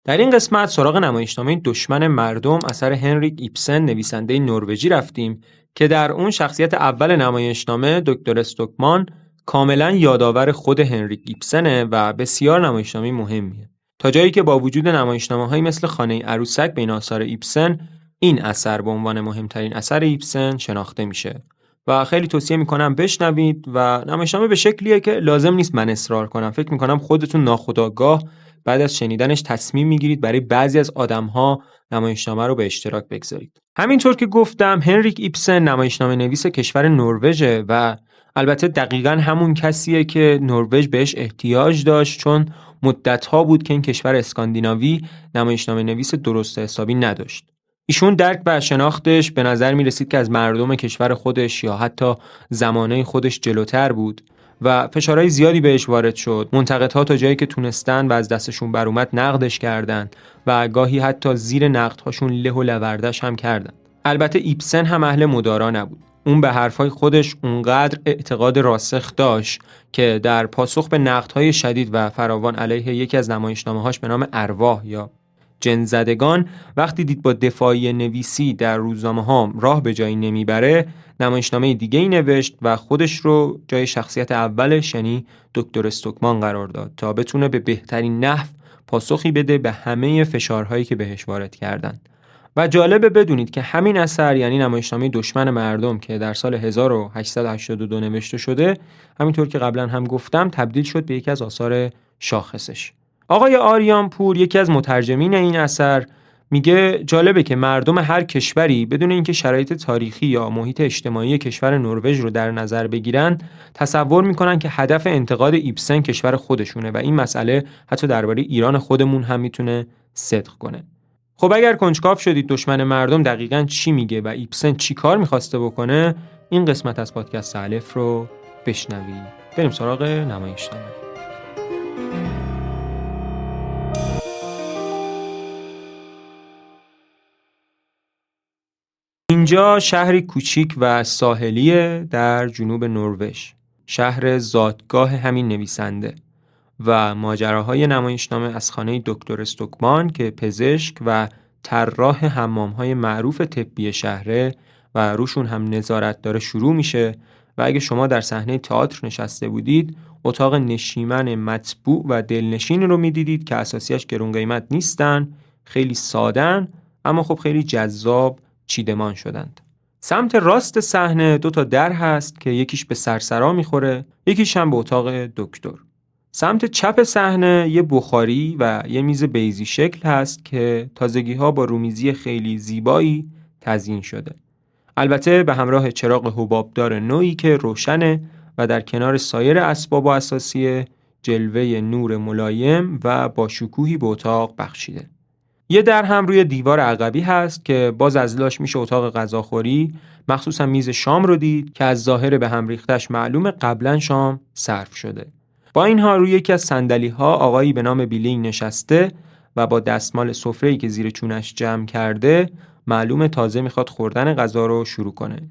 در این قسمت سراغ نمایشنامه دشمن مردم اثر هنریک ایبسن نویسنده نروژی رفتیم که در اون شخصیت اول نمایشنامه دکتر استوکمان کاملا یادآور خود هنریک ایبسنه و بسیار نمایشنامه مهمیه. تا جایی که با وجود نمایشنامه‌هایی مثل خانه عروسک بین آثار ایبسن، این اثر به عنوان مهمترین اثر ایبسن شناخته میشه و خیلی توصیه میکنم بشنوید و نمایشنامه به شکلیه که لازم نیست من اصرار کنم. فکر میکنم خودتون ناخودآگاه بعد از شنیدنش تصمیم میگیرید برای بعضی از آدم‌ها نمایشنامه رو به اشتراک بگذارید. همینطور که گفتم هنریک ایبسن نمایشنامه نویس کشور نروژ و البته دقیقاً همون کسیه که نروژ بهش احتیاج داشت، چون مدت‌ها بود که این کشور اسکاندیناوی نمایشنامه نویس درست حسابی نداشت. ایشون درک و شناختش به نظر می رسید که از مردم کشور خودش یا حتی زمانه خودش جلوتر بود و فشارهای زیادی بهش وارد شد. منتقدها تا جایی که تونستن و از دستشون بر اومد نقدش کردن و گاهی حتی زیر نقدهاشون له و لوردش هم کردن. البته ایبسن هم اهل مدارا نبود. اون به حرفای خودش اونقدر اعتقاد راسخ داشت که در پاسخ به نقدهای شدید و فراوان علیه یکی از نمایشنامه‌هاش به نام ارواح یا جن‌زدگان، وقتی دید با دفاعی نویسی در روزنامه‌ها راه به جایی نمیبره، نمایشنامه دیگه‌ای نوشت و خودش رو جای شخصیت اولش یعنی دکتر استوکمان قرار داد تا بتونه به بهترین نحو پاسخی بده به همه فشارهایی که بهش وارد کردن. و جالبه بدونید که همین اثر یعنی نمایشنامه دشمن مردم که در سال 1882 نوشته شده، همینطور که قبلا هم گفتم تبدیل شد به یکی از آثار شاخصش. آقای آریانپور یکی از مترجمین این اثر میگه جالبه که مردم هر کشوری بدون اینکه شرایط تاریخی یا محیط اجتماعی کشور نروژ رو در نظر بگیرن تصور میکنن که هدف انتقاد ایبسن کشور خودشونه و این مسئله حتی درباره ایران خودمون هم میتونه صدق کنه. خب اگر کنجکاو شدید دشمن مردم دقیقاً چی میگه و ایبسن چی کار میخواسته بکنه، این قسمت از پادکست الف رو بشنوید. بریم سراغ نمایشنامه. اینجا شهری کوچیک و ساحلیه در جنوب نروژ، شهر زادگاه همین نویسنده و ماجراهای نمایشنامه از خانه دکتر استوکمان که پزشک و طراح حمام‌های معروف طبی شهره و روشون هم نظارت داره شروع میشه و اگه شما در صحنه تئاتر نشسته بودید اتاق نشیمن مطبوع و دلنشین رو میدیدید که اساسیش گرون قیمت نیستن، خیلی سادن اما خب خیلی جذاب چیدمان شدند. سمت راست صحنه 2 تا در هست که یکیش به سرسرا میخوره، یکیش هم به اتاق دکتر. سمت چپ صحنه یه بخاری و یه میز بیضی شکل هست که تازگی‌ها با رومیزی خیلی زیبایی تزیین شده. البته به همراه چراغ حبابدار نوعی که روشنه و در کنار سایر اسباب و اساسیه جلوه نور ملایم و با شکوهی به اتاق بخشیده. یه در هم روی دیوار عقبی هست که باز از لاش میشه اتاق غذاخوری، مخصوصا میز شام رو دید که از ظاهر به هم ریختش معلومه قبلا شام صرف شده. با این حال روی یکی از صندلی‌ها آقایی به نام بیلینگ نشسته و با دستمال سفره‌ای که زیر چونش جمع کرده معلومه تازه میخواد خوردن غذا رو شروع کنه.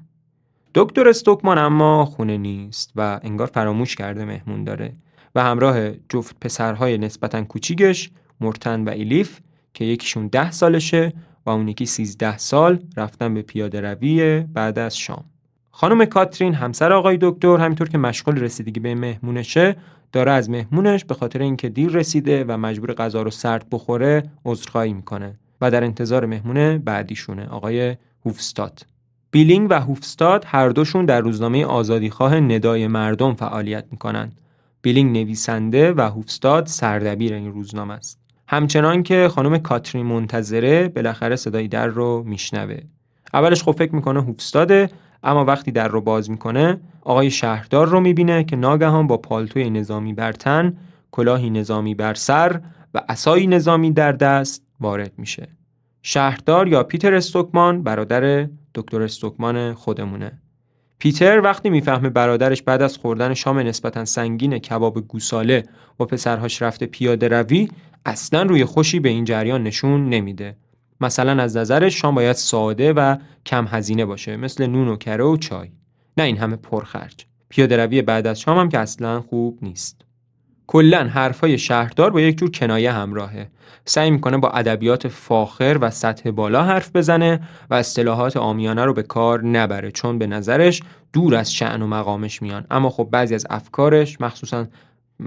دکتر استوکمان اما خونه نیست و انگار فراموش کرده مهمون داره و همراه جفت پسرهای نسبتاً کوچیکش مورتن و الیف که یکیشون 10 سالشه و اون یکی 13 سال رفتن به پیاده روی بعد از شام. خانم کاترین همسر آقای دکتر همینطور که مشغول رسیدگی به مهمونشه داره از مهمونش به خاطر اینکه دیر رسیده و مجبور غذا رو سرد بخوره عذرخواهی میکنه و در انتظار مهمون بعدیشونه آقای هوفستاد. بیلینگ و هوفستاد هر دوشون در روزنامه آزادیخواه ندای مردم فعالیت میکنن. بیلینگ نویسنده و هوفستاد سردبیر این روزنامه است. همچنان که خانم کاترین منتظره بالاخره صدای در رو میشنوه. اولش خب فکر میکنه هوفستاده، اما وقتی در رو باز میکنه آقای شهردار رو میبینه که ناگهان با پالتوی نظامی بر تن، کلاهی نظامی بر سر و عصای نظامی در دست وارد میشه. شهردار یا پیتر استوکمان برادر دکتر استوکمان خودمونه. پیتر وقتی میفهمه برادرش بعد از خوردن شام نسبتاً سنگین کباب گوساله با پسرهاش رفته پیاده روی، اصلاً روی خوشی به این جریان نشون نمیده. مثلا از نظرش شام باید ساده و کم هزینه باشه، مثل نون و کره و چای، نه این همه پرخرج. پیاده روی بعد از شام هم که اصلاً خوب نیست. کلاً حرفای شهردار با یک جور کنایه همراهه. سعی میکنه با ادبیات فاخر و سطح بالا حرف بزنه و اصطلاحات عامیانه رو به کار نبره، چون به نظرش دور از شأن و مقامش میان. اما خب بعضی از افکارش، مخصوصاً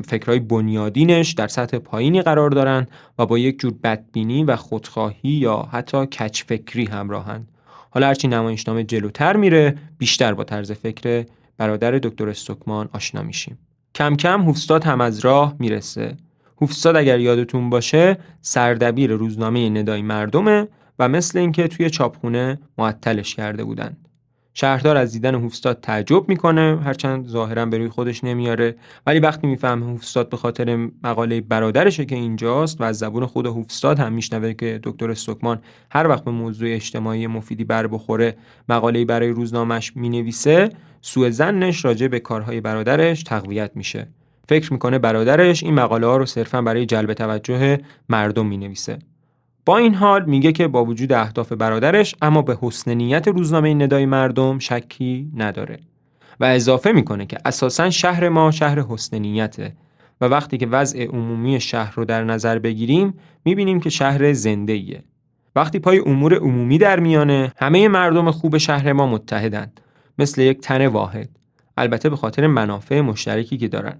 فکرهای بنیادینش، در سطح پایینی قرار دارن و با یک جور بدبینی و خودخواهی یا حتی کج‌فکری همراهن. حالا هرچی نمایشنامه جلوتر میره، بیشتر با طرز فکر برادر دکتر استوکمان آشنا میشیم. کم کم هوفستاد هم از راه میرسه. هوفستاد اگر یادتون باشه سردبیر روزنامه ندای مردمه و مثل اینکه توی چاپخونه معطلش کرده بودن. شهردار از دیدن هوفستاد تعجب میکنه، هرچند ظاهرا به روی خودش نمیاره، ولی وقتی میفهمه هوفستاد به خاطر مقاله برادرشه که اینجاست و از زبون خود هوفستاد هم میشنوه که دکتر استوکمان هر وقت به موضوع اجتماعی مفیدی بر بخوره مقاله‌ای برای روزنامه‌اش مینویسه، سوء ظنش راجع به کارهای برادرش تقویت میشه. فکر میکنه برادرش این مقاله ها رو صرفاً برای جلب توجه مردم مینویسه. با این حال میگه که با وجود اهداف برادرش اما به حسن نیت روزنامه ندای مردم شکی نداره و اضافه میکنه که اساساً شهر ما شهر حسن نیته و وقتی که وضع عمومی شهر رو در نظر بگیریم میبینیم که شهر زنده‌ایه. وقتی پای امور عمومی در میانه همه مردم خوب شهر ما متحدند، مثل یک تن واحد، البته به خاطر منافع مشترکی که دارن.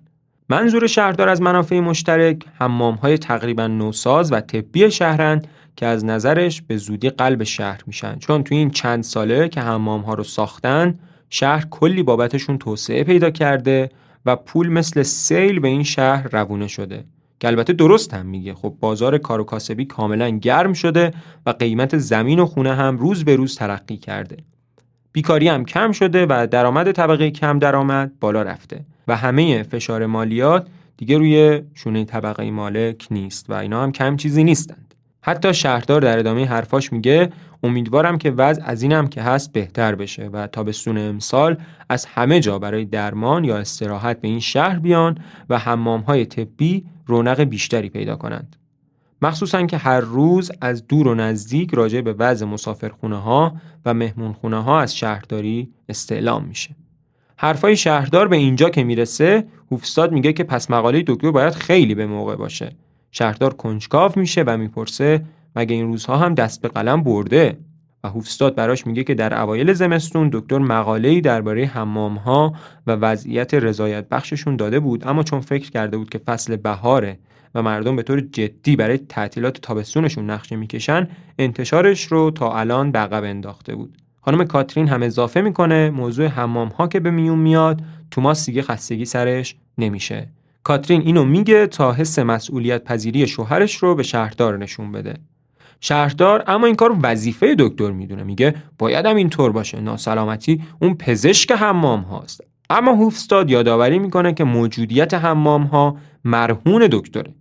منظور شهردار از منافع مشترک حمام‌های تقریباً نوساز و طبی شهرند که از نظرش به زودی قلب شهر میشن، چون توی این چند ساله که حمام‌ها رو ساختن شهر کلی بابتشون توسعه پیدا کرده و پول مثل سیل به این شهر روونه شده. که البته درست هم میگه، خب بازار کار و کاسبی کاملا گرم شده و قیمت زمین و خونه هم روز به روز ترقی کرده. بیکاری هم کم شده و درآمد طبقه کم درآمد بالا رفته و همه فشار مالیات دیگه روی شونه طبقه مالک نیست و اینا هم کم چیزی نیستند. حتی شهردار در ادامه حرفاش میگه امیدوارم که وضع از اینم که هست بهتر بشه و تابستون امسال از همه جا برای درمان یا استراحت به این شهر بیان و حمام‌های طبی رونق بیشتری پیدا کنند. مخصوصاً که هر روز از دور و نزدیک راجع به وضع مسافرخونه‌ها و مهمونخونه‌ها از شهرداری استعلام میشه. حرفای شهردار به اینجا که میرسه، هوفستاد میگه که پس مقاله دکتر باید خیلی به موقع باشه. شهردار کنجکاو میشه و میپرسه مگه این روزها هم دست به قلم برده؟ و هوفستاد براش میگه که در اوایل زمستون دکتر مقاله‌ای درباره حمام‌ها و وضعیت رضایت بخششون داده بود، اما چون فکر کرده بود که فصل بهاره و مردم به طور جدی برای تعطیلات تابستونشون نقشه میکشن، انتشارش رو تا الان به عقب انداخته بود. خانم کاترین هم اضافه میکنه موضوع حمام‌ها که به میون میاد، توماس دیگه خستگی سرش نمیشه. کاترین اینو میگه تا حس مسئولیت پذیری شوهرش رو به شهردار نشون بده. شهردار اما این کار وظیفه دکتر میدونه، میگه بایدم اینطور باشه، ناسلامتی اون پزشک حمام هاست. اما هوفستاد یادآوری میکنه که موجودیت حمام ها مرهون دکتره.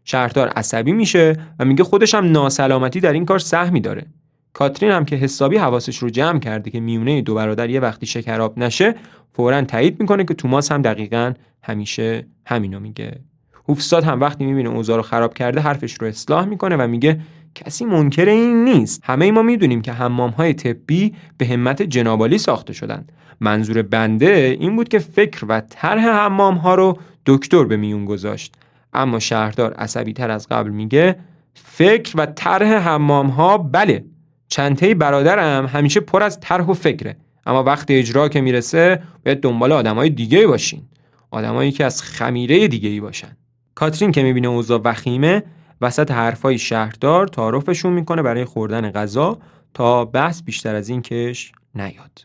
شهردار عصبی میشه و میگه خودش هم ناسلامتی در این کار سهمی داره. کاترین هم که حسابی حواسش رو جمع کرده که میونه دو برادر یه وقتی شکراب نشه، فوراً تایید میکنه که توماس هم دقیقاً همیشه همینو میگه. هوفستاد هم وقتی میبینه اوضاع رو خراب کرده حرفش رو اصلاح میکنه و میگه کسی منکر این نیست. همه ما میدونیم که حمام‌های طبی به همت جنابعالی ساخته شدن. منظور بنده این بود که فکر و طرح حمام‌ها رو دکتر به میون گذاشت. اما شهردار عصبی تر از قبل میگه فکر و طرح حمام‌ها بله، چنته برادرم همیشه پر از طرح و فکره، اما وقت اجرا که میرسه باید دنبال آدمای دیگه باشین، آدمایی که از خمیره دیگه‌ای باشن. کاترین که میبینه اوضاع وخیمه، وسط حرفای شهردار تعارفشون میکنه برای خوردن غذا تا بحث بیشتر از این کش نیاد.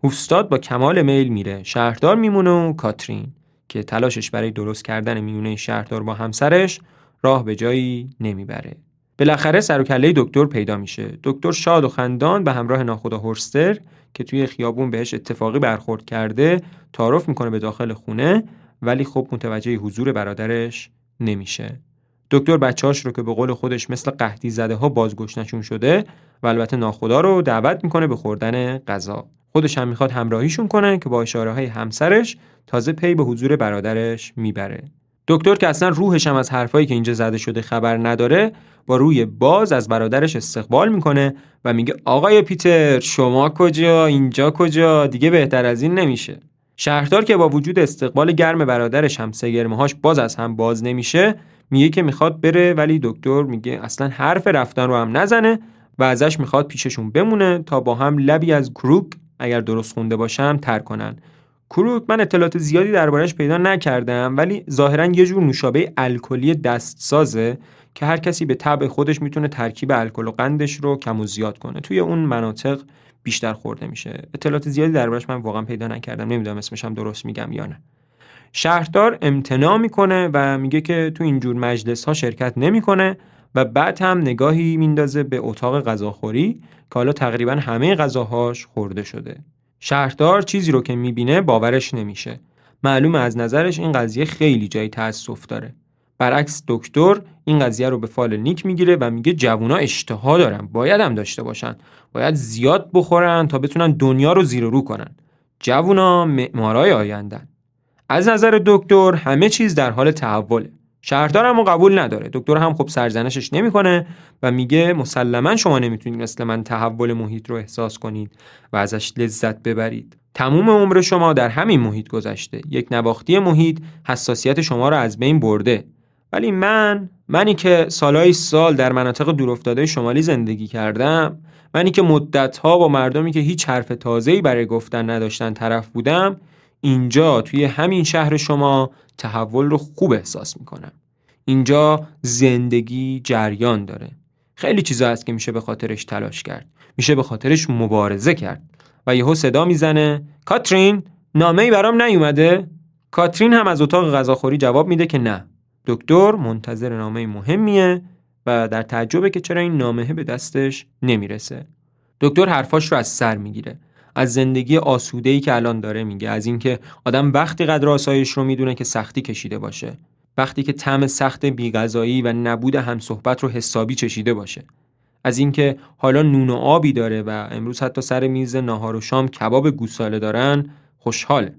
هوفستاد با کمال میل میره، شهردار میمونه و کاترین که تلاشش برای درست کردن میونه شهردار با همسرش راه به جایی نمیبره. بالاخره سر و کله دکتر پیدا میشه. دکتر شاد و خندان به همراه ناخدا هورستر که توی خیابون بهش اتفاقی برخورد کرده تعارف میکنه به داخل خونه، ولی خب متوجه حضور برادرش نمیشه. دکتر بچه‌هاش رو که به قول خودش مثل قحطی زده ها بازگشتشون شده و البته ناخدا رو دعوت میکنه به خوردن غذا. خودش هم میخواد همراهیشون کنه که با اشاره‌های همسرش تازه پی به حضور برادرش میبره. دکتر که اصلا روحش هم از حرفایی که اینجا زده شده خبر نداره، با روی باز از برادرش استقبال میکنه و میگه آقای پیتر شما کجا، اینجا کجا، دیگه بهتر از این نمیشه. شهردار که با وجود استقبال گرم برادرش هم سگرمه‌هاش باز از هم باز نمیشه، میگه که میخواد بره، ولی دکتر میگه اصلا حرف رفتن رو هم نزنه و ازش میخواد پیششون بمونه تا با هم لبی از کروک، اگر درست خونده باشم، تر کنن. کروک من اطلاعات زیادی دربارش پیدا نکردم، ولی ظاهرا یه جور نوشابه الکلی دستسازه که هر کسی به طبع خودش میتونه ترکیب الکل و قندش رو کم و زیاد کنه. توی اون مناطق بیشتر خورده میشه. اطلاعات زیادی دربارش من واقعا پیدا نکردم، نمیدونم اسمش هم درست میگم یا نه. شهردار امتناع میکنه و میگه که تو اینجور مجلس ها شرکت نمیکنه و بعد هم نگاهی میندازه به اتاق غذاخوری که حالا تقریبا همه غذاهاش خورده شده. شهردار چیزی رو که میبینه باورش نمیشه. معلومه از نظرش این قضیه خیلی جای تأسف داره. برعکس دکتر این قضیه رو به فال نیک میگیره و میگه جوونا اشتها دارن، باید هم داشته باشن، باید زیاد بخورن تا بتونن دنیا رو زیر و رو کنن. جوونا معمارای آیندن. از نظر دکتر همه چیز در حال تحوله. شهردار هم قبول نداره. دکتر هم خب سرزنشش نمیکنه و میگه مسلماً شما نمیتونید مثل من تحول محیط رو احساس کنید و ازش لذت ببرید. تموم عمر شما در همین محیط گذشته. یک نواختی محیط حساسیت شما رو از بین برده. ولی منی که سالهای سال در مناطق دورافتاده شمالی زندگی کردم، منی که مدت‌ها با مردمی که هیچ حرف تازه‌ای برای گفتن نداشتن طرف بودم، اینجا توی همین شهر شما تحول رو خوب احساس میکنم. اینجا زندگی جریان داره. خیلی چیزا هست که میشه به خاطرش تلاش کرد. میشه به خاطرش مبارزه کرد. و یهو صدا میزنه کاترین، نامه‌ای برام نیومده؟ کاترین هم از اتاق غذاخوری جواب میده که نه. دکتر منتظر نامه مهمیه و در تعجبه که چرا این نامه به دستش نمیرسه. دکتر حرفاش رو از سر میگیره. از زندگی آسوده‌ای که الان داره میگه، از اینکه آدم وقتی قدر آسایش رو میدونه که سختی کشیده باشه، وقتی که طعم سخت بی‌غذایی و نبود همصحبت رو حسابی چشیده باشه، از اینکه حالا نون و آبی داره و امروز حتی سر میز ناهار و شام کباب گوساله دارن، خوشحاله.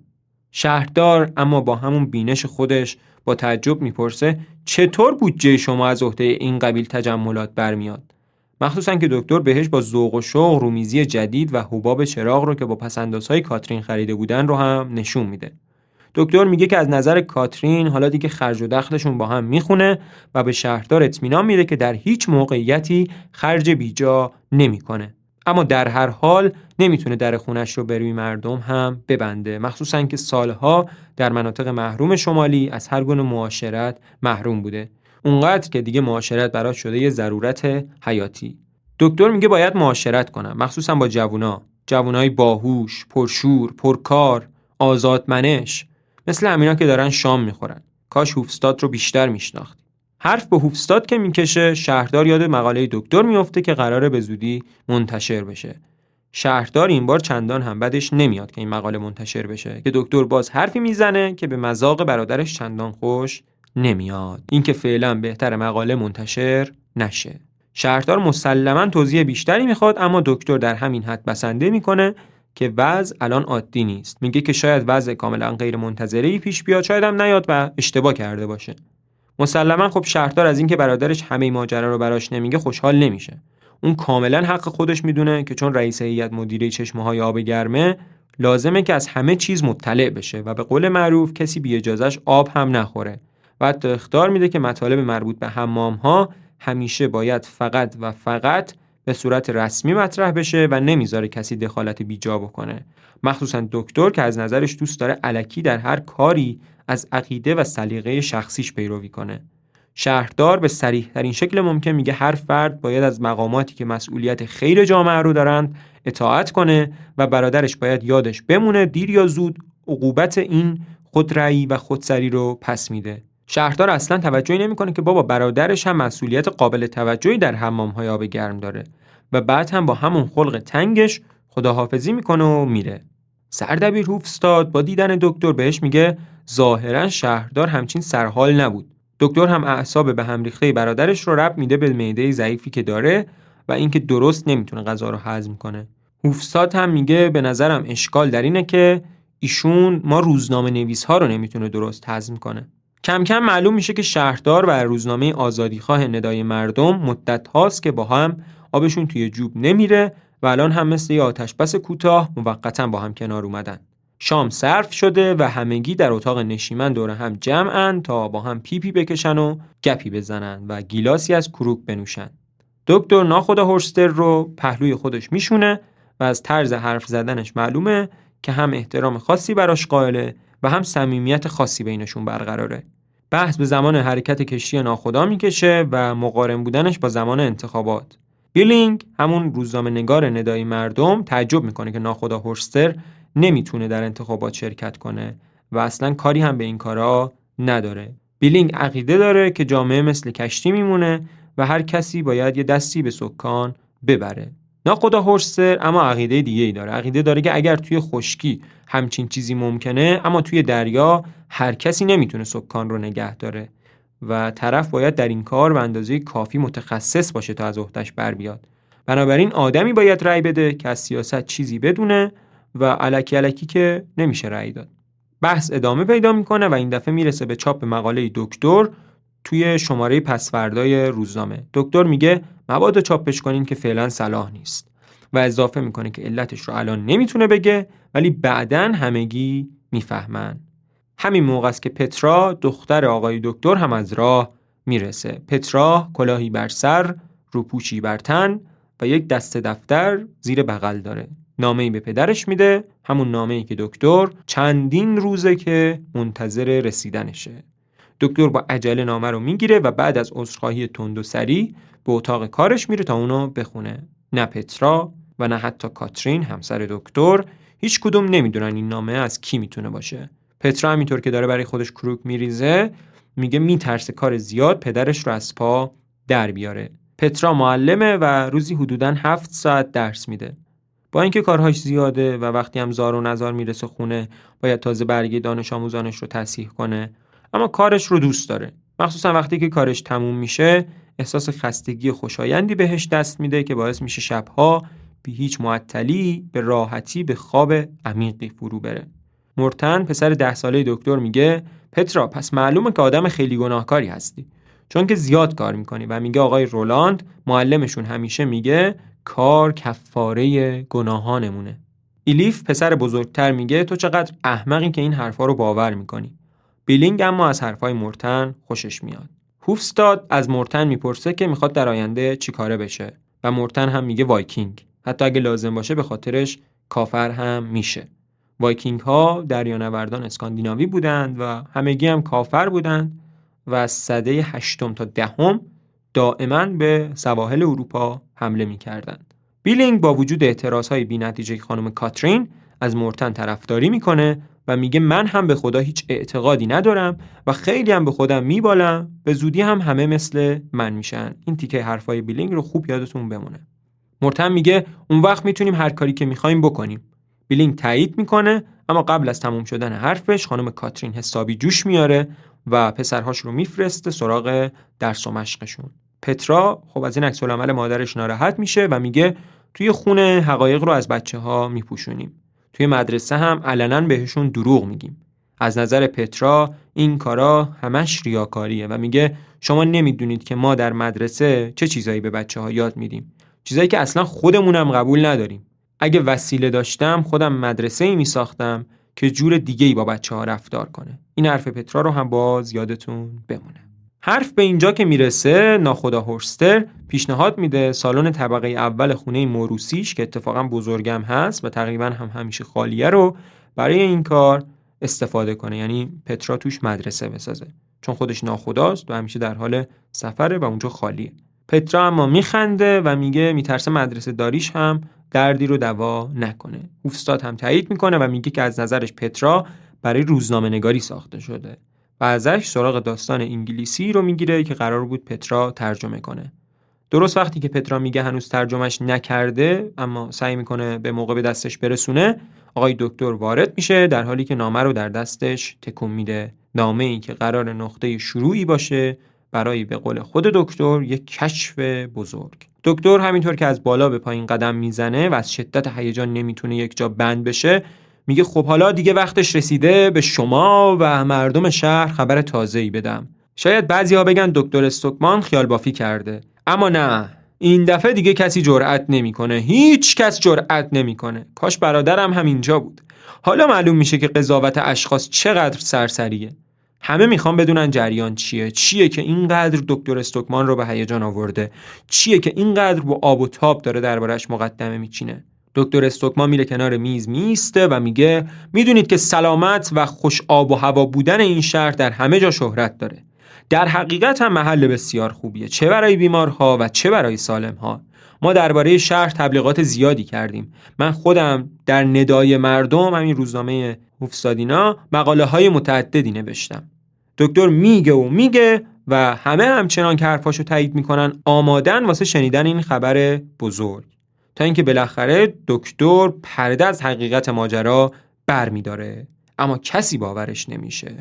شهردار اما با همون بینش خودش با تعجب میپرسه چطور بودجه شما از عهده این قبیل تجملات برمیاد؟ مخصوصا که دکتر بهش با ذوق و شوق رومیزی جدید و حباب چراغ رو که با پس‌اندازهای کاترین خریده بودن رو هم نشون میده. دکتر میگه که از نظر کاترین حالا دیگه خرج و دخلشون با هم میخونه و به شهردار اطمینان میده که در هیچ موقعیتی خرج بیجا نمیکنه. اما در هر حال نمیتونه در خونش رو بروی مردم هم ببنده، مخصوصا که سالها در مناطق محروم شمالی از هر گونه معاشرت محروم بوده. اونقدر که دیگه معاشرت براش شده یه ضرورت حیاتی. دکتر میگه باید معاشرت کنم، مخصوصا با جوونای باهوش، پرشور، پرکار، آزادمنش، مثل همینا که دارن شام میخورن. کاش هوفستاد رو بیشتر میشناخت. حرف به هوفستاد که میکشه، شهردار یاد مقاله دکتر میفته که قراره به زودی منتشر بشه. شهردار این بار چندان هم بدش نمیاد که این مقاله منتشر بشه که دکتر باز حرفی میزنه که به مذاق برادرش چندان خوش نمیاد. این که فعلا بهتر مقاله منتشر نشه. شهردار مسلماً توضیح بیشتری میخواد، اما دکتر در همین حد بسنده میکنه که وضع الان عادی نیست. میگه که شاید وضع کاملا غیر منتظره‌ای پیش بیاد، شاید هم نیاد و اشتباه کرده باشه. مسلماً خب شهردار از این که برادرش همه ماجرا رو براش نمیگه خوشحال نمیشه. اون کاملا حق خودش میدونه که چون رئیس هیئت مدیره چشمه‌های آب گرمه، لازمه که از همه چیز مطلع بشه و به قول معروف کسی بی اجازهش آب هم نخوره. و حتی اخطار میده که مطالب مربوط به حمام‌ها همیشه باید فقط و فقط به صورت رسمی مطرح بشه و نمیذاره کسی دخالت بیجا بکنه. مخصوصا دکتر که از نظرش دوست داره الکی در هر کاری از عقیده و سلیقه شخصیش پیروی کنه. شهردار به صریح‌ترین شکل ممکن میگه هر فرد باید از مقاماتی که مسئولیت خیر جامعه رو دارند اطاعت کنه و برادرش باید یادش بمونه دیر یا زود عقوبت این خودرأیی و خودسری رو پس میده. شهردار اصلا توجهی نمیکنه که بابا برادرش هم مسئولیت قابل توجهی در حمام‌های آب گرم داره و بعد هم با همون خلق تنگش خداحافظی میکنه و میره. سردبیر هوفستاد با دیدن دکتر بهش میگه ظاهرا شهردار همچین سرحال نبود. دکتر هم اعصاب به هم ریخته برادرش رو ربط میده به معده ضعیفی که داره و اینکه درست نمیتونه غذا رو هضم کنه. هوفستاد هم میگه به نظرم اشکال در اینه که ایشون ما روزنامه نویس‌ها رو نمیتونه درست هضم کنه. کم کم معلوم میشه که شهردار و روزنامه آزادیخواه ندای مردم مدت هاست که با هم آبشون توی جوب نمیره و الان هم مثل یه آتش‌بس کوتاه موقتا با هم کنار اومدن. شام صرف شده و همگی در اتاق نشیمن دور هم جمعن تا با هم پیپی بکشن و گپی بزنن و گیلاسی از کروک بنوشن. دکتر ناخدا هورستر رو پهلوی خودش میشونه و از طرز حرف زدنش معلومه که هم احترام خاصی براش قائله و هم صمیمیت خاصی بینشون برقراره. بحث به زمان حرکت کشتی ناخدا میکشه و مقارن بودنش با زمان انتخابات. بیلینگ، همون روزنامه‌نگار ندای مردم، تعجب میکنه که ناخدا هورستر نمیتونه در انتخابات شرکت کنه و اصلا کاری هم به این کارا نداره. بیلینگ عقیده داره که جامعه مثل کشتی میمونه و هر کسی باید یه دستی به سکان ببره. ناخدا هورستر اما عقیده دیگه‌ای داره. عقیده داره که اگر توی خشکی همچین چیزی ممکنه، اما توی دریا هر کسی نمیتونه سکان رو نگه داره و طرف باید در این کار به اندازه کافی متخصص باشه تا از عهده‌اش بر بیاد. بنابراین آدمی باید رأی بده که از سیاست چیزی بدونه و الکی که نمیشه رأی داد. بحث ادامه پیدا میکنه و این دفعه میرسه به چاپ مقاله دکتر توی شماره پسفردای روزنامه. دکتر میگه مبادا چاپش کنین که فعلا صلاح نیست و اضافه میکنه که علتش رو الان نمیتونه بگه ولی بعداً همگی میفهمن. همین موقع است که پترا دختر آقای دکتر هم از راه میرسه. پترا کلاهی بر سر، روپوشی بر تن و یک دسته دفتر زیر بغل داره. نامه‌ای به پدرش میده، همون نامه‌ای که دکتر چندین روزه که منتظر رسیدنشه. دکتر با عجله نامه رو میگیره و بعد از عذرخواهی تند و سریع به اتاق کارش میره تا اونو بخونه. نه پترا و نه حتی کاترین همسر دکتر هیچ کدوم نمیدونن این نامه از کی میتونه باشه. پترا همینطور که داره برای خودش کروک میریزه میگه میترسه کار زیاد پدرش رو از پا در بیاره. پترا معلمه و روزی حدوداً 7 ساعت درس میده. با اینکه کارهاش زیاده و وقتی هم زار و نزار میرسه خونه باید تازه برگه دانش آموزانش رو تصحیح کنه، اما کارش رو دوست داره. مخصوصا وقتی که کارش تموم میشه احساس خستگی خوشایندی بهش دست میده که باعث میشه شبها بی هیچ معطلی به راحتی به خواب عمیقی فرو بره. مورتن پسر 10 ساله دکتر میگه پترا پس معلومه که آدم خیلی گناهکاری هستی چون که زیاد کار میکنی و میگه آقای رولاند معلمشون همیشه میگه کار کفاره گناهانمونه. ایلیف پسر بزرگتر میگه تو چقدر احمقی که این حرفا رو باور میکنی. بیلینگ اما از حرفای مورتن خوشش میاد. هوفستاد از مورتن میپرسه که میخواد در آینده چی کاره بشه و مورتن هم میگه وایکینگ، حتی اگه لازم باشه به خاطرش کافر هم میشه. وایکینگ ها دریانوردان اسکاندیناوی بودند و همگی هم کافر بودند و از سده 8 تا 10 دائما به سواحل اروپا حمله میکردند. بیلینگ با وجود اعتراضهای بی‌نتیجه خانم کاترین از مورتن طرفداری میکنه و میگه من هم به خدا هیچ اعتقادی ندارم و خیلی هم به خودم میبالم، به زودی هم همه مثل من میشن. این تیکه حرفای بیلینگ رو خوب یادتون بمونه. مورتن میگه اون وقت میتونیم هر کاری که میخوایم بکنیم. بیلینگ تایید میکنه، اما قبل از تموم شدن حرفش خانم کاترین حسابی جوش میاره و پسرهاش رو میفرسته سراغ درس و مشقشون. پترا خب از این عکس العمل مادرش ناراحت میشه و میگه توی خونه حقایق رو از بچه‌ها میپوشونیم. توی مدرسه هم علنا بهشون دروغ میگیم. از نظر پترا این کارا همش ریاکاریه و میگه شما نمیدونید که ما در مدرسه چه چیزایی به بچه‌ها یاد میدیم. چیزایی که اصلا خودمونم قبول نداریم. اگه وسیله داشتم خودم مدرسه‌ای میساختم که جور دیگه‌ای با بچه‌ها رفتار کنه. این حرف پترا رو هم باز یادتون بمونه. حرف به اینجا که میرسه ناخدا هورستر پیشنهاد میده سالن طبقه اول خونه موروثیش که اتفاقا بزرگم هست و تقریبا هم همیشه خالیه رو برای این کار استفاده کنه، یعنی پترا توش مدرسه بسازه، چون خودش ناخداست و همیشه در حال سفره و اونجا خالیه. پترا اما میخنده و میگه میترسه مدرسه داریش هم دردی رو دوا نکنه. هوفستاد هم تایید میکنه و میگه که از نظرش پترا برای روزنامه نگاری ساخته شده و ازش سراغ داستان انگلیسی رو میگیره که قرار بود پترا ترجمه کنه. درست وقتی که پترا میگه هنوز ترجمهش نکرده اما سعی میکنه به موقع به دستش برسونه، آقای دکتر وارد میشه در حالی که نامه رو در دستش تکون میده. نامه‌ای که قرار نقطه شروعی باشه برای به قول خود دکتر یک کشف بزرگ. دکتر همینطور که از بالا به پایین قدم میزنه و از شدت هیجان نمیتونه یک جا بند بشه، میگه خب حالا دیگه وقتش رسیده به شما و مردم شهر خبر تازه‌ای بدم. شاید بعضی‌ها بگن دکتر استوکمان خیال بافی کرده، اما نه، این دفعه دیگه کسی جرئت نمیکنه. هیچ کس جرئت نمیکنه. کاش برادرم هم اینجا بود. حالا معلوم میشه که قضاوت اشخاص چقدر سرسریه. همه میخوان بدونن جریان چیه که اینقدر دکتر استوکمان رو به هیجان آورده، چیه که اینقدر با آب و تاب داره دربارش مقدمه میچینه. دکتر استوکمان میره کنار میز میسته و میگه میدونید که سلامت و خوش آب و هوا بودن این شهر در همه جا شهرت داره. در حقیقت هم محل بسیار خوبیه، چه برای بیمارها و چه برای سالمها. ما درباره شهر تبلیغات زیادی کردیم. من خودم در ندای مردم، همین روزنامه هوفستادینا، مقاله های متعددی نوشتم. دکتر میگه و همه همچنان که حرفاشو تایید میکنن آمادن واسه شنیدن این خبر بزرگ، تا اینکه بالاخره دکتر پرده از حقیقت ماجرا برمیداره. اما کسی باورش نمیشه.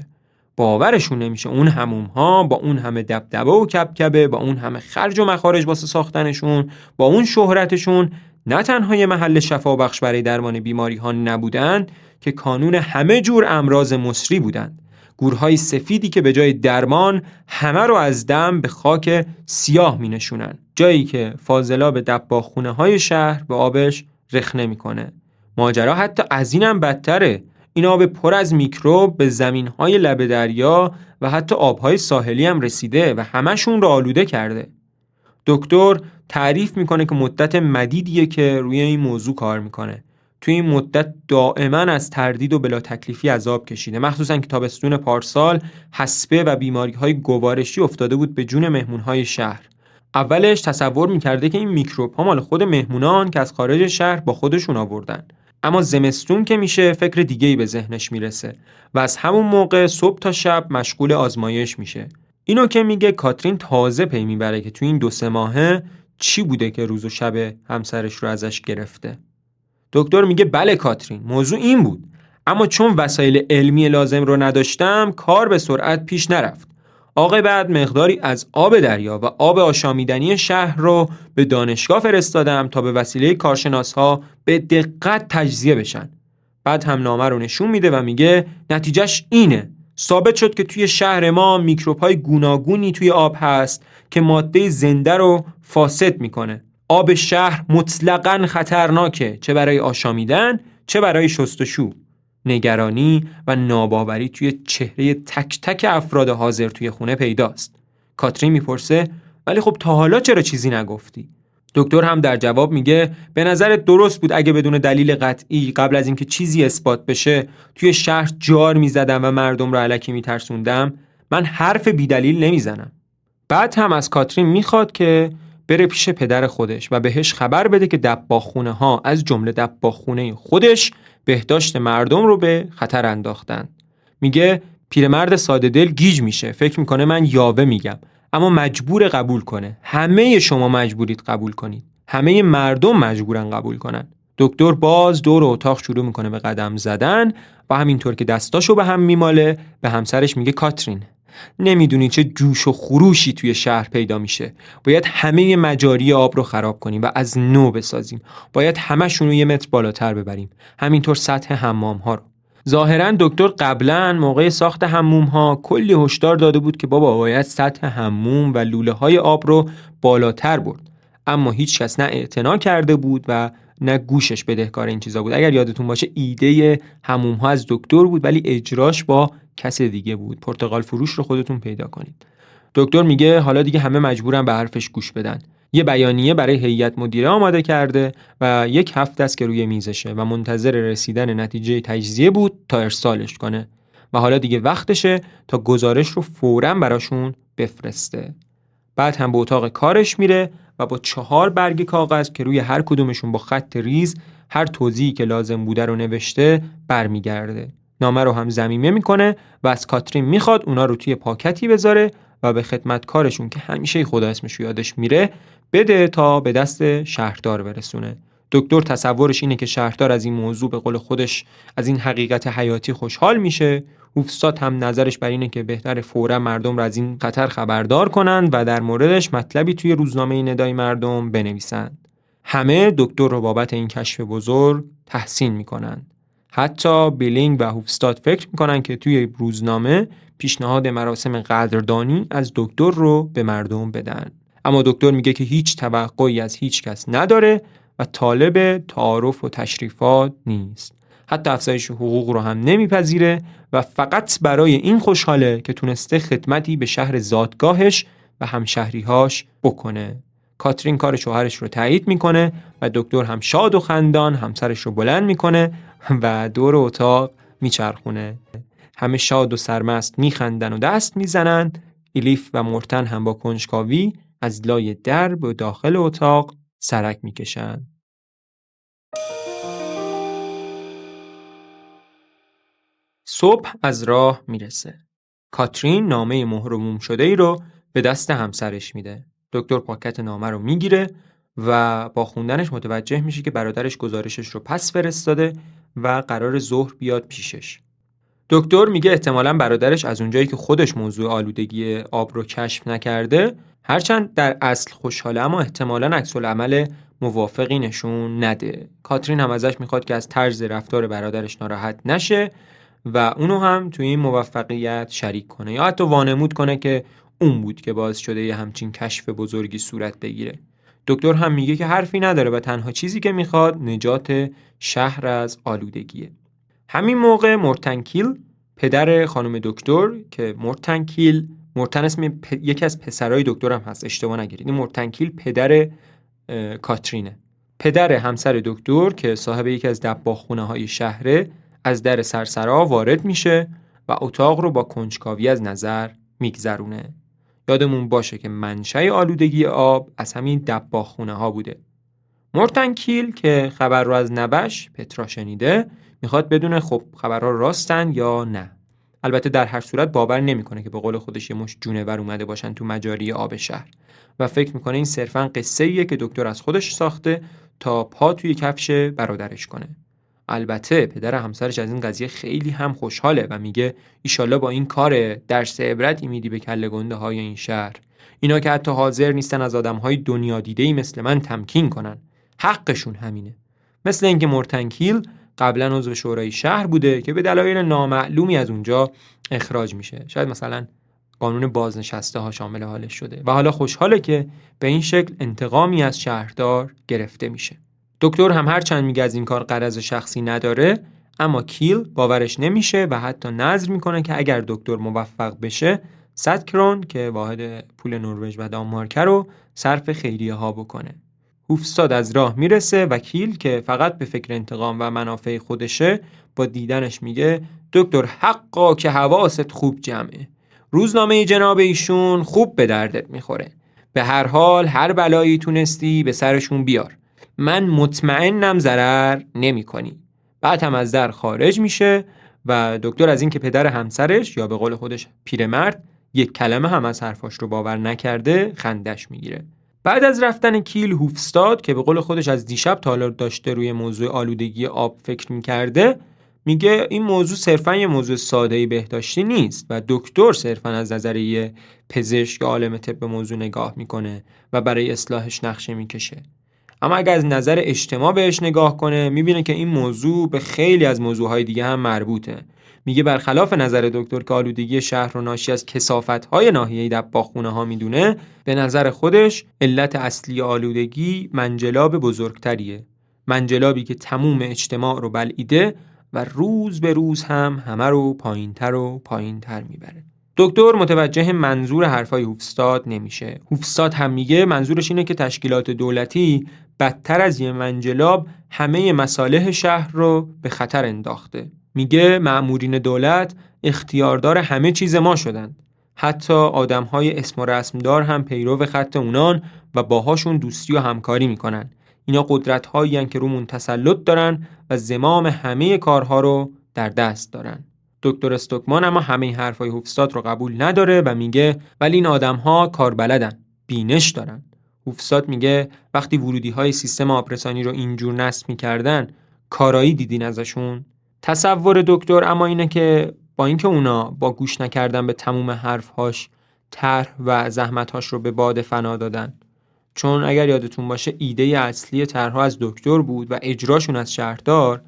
باورشون نمیشه. اون حموم‌ها با اون همه دبدبه و کبکبه، با اون همه خرج و مخارج واسه ساختنشون، با اون شهرتشون، نه تنها یه محل شفابخش برای درمان بیماری‌ها نبودن، که کانون همه جور امراض مصری بودن. گورهای سفیدی که به جای درمان همه رو از دم به خاک سیاه می نشونن. جایی که فاضلاب دباغخونه‌های شهر به آبش رخنه میکنه. ماجرا حتی از اینم بدتره. این آب پر از میکروب به زمینهای لب دریا و حتی آبهای ساحلی هم رسیده و همشون رو آلوده کرده. دکتر تعریف میکنه که مدت مدیدیه که روی این موضوع کار میکنه. توی این مدت دائما از تردید و بلا تکلیفی عذاب کشیده، مخصوصا که تابستون پارسال حصبه و بیماری‌های گوارشی افتاده بود به جون مهمون‌های شهر. اولش تصور میکرده که این میکروب‌ها مال خود مهمونان که از خارج شهر با خودشون آوردن. اما زمستون که میشه فکر دیگه‌ای به ذهنش میرسه و از همون موقع صبح تا شب مشغول آزمایش میشه. اینو که میگه کاترین تازه پی میبره که توی این 2-3 ماهه چی بوده که روز و شب همسرش رو ازش گرفته. دکتر میگه بله کاترین، موضوع این بود، اما چون وسایل علمی لازم رو نداشتم کار به سرعت پیش نرفت. عاقبت مقداری از آب دریا و آب آشامیدنی شهر رو به دانشگاه فرستادم تا به وسیله کارشناس‌ها به دقت تجزیه بشن. بعد هم نامه رو نشون میده و میگه نتیجهش اینه. ثابت شد که توی شهر ما میکروب‌های گوناگونی توی آب هست که ماده زنده رو فاسد میکنه. آب شهر مطلقاً خطرناکه، چه برای آشامیدن چه برای شستشو. نگرانی و ناباوری توی چهره تک تک افراد حاضر توی خونه پیداست. کاترین میپرسه ولی خب تا حالا چرا چیزی نگفتی؟ دکتر هم در جواب میگه به نظرت درست بود اگه بدون دلیل قطعی قبل از اینکه چیزی اثبات بشه توی شهر جار میزدم و مردم رو الکی میترسوندم؟ من حرف بی دلیل نمیزنم. بعد هم از کاترین میخواد که بره پیش پدر خودش و بهش خبر بده که دباغخونه ها از جمله دباغخونه خودش بهداشت مردم رو به خطر انداختن. میگه پیرمرد ساده دل گیج میشه، فکر میکنه من یاوه میگم، اما مجبور قبول کنه. همه شما مجبورید قبول کنید. همه مردم مجبورن قبول کنن. دکتر باز دور اتاق شروع میکنه به قدم زدن و همینطور که دستاشو به هم میماله به همسرش میگه کاترین، نمیدونی چه جوش و خروشی توی شهر پیدا میشه. باید همه مجاری آب رو خراب کنیم و از نو بسازیم. باید همشون رو 1 متر بالاتر ببریم. همینطور سطح حمام ها رو. ظاهراً دکتر قبلاً موقع ساخت حموم ها کلی هشدار داده بود که بابا باید سطح حموم و لوله های آب رو بالاتر برد. اما هیچ کس نه اعتنا کرده بود و نه گوشش بدهکار این چیزا بود. اگر یادتون باشه ایده حموم ها از دکتر بود ولی اجراش با کس دیگه بود. پرتقال فروش رو خودتون پیدا کنید. دکتر میگه حالا دیگه همه مجبورن به حرفش گوش بدن. یه بیانیه برای هیئت مدیره آماده کرده و 1 هفته است که روی میزشه و منتظر رسیدن نتیجه تجزیه بود تا ارسالش کنه و حالا دیگه وقتشه تا گزارش رو فوراً براشون بفرسته. بعد هم به اتاق کارش میره و با 4 برگ کاغذ که روی هر کدومشون با خط ریز هر توضیحی که لازم بوده رو نوشته برمیگرده. نامه رو هم ضمیمه میکنه و از کاترین میخواد اونا رو توی پاکتی بذاره و به خدمتکارشون که همیشه خدا اسمش رو یادش میره بده تا به دست شهردار برسونه. دکتر تصورش اینه که شهردار از این موضوع به قول خودش از این حقیقت حیاتی خوشحال میشه. هوفستاد هم نظرش بر اینه که بهتر فوراً مردم رو از این خطر خبردار کنن و در موردش مطلبی توی روزنامه ندای مردم بنویسن. همه دکتر رو بابت این کشف بزرگ تحسین میکنن. حتی بیلینگ و هوفستاد فکر میکنن که توی روزنامه پیشنهاد مراسم قدردانی از دکتر رو به مردم بدن. اما دکتر میگه که هیچ توقعی از هیچ کس نداره و طالب تعارف و تشریفات نیست. حتی افزایش حقوق رو هم نمیپذیره و فقط برای این خوشحاله که تونسته خدمتی به شهر زادگاهش و همشهریهاش بکنه. کاترین کار شوهرش رو تایید میکنه و دکتر هم شاد و خندان همسرش رو بلند میکنه و دور اتاق میچرخونه. همه شاد و سرمست میخندن و دست میزنن. الیف و مورتن هم با کنجکاوی از لای در به داخل اتاق سرک میکشن. صبح از راه میرسه. کاترین نامه مهر و موم شده ای رو به دست همسرش میده. دکتر پاکت نامه رو میگیره و با خوندنش متوجه میشه که برادرش گزارشش رو پس فرستاده و قرار ظهر بیاد پیشش. دکتر میگه احتمالاً برادرش از اونجایی که خودش موضوع آلودگی آب رو کشف نکرده، هرچند در اصل خوشحاله اما احتمالاً عکس‌العمل موافقی نشون نده. کاترین هم ازش میخواد که از طرز رفتار برادرش ناراحت نشه و اونو هم توی این موفقیت شریک کنه یا حتی وانمود کنه که اون بود که باعث شده یه همچین کشف بزرگی صورت بگیره. دکتر هم میگه که حرفی نداره و تنها چیزی که میخواد نجات شهر از آلودگیه. همین موقع مورتن کیل پدر خانم دکتر که مورتن اسم یکی از پسرای دکتر هم هست، اشتباه نگیرید، این مورتن کیل پدر کاترینه. پدر همسر دکتر که صاحب یکی از دباغخونه های شهره از در سرسرا وارد میشه و اتاق رو با کنجکاوی از نظر میگذرونه. یادمون باشه که منشأ آلودگی آب از همین دباغخونه ها بوده. مورتن کیل که خبر رو از نوش پترا شنیده میخواد بدونه خب خبرها راستن یا نه. البته در هر صورت باور نمیکنه که به قول خودش یه مش جونور اومده باشن تو مجاری آب شهر و فکر میکنه این صرفاً قصه‌ایه که دکتر از خودش ساخته تا پا توی کفش برادرش کنه. البته پدر همسرش از این قضیه خیلی هم خوشحاله و میگه ایشالله با این کار درس عبرتی میدی به کله گنده های این شهر، اینا که حتی حاضر نیستن از آدمهای دنیا دیده‌ای مثل من تمکین کنن. حقشون همینه. مثل اینکه مورتن کیل قبلا عضو شورای شهر بوده که به دلایل نامعلومی از اونجا اخراج میشه. شاید مثلا قانون بازنشسته ها شامل حالش شده و حالا خوشحاله که به این شکل انتقامی از شهردار گرفته میشه. دکتر هم هرچند میگه از این کار غرض شخصی نداره، اما کیل باورش نمیشه و حتی نذر میکنه که اگر دکتر موفق بشه 100 کرون که واحد پول نروژ و دانمارک رو صرف خیریه ها بکنه. هوفستاد از راه میرسه و کیل که فقط به فکر انتقام و منافع خودشه با دیدنش میگه دکتر حقا که حواست خوب جمعه. روزنامه جناب ایشون خوب به دردت میخوره. به هر حال هر بلایی تونستی به سرشون بیار. من مطمئنم ضرر نمی کنی. بعد هم از در خارج میشه و دکتر از این که پدر همسرش یا به قول خودش پیرمرد یک کلمه هم از حرفاش رو باور نکرده خندش میگیره. بعد از رفتن کیل، هوفستاد که به قول خودش از دیشب تا حالا داشته روی موضوع آلودگی آب فکر میکرده میگه این موضوع صرفاً یه موضوع ساده‌ای بهداشتی نیست و دکتر صرفاً از نظر یه پزشک یا عالم طب به موضوع نگاه میکنه و برای اصلاحش نقشه میکشه. اما اگر از نظر اجتماع بهش نگاه کنه میبینه که این موضوع به خیلی از موضوعهای دیگه هم مربوطه. میگه برخلاف نظر دکتر که آلودگی شهر رو ناشی از کثافت‌های ناحیه دباغخونه‌ها میدونه، به نظر خودش علت اصلی آلودگی منجلاب بزرگتریه. منجلابی که تموم اجتماع رو بلعیده و روز به روز هم همه رو پایین‌تر و پایین‌تر میبره. دکتر متوجه منظور حرفای هوفستاد نمیشه. هوفستاد هم میگه منظورش اینه که تشکیلات دولتی بدتر از یه منجلاب همه مصالح شهر رو به خطر انداخته. میگه مأمورین دولت اختیاردار همه چیز ما شدن. حتی آدم‌های اسم و رسمدار هم پیرو خط اونان و باهاشون دوستی و همکاری میکنن. اینا قدرت‌هایی هستن که رومون تسلط دارن و زمام همه کارها رو در دست دارن. دکتر استوکمان اما همه این حرفای هوفستاد رو قبول نداره و میگه ولی این آدم‌ها کاربلدن، بینش دارن. هوفستاد میگه وقتی ورودی‌های سیستم آبرسانی رو اینجور نصب می‌کردن، کارایی دیدین ازشون؟ تصور دکتر اما اینه که با اینکه اونا با گوش نکردن به تموم حرف‌هاش طرح و زحمت‌هاش رو به باد فنا دادن. چون اگر یادتون باشه ایده اصلی طرح‌ها از دکتر بود و اجراشون از شهردار،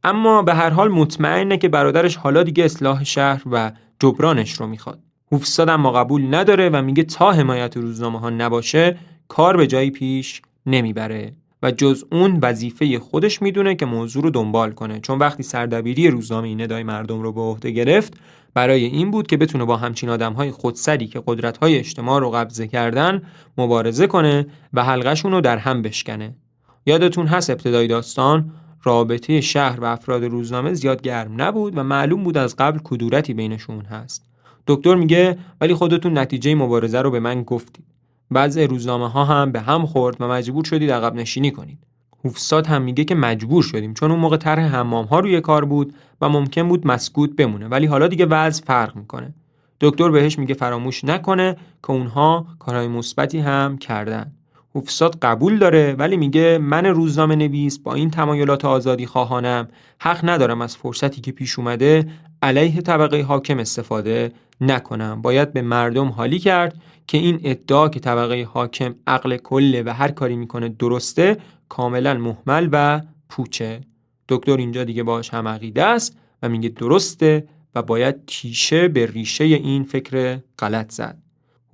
اما به هر حال مطمئنه که برادرش حالا دیگه اصلاح شهر و جبرانش رو میخواد. هوفستاد اما قبول نداره و میگه تا حمایت روزنامه‌ها نباشه کار به جایی پیش نمیبره و جز اون وظیفه خودش میدونه که موضوع رو دنبال کنه، چون وقتی سردبیری روزنامه ندای مردم رو به عهده گرفت برای این بود که بتونه با همچین آدم‌های خودسری که قدرت‌های اجتماع رو قبضه کردن مبارزه کنه و حلقه‌شون رو در هم بشکنه. یادتون هست ابتدای داستان رابطه شهر و افراد روزنامه زیاد گرم نبود و معلوم بود از قبل کدورتی بینشون هست. دکتر میگه ولی خودتون نتیجه مبارزه رو به من گفتید. بعضی روزنامه‌ها هم به هم خورد و مجبور شدید عقب نشینی کنید. هوفستاد هم میگه که مجبور شدیم چون اون موقع طرح حمام‌ها روی کار بود و ممکن بود مسکوت بمونه، ولی حالا دیگه وضع فرق میکنه. دکتر بهش میگه فراموش نکنه که اونها کارهای مثبتی هم کردن. هوفستاد قبول داره ولی میگه من روزنامه نویس با این تمایلات آزادی خواهانم حق ندارم از فرصتی که پیش اومده علیه طبقه حاکم استفاده نکنم. باید به مردم حالی کرد که این ادعا که طبقه حاکم عقل کله و هر کاری میکنه درسته کاملا مهمل و پوچه. دکتر اینجا دیگه باهاش هم عقیده است و میگه درسته و باید تیشه به ریشه این فکر غلط زد.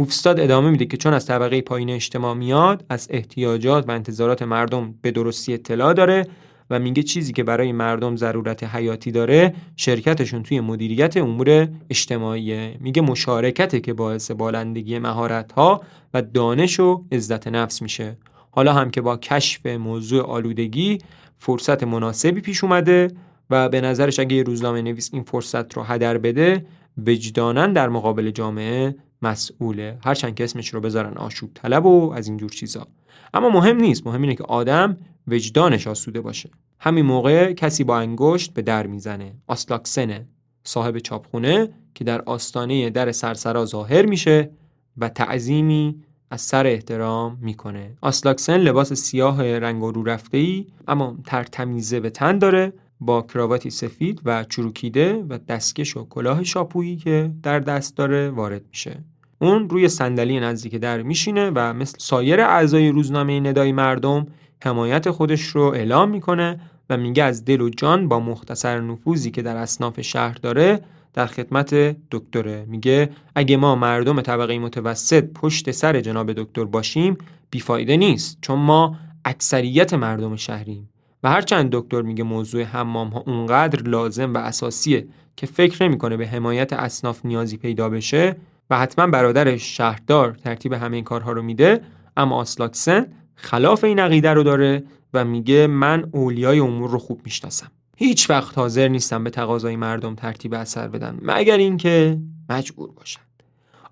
هوفستاد ادامه میده که چون از طبقه پایین اجتماع میاد، از احتیاجات و انتظارات مردم به درستی اطلاع داره و میگه چیزی که برای مردم ضرورت حیاتی داره شرکتشون توی مدیریت امور اجتماعیه. میگه مشارکته که باعث بالندگی مهارت‌ها و دانش و عزت نفس میشه. حالا هم که با کشف موضوع آلودگی فرصت مناسبی پیش اومده و به نظرش اگه یه روزنامه نویس این فرصت رو هدر بده وجداناً در مقابل جامعه مسئوله، هرچند که اسمش رو بذارن آشوب طلب و از اینجور چیزا. اما مهم نیست، مهم اینه که آدم وجدانش آسوده باشه. همین موقع کسی با انگشت به در میزنه. آسلاکسنه، صاحب چاپخونه که در آستانه در سرسرا ظاهر میشه و تعظیمی از سر احترام میکنه. آسلاکسن لباس سیاه رنگ رو رفته‌ای اما ترتمیزه به تن داره، با کراواتی سفید و چروکیده و دستکش و کلاه شاپویی که در دست داره وارد میشه. اون روی صندلی نزدیک در میشینه و مثل سایر اعضای روزنامه ندای مردم حمایت خودش رو اعلام میکنه و میگه از دل و جان با مختصر نفوذی که در اصناف شهر داره در خدمت دکتره. میگه اگه ما مردم طبقه متوسط پشت سر جناب دکتر باشیم بیفایده نیست، چون ما اکثریت مردم شهریم. و هرچند دکتر میگه موضوع حمام‌ها اونقدر لازم و اساسیه که فکر نمی‌کنه به حمایت اصناف نیازی پیدا بشه و حتما برادرش شهردار ترتیب همه این کارها رو میده، اما آسلاکسن خلاف این عقیده رو داره و میگه من اولیای امور رو خوب میشناسم. هیچ وقت حاضر نیستم به تقاضای مردم ترتیب اثر بدن مگر اینکه مجبور باشن.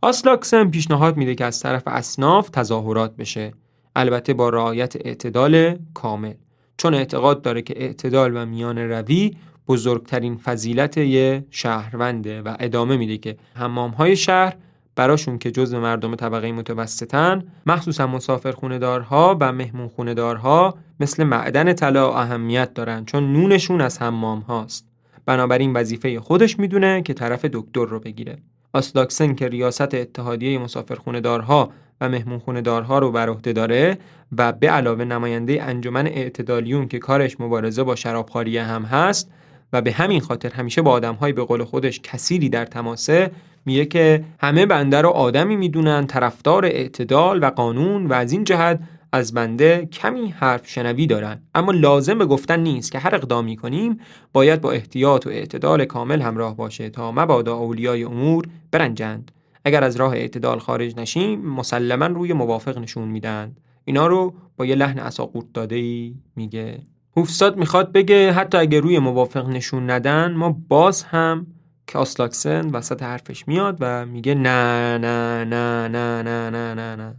آسلاکسن پیشنهاد میده که از طرف اصناف تظاهرات بشه، البته با رعایت اعتدال کامل، چون اعتقاد داره که اعتدال و میان روی بزرگترین فضیلت یه شهرونده و ادامه میده که حمام‌های شهر براشون که جزء مردم طبقه متوسطن، مخصوصا مسافرخونه‌دارها و مهمونخونه‌دارها مثل معدن طلا اهمیت دارن، چون نونشون از حمام هاست. بنابراین وظیفه خودش میدونه که طرف دکتر رو بگیره. آسلاکسن که ریاست اتحادیه مسافرخونه‌دارها و مهمونخونه‌دارها رو بر عهده داره و به علاوه نماینده انجمن اعتدالیون که کارش مبارزه با شرابخواری هم هست و به همین خاطر همیشه با آدم‌های به قول خودش کثیری در تماسه، میگه که همه بنده رو آدمی میدونن طرفدار اعتدال و قانون و از این جهت از بنده کمی حرف شنوی دارن، اما لازم به گفتن نیست که هر اقدامی کنیم باید با احتیاط و اعتدال کامل همراه باشه تا مبادا اولیای امور برنجند. اگر از راه اعتدال خارج نشیم مسلماً روی موافق نشون میدن. اینا رو با یه لحن عصاقورت داده‌ای میگه. هوفستاد میخواد بگه حتی اگه روی موافق نشون ندن ما باز هم، که آسلاکسن وسط حرفش میاد و میگه نه نه نه نه نه نه نه نه.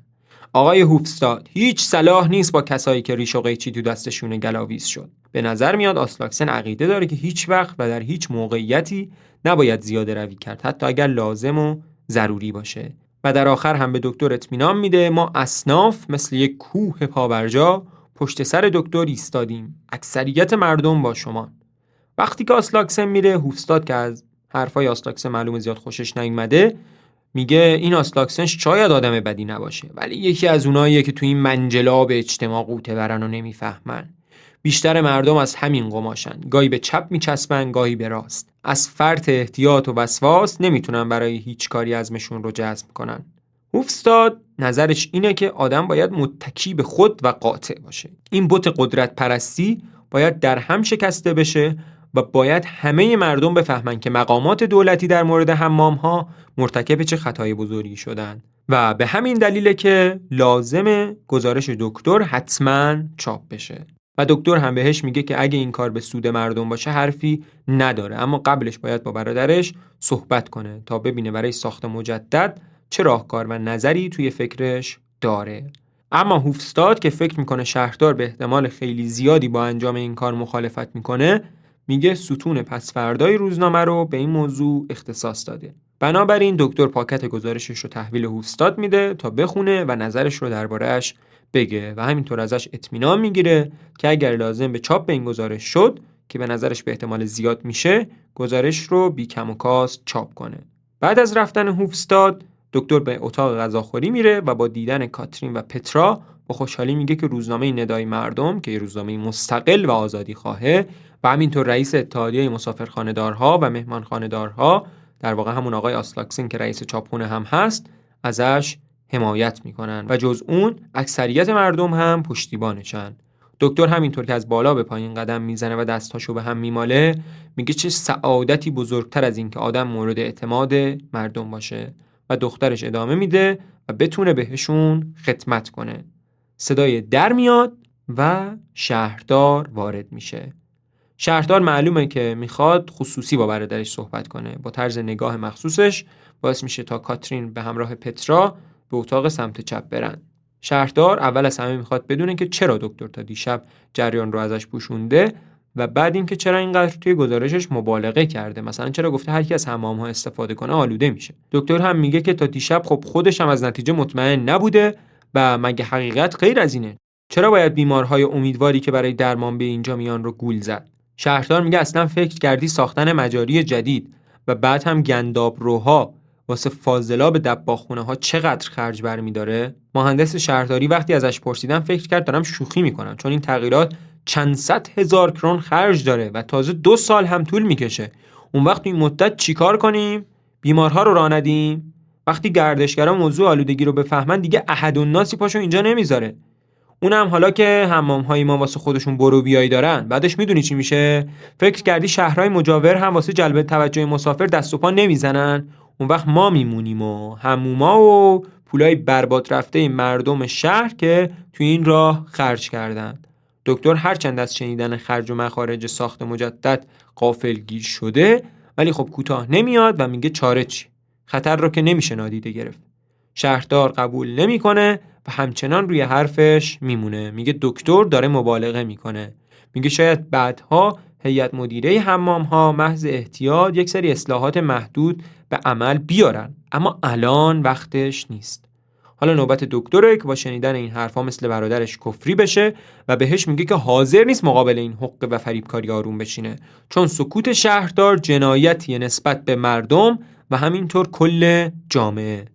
آقای هوفستاد هیچ صلاح نیست با کسایی که ریش و قیچی تو دستشون گلاویز شد. به نظر میاد آسلاکسن عقیده داره که هیچ وقت و در هیچ موقعیتی نباید زیاده روی کرد، حتی اگر لازم و ضروری باشه. و در آخر هم به دکتر اطمینان میده ما اصناف مثل یک کوه پابرجا پشت سر دکتر ایستادیم، اکثریت مردم با شما. وقتی که آسلاکسن میره، هوفستاد که از حرفای آسلاکسن معلومه زیاد خوشش نیومده میگه این آسلاکسن شاید آدم بدی نباشه، ولی یکی از اوناییه که تو این منجلاب اجتماع قوطه برن و نمیفهمن. بیشتر مردم از همین قماشن، گاهی به چپ میچسبن گاهی به راست، از فرط احتیاط و وسواس نمیتونن برای هیچ کاری عزمشون رو جزم کنن. هوفستاد نظرش اینه که آدم باید متکی به خود و قاطع باشه. این بت قدرت پرستی باید در هم شکسته بشه و باید همه مردم بفهمن که مقامات دولتی در مورد حمام‌ها مرتکب چه خطای بزرگی شدن و به همین دلیله که لازمه گزارش دکتر حتما چاپ بشه. و دکتر هم بهش میگه که اگه این کار به سود مردم باشه حرفی نداره، اما قبلش باید با برادرش صحبت کنه تا ببینه برای ساخت مجدد چه راهکار و نظری توی فکرش داره. اما هوفستاد که فکر میکنه شهردار به احتمال خیلی زیادی با انجام این کار مخالفت میکنه، میگه ستون پس فردای روزنامه رو به این موضوع اختصاص داده. بنابراین دکتر پاکت گزارشش رو تحویل هوفستاد میده تا بخونه و نظرش رو درباره‌اش بگه و همینطور ازش اطمینان میگیره که اگر لازم به چاپ این گزارش شد که به نظرش به احتمال زیاد میشه، گزارش رو بی کم و کاست چاپ کنه. بعد از رفتن هوفستاد دکتر به اتاق غذاخوری میره و با دیدن کاترین و پترا با خوشحالی میگه که روزنامه ندای مردم که یه روزنامه مستقل و آزادی خواهه و همینطور رئیس اتحادیه مسافرخانه‌دارها و مهمانخانه‌دارها، در واقع همون آقای آسلاکسین که رئیس چاپخونه هم هست، ازش حمایت میکنن و جز اون اکثریت مردم هم پشتیبانشن. دکتر همینطور که از بالا به پایین قدم میزنه و دستاشو به هم میماله، میگه چه سعادتی بزرگتر از این که آدم مورد اعتماد مردم باشه. و دخترش ادامه میده و بتونه بهشون خدمت کنه. صدای در میاد و شهردار وارد میشه. شهردار معلومه که میخواد خصوصی با برادرش صحبت کنه. با طرز نگاه مخصوصش باعث میشه تا کاترین به همراه پترا به اتاق سمت چپ برن. شهردار اول از همه میخواد بدونه که چرا دکتر تا دیشب جریان رو ازش پوشونده و بعد اینکه چرا اینقدر توی گزارشش مبالغه کرده. مثلا چرا گفته هر کی از حمام‌ها استفاده کنه آلوده میشه. دکتر هم میگه که تا دیشب خب خودش هم از نتیجه مطمئن نبوده و مگه حقیقت غیر از اینه؟ چرا باید بیمارهای امیدواری که برای درمان به اینجا میان رو گول زد؟ شهردار میگه اصلا فکر کردی ساختن مجاری جدید و بعد هم گندابروها واسه فاضلاب دباغخونه ها چقدر خرج برمی‌داره؟ مهندس شهرداری وقتی ازش پرسیدم فکر کرد دارم شوخی میکنم، چون این تغییرات چند صد هزار کرون خرج داره و تازه 2 سال هم طول میکشه. اون وقت این مدت چیکار کنیم؟ بیمارها رو راه ندیم؟ وقتی گردشگرا موضوع آلودگی رو بفهمن دیگه احدالناسی پاشو اینجا نمیذاره. اونم حالا که حمام‌های ما واسه خودشون برو بیایی دارن، بعدش میدونی چی میشه؟ فکر کردی شهرهای مجاور هم واسه جلب توجه مسافر دست و پا نمیزنن؟ اون وقت ما میمونیم و حموما و پولای برباد رفته مردم شهر که تو این راه خرج کردن. دکتر هرچند از شنیدن خرج و مخارج ساخت مجدد غافلگیر شده، ولی خب کوتاه نمیاد و میگه چاره چی؟ خطر رو که نمیشه نادیده گرفت. شهردار قبول نمیکنه و همچنان روی حرفش میمونه. میگه دکتر داره مبالغه میکنه. میگه شاید بعدها هیئت مدیره حمام‌ها محض احتیاط یک سری اصلاحات محدود به عمل بیارن، اما الان وقتش نیست. حالا نوبت دکتره که با شنیدن این حرفا مثل برادرش کفری بشه و بهش میگه که حاضر نیست مقابل این حقه و فریبکاری آروم بشینه، چون سکوت شهردار جنایتیه نسبت به مردم و همینطور کل جامعه.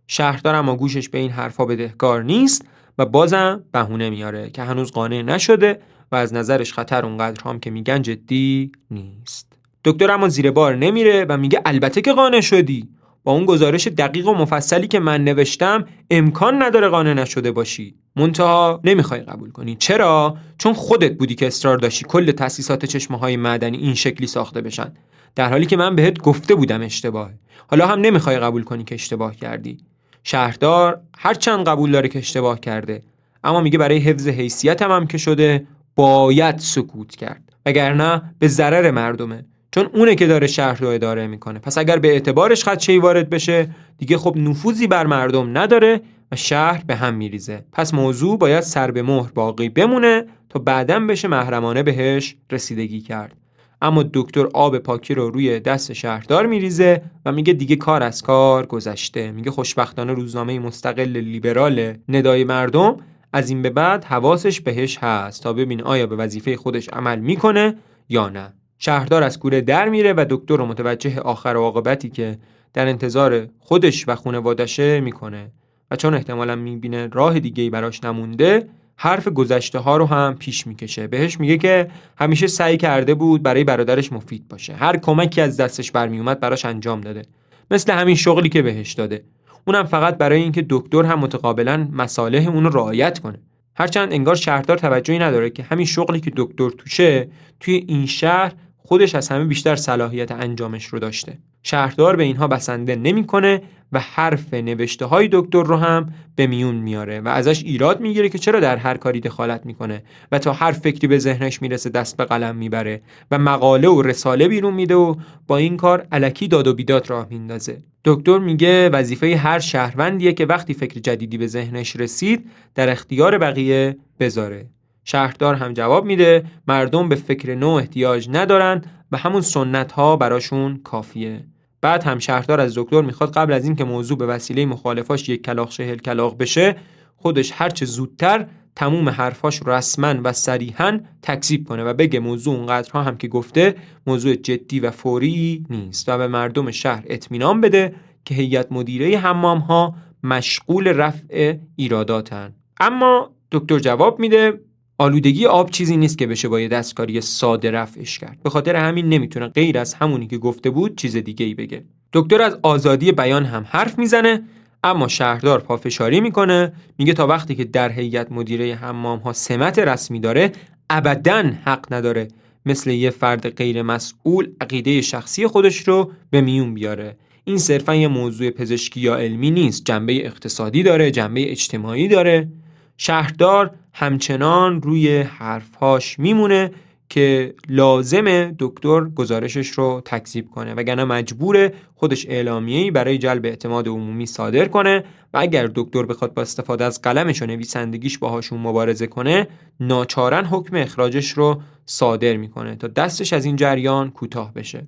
شهردار اما گوشش به این حرفا بدهکار نیست و بازم بهونه میاره که هنوز قانع نشده و از نظرش خطر اونقدر هم که میگن جدی نیست. دکتر اما زیر بار نمیره و میگه البته که قانع شدی. با اون گزارش دقیق و مفصلی که من نوشتم امکان نداره قانع نشده باشی. منتها نمیخوای قبول کنی. چرا؟ چون خودت بودی که اصرار داشتی کل تأسیسات چشمه‌های معدنی این شکلی ساخته بشن، در حالی که من بهت گفته بودم اشتباهه. حالا هم نمیخوای قبول کنی که اشتباه کردی. شهردار هرچند قبول داره که اشتباه کرده، اما میگه برای حفظ حیثیتم هم که شده باید سکوت کرد، وگرنه به ضرر مردمه، چون اونه که داره شهر رو اداره میکنه. پس اگر به اعتبارش خدشه‌ای وارد بشه دیگه خب نفوذی بر مردم نداره و شهر به هم میریزه. پس موضوع باید سر به مهر باقی بمونه تا بعداً بشه محرمانه بهش رسیدگی کرد. اما دکتر آب پاکی رو روی دست شهردار میریزه و میگه دیگه کار از کار گذشته. میگه خوشبختانه روزنامه مستقل لیبرال ندای مردم از این به بعد حواسش بهش هست تا ببین آیا به وظیفه خودش عمل میکنه یا نه. شهردار از کوره در میره و دکتر رو متوجه آخر عاقبتی که در انتظار خودش و خانواده‌شه میکنه و چون احتمالاً میبینه راه دیگه‌ای براش نمونده، حرف گذشته ها رو هم پیش میکشه. بهش میگه که همیشه سعی کرده بود برای برادرش مفید باشه. هر کمکی از دستش برمی اومد براش انجام داده. مثل همین شغلی که بهش داده. اونم فقط برای اینکه دکتر هم متقابلا مصالح اون رو رعایت کنه. هرچند انگار شهردار توجهی نداره که همین شغلی که دکتر توشه توی این شهر خودش از همه بیشتر صلاحیت انجامش رو داشته. شهردار به اینها بسنده نمیکنه و حرف نوشته های دکتر رو هم به میون میاره و ازش ایراد میگیره که چرا در هر کاری دخالت میکنه و تا هر فکری به ذهنش میرسه دست به قلم میبره و مقاله و رساله بیرون میده و با این کار الکی داد و بیداد راه میندازه. دکتر میگه وظیفه هر شهروندیه که وقتی فکر جدیدی به ذهنش رسید در اختیار بقیه بذاره. شهردار هم جواب میده مردم به فکر نو احتیاج ندارن و همون سنت ها براشون کافیه. بعد هم شهردار از دکتر میخواد قبل از این که موضوع به وسیله مخالفاش یک کلاغ چهل کلاغ بشه خودش هرچه زودتر تموم حرفاش رسما و صریحا تکذیب کنه و بگه موضوع اونقدرها هم که گفته موضوع جدی و فوری نیست و به مردم شهر اطمینان بده که هیئت مدیره حمام ها مشغول رفع ایراداتن. اما دکتر جواب میده آلودگی آب چیزی نیست که بشه با یه دستکاری ساده رفعش کرد. به خاطر همین نمیتونه غیر از همونی که گفته بود چیز دیگه ای بگه. دکتر از آزادی بیان هم حرف میزنه اما شهردار پافشاری میکنه، میگه تا وقتی که در هیئت مدیره حمام ها سمت رسمی داره ابداً حق نداره مثل یه فرد غیر مسئول عقیده شخصی خودش رو به میون بیاره. این صرفاً یه موضوع پزشکی یا علمی نیست، جنبه اقتصادی داره، جنبه اجتماعی داره. شهردار همچنان روی حرفهاش میمونه که لازمه دکتر گزارشش رو تکذیب کنه وگرنه مجبوره خودش اعلامیه‌ای برای جلب اعتماد عمومی صادر کنه و اگر دکتر بخواد با استفاده از قلمش و نویسندگیش باهاشون مبارزه کنه ناچارن حکم اخراجش رو صادر میکنه تا دستش از این جریان کوتاه بشه.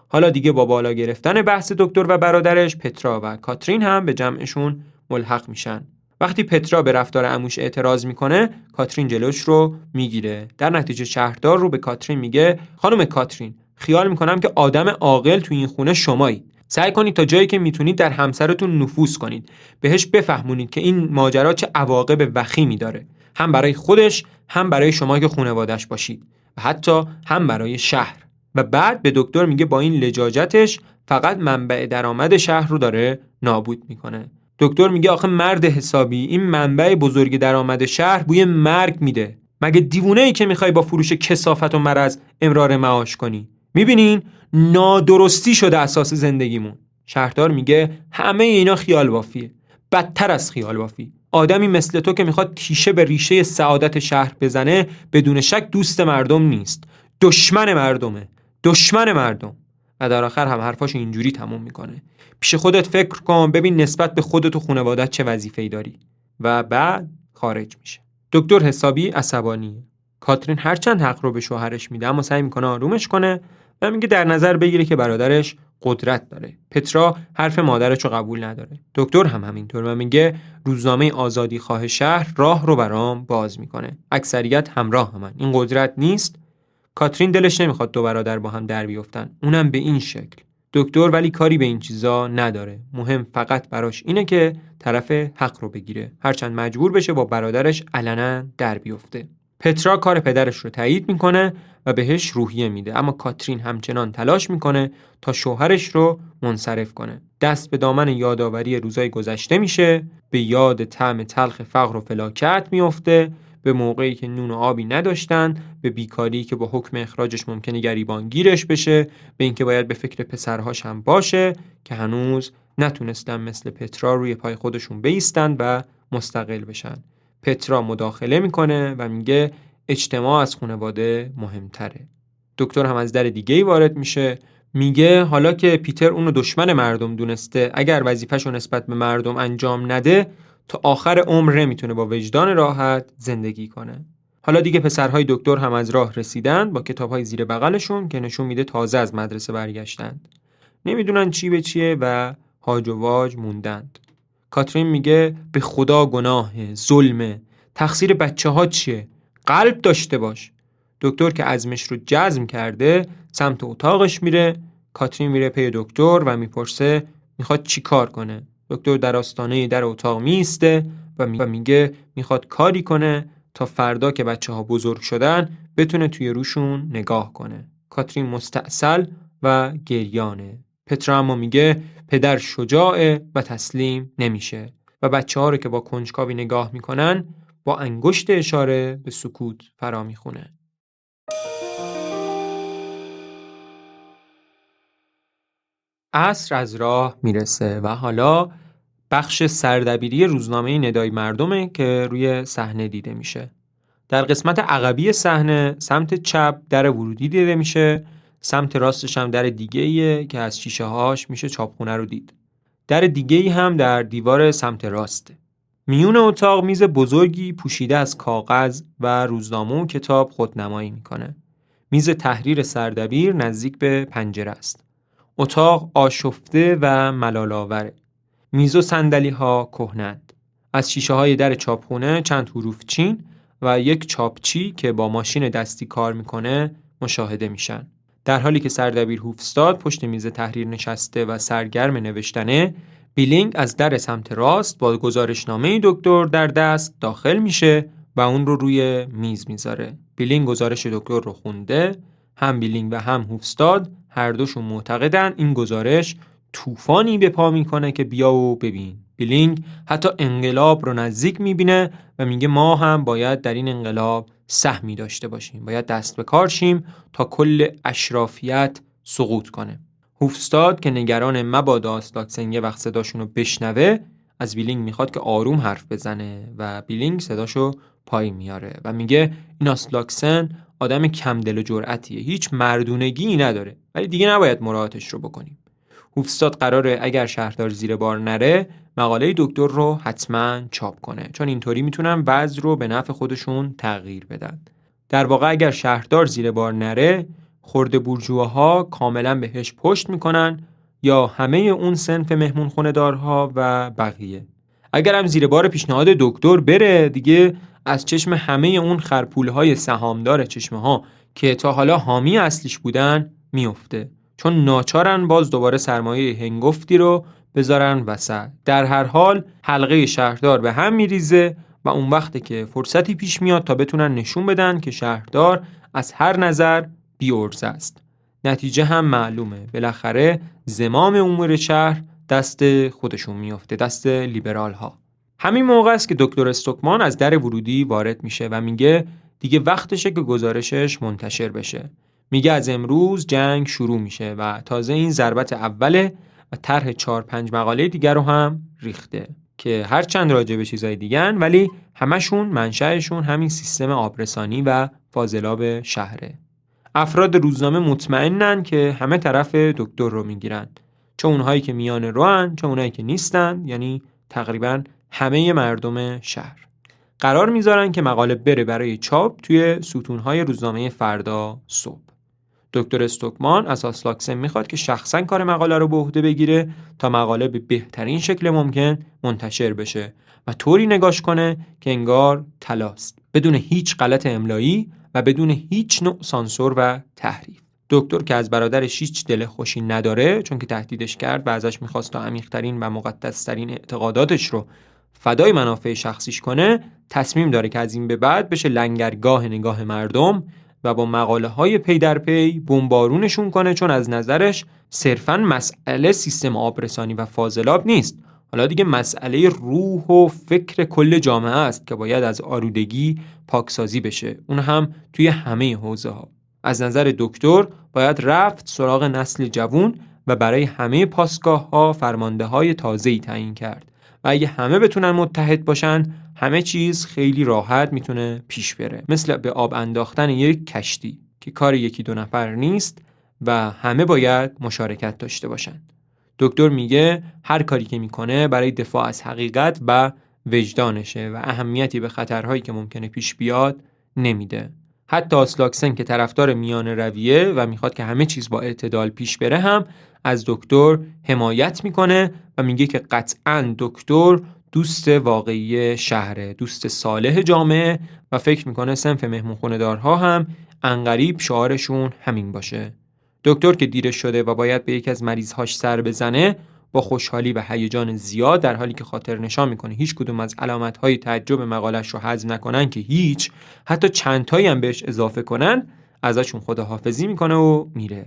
حالا دیگه با بالا گرفتن بحث دکتر و برادرش پترا و کاترین هم به جمعشون ملحق میشن. وقتی پترا به رفتار عموش اعتراض میکنه کاترین جلوش رو میگیره. در نتیجه شهردار رو به کاترین میگه خانم کاترین خیال میکنم که آدم عاقل تو این خونه شمایی. سعی کنید تا جایی که میتونید در همسرتون نفوذ کنید، بهش بفهمونید که این ماجرا چه عواقب وخیمی داره، هم برای خودش هم برای شما که خانواده‌اش باشید و حتی هم برای شهر. و بعد به دکتر میگه با این لجاجتش فقط منبع درآمد شهر رو داره نابود میکنه. دکتر میگه آخه مرد حسابی این منبع بزرگ درآمد شهر بوی مرگ میده. مگه دیوونه ای که میخوای با فروش کثافت و مرض امرار معاش کنی؟ میبینین نادرستی شده اساس زندگیمون. شهردار میگه همه اینا خیال بافیه، بدتر از خیال بافی. آدمی مثل تو که میخواد تیشه به ریشه سعادت شهر بزنه بدون شک دوست مردم نیست، دشمن مردمه، دشمن مردم. و در آخر هم حرفاشو اینجوری تموم میکنه پیش خودت فکر کن ببین نسبت به خودت و خانواده‌ات چه وظیفه‌ای داری. و بعد خارج میشه. دکتر حسابی عصبانیه. کاترین هرچند حق رو به شوهرش میده اما سعی میکنه آرومش کنه و میگه در نظر بگیره که برادرش قدرت داره. پترا حرف مادرش رو قبول نداره. دکتر هم همینطور و میگه روزنامه آزادی خواه شهر راه رو برام باز میکنه. اکثریت همراه همن. این قدرت نیست. کاترین دلش نمیخواد دو برادر با هم در بیفتن، اونم به این شکل. دکتر ولی کاری به این چیزا نداره. مهم فقط براش اینه که طرف حق رو بگیره، هرچند مجبور بشه با برادرش علنا در بیفته. پترا کار پدرش رو تایید میکنه و بهش روحیه میده، اما کاترین همچنان تلاش میکنه تا شوهرش رو منصرف کنه. دست به دامن یادآوری روزای گذشته میشه، به یاد طعم تلخ فقر و فلاکت میفته، به موقعی که نون و آبی نداشتن، به بیکاری که با حکم اخراجش ممکنه گریبان گیرش بشه، به اینکه باید به فکر پسرهاش هم باشه که هنوز نتونستن مثل پترا روی پای خودشون بایستن و مستقل بشن. پترا مداخله میکنه و میگه اجتماع از خانواده مهمتره. دکتر هم از در دیگه‌ای وارد میشه، میگه حالا که پیتر اونو دشمن مردم دونسته، اگر وظیفه‌شو نسبت به مردم انجام نده تا آخر عمر نمیتونه با وجدان راحت زندگی کنه. حالا دیگه پسرهای دکتر هم از راه رسیدن با کتاب‌های زیر بغلشون که نشون میده تازه از مدرسه برگشتند. نمیدونن چی به چیه و هاج و واج موندند. کاترین میگه به خدا گناهه، ظلمه، تقصیر بچه‌ها چیه؟ قلب داشته باش. دکتر که عزمش رو جزم کرده سمت اتاقش میره. کاترین میره پی دکتر و میپرسه میخواد چی کار کنه. دکتر در آستانه در اتاق میسته و میگه میخواد کاری کنه تا فردا که بچه‌ها بزرگ شدن بتونه توی روشون نگاه کنه. کاترین مستعسل و گریانه. پترا اما میگه پدر شجاعه و تسلیم نمیشه و بچه‌ها رو که با کنجکاوی نگاه میکنن با انگشت اشاره به سکوت فرا میخونه. عصر از راه میرسه و حالا بخش سردبیری روزنامه ندای مردمه که روی صحنه دیده میشه. در قسمت عقبی صحنه سمت چپ در ورودی دیده میشه، سمت راستش هم در دیگه‌ایه که از شیشه هاش میشه چاپخونه رو دید. در دیگه‌ای هم در دیوار سمت راسته. میون اتاق میز بزرگی پوشیده از کاغذ و روزنامه و کتاب خودنمایی میکنه. میز تحریر سردبیر نزدیک به پنجره است. اتاق آشفته و ملال‌آوره. میز و صندلی‌ها کهنه‌اند. از شیشه‌های در چاپخونه چند حروف چین و یک چاپچی که با ماشین دستی کار میکنه مشاهده میشن. در حالی که سردبیر هوفستاد پشت میز تحریر نشسته و سرگرم نوشتنه، بیلینگ از در سمت راست با گزارشنامه دکتر در دست داخل میشه و اون رو روی میز میذاره. بیلینگ گزارش دکتر رو خونده. هم بیلینگ و هم هوفستاد هر دوشون معتقدن این گزارش طوفانی به پا میکنه که بیا و ببین. بیلینگ حتی انقلاب رو نزدیک میبینه و میگه ما هم باید در این انقلاب سهمی داشته باشیم. باید دست به کار شیم تا کل اشرافیت سقوط کنه. هوفستاد که نگران مبادا آسلاکسن یه وقت صداشونو بشنوه از بیلینگ میخواد که آروم حرف بزنه و بیلینگ صداشو پایین میاره و میگه این آسلاکسن آدم کم دل و جرأتیه، هیچ مردونگی نداره، ولی دیگه نباید مراعاتش رو بکنیم. هوفستاد قراره اگر شهردار زیر بار نره مقاله دکتر رو حتما چاپ کنه، چون اینطوری میتونن وضع رو به نفع خودشون تغییر بدن. در واقع اگر شهردار زیر بار نره خرده بورژواها کاملا بهش پشت میکنن یا همه اون صنف مهمون خونه دارها و بقیه. اگر هم زیر بار پیشنهاد دکتر بره دیگه از چشم همه اون خرپولهای سهامدار چشمه ها که تا حالا حامی اصلیش بودن میفته، چون ناچارن باز دوباره سرمایه هنگفتی رو بذارن وسط. در هر حال حلقه شهردار به هم میریزه و اون وقته که فرصتی پیش میاد تا بتونن نشون بدن که شهردار از هر نظر بی‌عرضه است. نتیجه هم معلومه، بالاخره زمام امور شهر دست خودشون میفته، دست لیبرال ها. همین موقع است که دکتر استوکمان از در ورودی وارد میشه و میگه دیگه وقتشه که گزارشش منتشر بشه. میگه از امروز جنگ شروع میشه و تازه این ضربت اوله و طرح 4-5 مقاله دیگر رو هم ریخته که هر چند راجع به چیزای دیگن ولی همشون منشأشون همین سیستم آبرسانی و فاضلاب شهره. افراد روزنامه مطمئنن که همه طرف دکتر رو میگیرن، چه اونهایی که میان روان چه اونهایی که نیستن، یعنی تقریبا همه مردم شهر. قرار میذارن که مقاله بره برای چاپ توی ستونهای روزنامه فردا صبح. دکتر استوکمان از آسلاکسن میخواد که شخصا کار مقاله رو به عهده بگیره تا مقاله به بهترین شکل ممکن منتشر بشه و طوری نگاش کنه که انگار طلاست، بدون هیچ غلط املایی و بدون هیچ نوع سانسور و تحریف. دکتر که از برادرش هیچ دل خوشی نداره، چون که تهدیدش کرد و ازش میخواست تا عمیق‌ترین و مقدس‌ترین اعتقاداتش رو فدای منافع شخصیش کنه، تصمیم داره که از این به بعد بشه لنگرگاه نگاه مردم و با مقاله های پی در پی بمبارونشون کنه، چون از نظرش صرفاً مسئله سیستم آبرسانی و فاضلاب نیست، حالا دیگه مسئله روح و فکر کل جامعه است که باید از آلودگی پاکسازی بشه، اون هم توی همه حوزه ها. از نظر دکتر باید رفت سراغ نسل جوون و برای همه پاسگاه ها فرمانده های تازه‌ای تعیین کرد و اگه همه بتونن متحد باشن همه چیز خیلی راحت میتونه پیش بره، مثل به آب انداختن یک کشتی که کار یکی دو نفر نیست و همه باید مشارکت داشته باشن. دکتر میگه هر کاری که میکنه برای دفاع از حقیقت و وجدانشه و اهمیتی به خطرهایی که ممکنه پیش بیاد نمیده. حتی آسلاکسن که طرفدار میان رویه و میخواد که همه چیز با اعتدال پیش بره هم از دکتر حمایت میکنه و میگه که قطعاً دکتر دوست واقعی شهره، دوست صالح جامعه و فکر میکنه صنف مهمونخونه دارها هم عنقریب شعارشون همین باشه. دکتر که دیرش شده و باید به یکی از مریضهاش سر بزنه با خوشحالی و هیجان زیاد، در حالی که خاطر نشان میکنه هیچ کدوم از علامتهای تعجب مقالش رو حذف نکنن که هیچ، حتی چند تایی هم بهش اضافه کنن، ازشون خداحافظی میکنه و میره.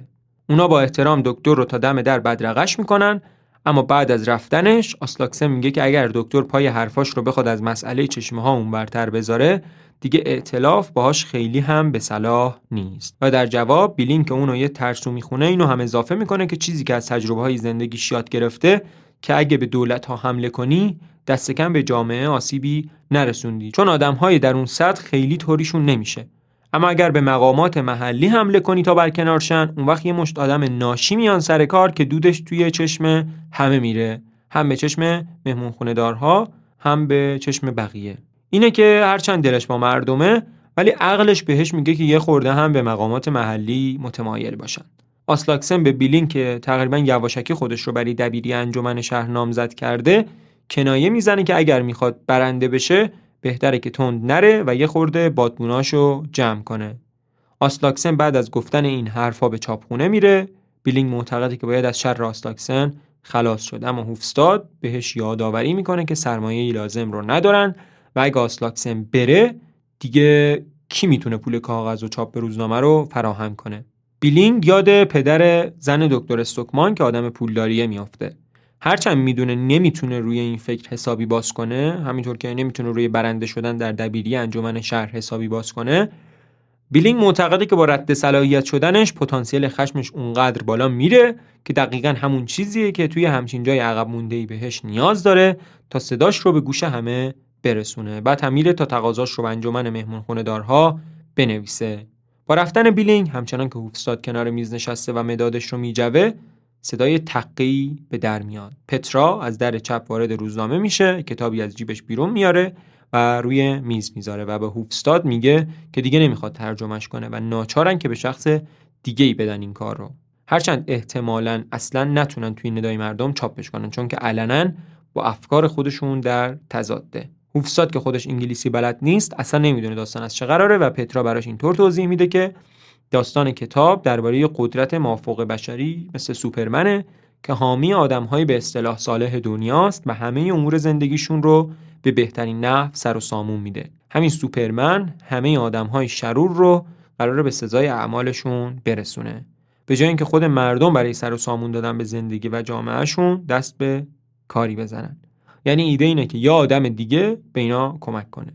اونا با احترام دکتر رو تا دم در بدرقش میکنن، اما بعد از رفتنش آسلاکسن میگه که اگر دکتر پای حرفاش رو بخواد از مسئله چشمه ها اون برتر بذاره، دیگه ائتلاف باهاش خیلی هم به صلاح نیست. و در جواب بیلینگ که اونو یه ترسو میخونه اینو هم اضافه میکنه که چیزی که از تجربه های زندگیش یاد گرفته که اگه به دولت ها حمله کنی دست کم به جامعه آسیبی نرسوندی، چون آدم‌های در اون سطح خیلی طوریشون نمیشه. اما اگر به مقامات محلی حمله کنی تا برکنارشن، اون وقت یه مشت آدم ناشی میان سر کار که دودش توی چشم همه میره، هم به چشم مهمون دارها، هم به چشم بقیه. اینه که هرچند دلش با مردمه ولی عقلش بهش میگه که یه خورده هم به مقامات محلی متمایل باشن. آسلاکسن به بیلینگ که تقریبا یواشکی خودش رو برای دبیری انجمن شهر نامزد کرده کنایه میزنه که اگر میخواد برنده بشه بهتره که تند نره و یه خورده بادموناشو جمع کنه. آسلاکسن بعد از گفتن این حرفا به چاپخونه میره. بیلینگ معتقده که باید از شر آسلاکسن خلاص شد، اما هوفستاد بهش یادآوری میکنه که سرمایه لازم رو ندارن و اگه آسلاکسن بره دیگه کی میتونه پول کاغذ و چاپ روزنامه رو فراهم کنه. بیلینگ یاد پدر زن دکتر استوکمان که آدم پولداریه میافته. هرچند میدونه نمیتونه روی این فکر حسابی باز کنه، همینطور که نمیتونه روی برنده شدن در دبیری انجمن شهر حسابی باز کنه، بیلینگ معتقده که با رد صلاحیت شدنش پتانسیل خشمش اونقدر بالا میره که دقیقاً همون چیزیه که توی همچین جای عقب مونده‌ای بهش نیاز داره تا صداش رو به گوش همه برسونه. بعد هم میره تا تقاضاش رو به انجمن مهمونخونه دارها بنویسه. با رفتن بیلینگ همچنان که هوفستاد کنار میز نشسته و مدادش رو میجوه، صدای تقی به در میاد. پترا از در چپ وارد روزنامه میشه، کتابی از جیبش بیرون میاره و روی میز میذاره و به هوفستاد میگه که دیگه نمیخواد ترجمهش کنه و ناچارن که به شخص دیگه‌ای بدن این کار رو. هرچند احتمالاً اصلاً نتونن توی ندای مردم چاپش کنن چون که علناً با افکار خودشون در تضاده. هوفستاد که خودش انگلیسی بلد نیست اصلا نمیدونه داستان از چه قراره و پترا براش اینطور توضیح میده که داستان کتاب درباره قدرت مافوق بشری مثل سوپرمنه که حامی آدم‌های به اصطلاح صالح دنیاست و همه امور زندگیشون رو به بهترین نحو سر و سامون میده. همین سوپرمن همه آدم‌های شرور رو قراره به سزای اعمالشون برسونه، به جای اینکه خود مردم برای سر و سامون دادن به زندگی و جامعهشون دست به کاری بزنن. یعنی ایده اینه که یه آدم دیگه به اینا کمک کنه.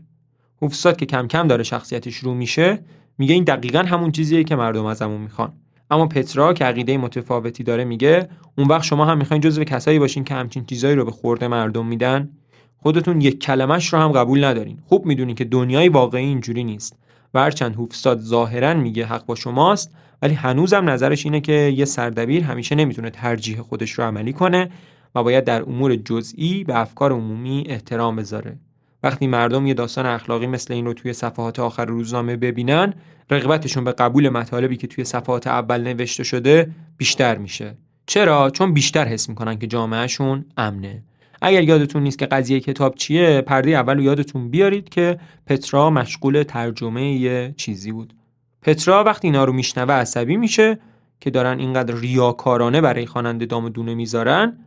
هوفستاد که کم کم داره شخصیتش رو میشه میگه این دقیقاً همون چیزیه که مردم ازمون میخوان. اما پترا که عقیده متفاوتی داره میگه اون وقت شما هم میخواین جزو کسایی باشین که همچین چیزایی رو به خورد مردم میدن؟ خودتون یک کلمش رو هم قبول ندارین. خوب میدونین که دنیای واقعی اینجوری نیست. و هرچند هوفستاد ظاهراً میگه حق با شماست، ولی هنوزم نظرش اینه که یه سردبیر همیشه نمیتونه ترجیح خودش رو عملی کنه و باید در امور جزئی به افکار عمومی احترام بذاره. وقتی مردم یه داستان اخلاقی مثل این رو توی صفحات آخر روزنامه ببینن، رغبتشون به قبول مطالبی که توی صفحات اول نوشته شده بیشتر میشه. چرا؟ چون بیشتر حس میکنن که جامعهشون امنه. اگر یادتون نیست که قضیه کتاب چیه، پرده اول رو یادتون بیارید که پترا مشغول ترجمه یه چیزی بود. پترا وقتی اینا رو میشنوه عصبی میشه که دارن اینقدر ریاکارانه برای خواننده دام دونه میذارن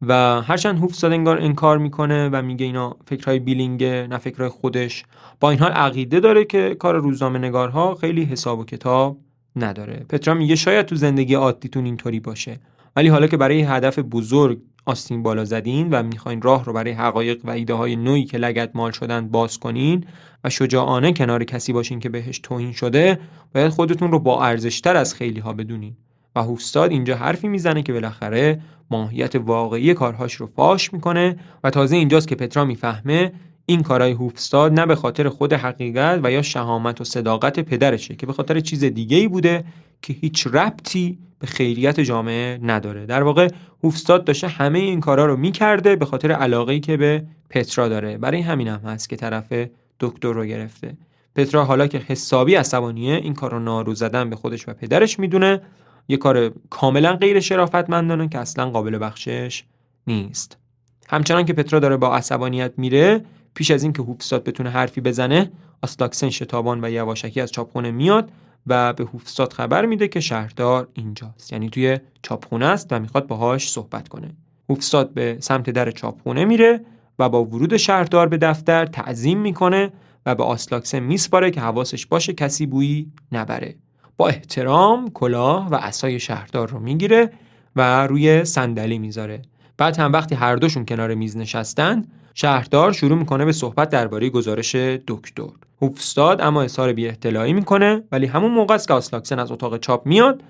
و هرچند هوفستاد انگار انکار میکنه و میگه اینا فکرهای بیلینگه نه فکرهای خودش، با این حال عقیده داره که کار روزنامه نگارها خیلی حساب و کتاب نداره. پترا میگه شاید تو زندگی عادیتون اینطوری باشه، ولی حالا که برای هدف بزرگ آستین بالا زدین و میخواین راه رو برای حقایق و ایده های نوعی که لگد مال شدن باز کنین و شجاعانه کنار کسی باشین که بهش توهین شده، باید خودتون رو با ارزش‌تر از خیلی ها بدونین. و هوفستاد اینجا حرفی میزنه که بالاخره ماهیت واقعی کارهاش رو فاش میکنه و تازه اینجاست که پترا میفهمه این کارهای هوفستاد نه به خاطر خود حقیقت و یا شهامت و صداقت پدرشه که به خاطر چیز دیگه‌ای بوده که هیچ ربطی به خیریت جامعه نداره. در واقع هوفستاد داشته همه این کارا رو میکرده به خاطر علاقه‌ای که به پترا داره. برای همین هم هست که طرف دکتر رو گرفته. پترا حالا که حسابی عصبانیه این کارو نارو زدن به خودش و پدرش میدونه یه کار کاملا غیر شرافتمندانه که اصلا قابل بخشش نیست. همچنان که پترا داره با عصبانیت میره، پیش از این که هوفستاد بتونه حرفی بزنه، آسلاکسن شتابان و یواشکی از چاپخونه میاد و به هوفستاد خبر میده که شهردار اینجاست، یعنی توی چاپخونه است و میخواد باهاش صحبت کنه. هوفستاد به سمت در چاپخونه میره و با ورود شهردار به دفتر تعظیم میکنه و به آسلاکسن میسپاره که حواسش باشه کسی بویی نبره. با احترام کلاه و عصای شهردار رو میگیره و روی صندلی میذاره. بعد هم وقتی هر دوشون کنار میز نشستن، شهردار شروع میکنه به صحبت درباره گزارش دکتر. هوفستاد اما اظهار بی احتلالی میکنه، ولی همون موقع است که آسلاکسن از اتاق چاپ میاد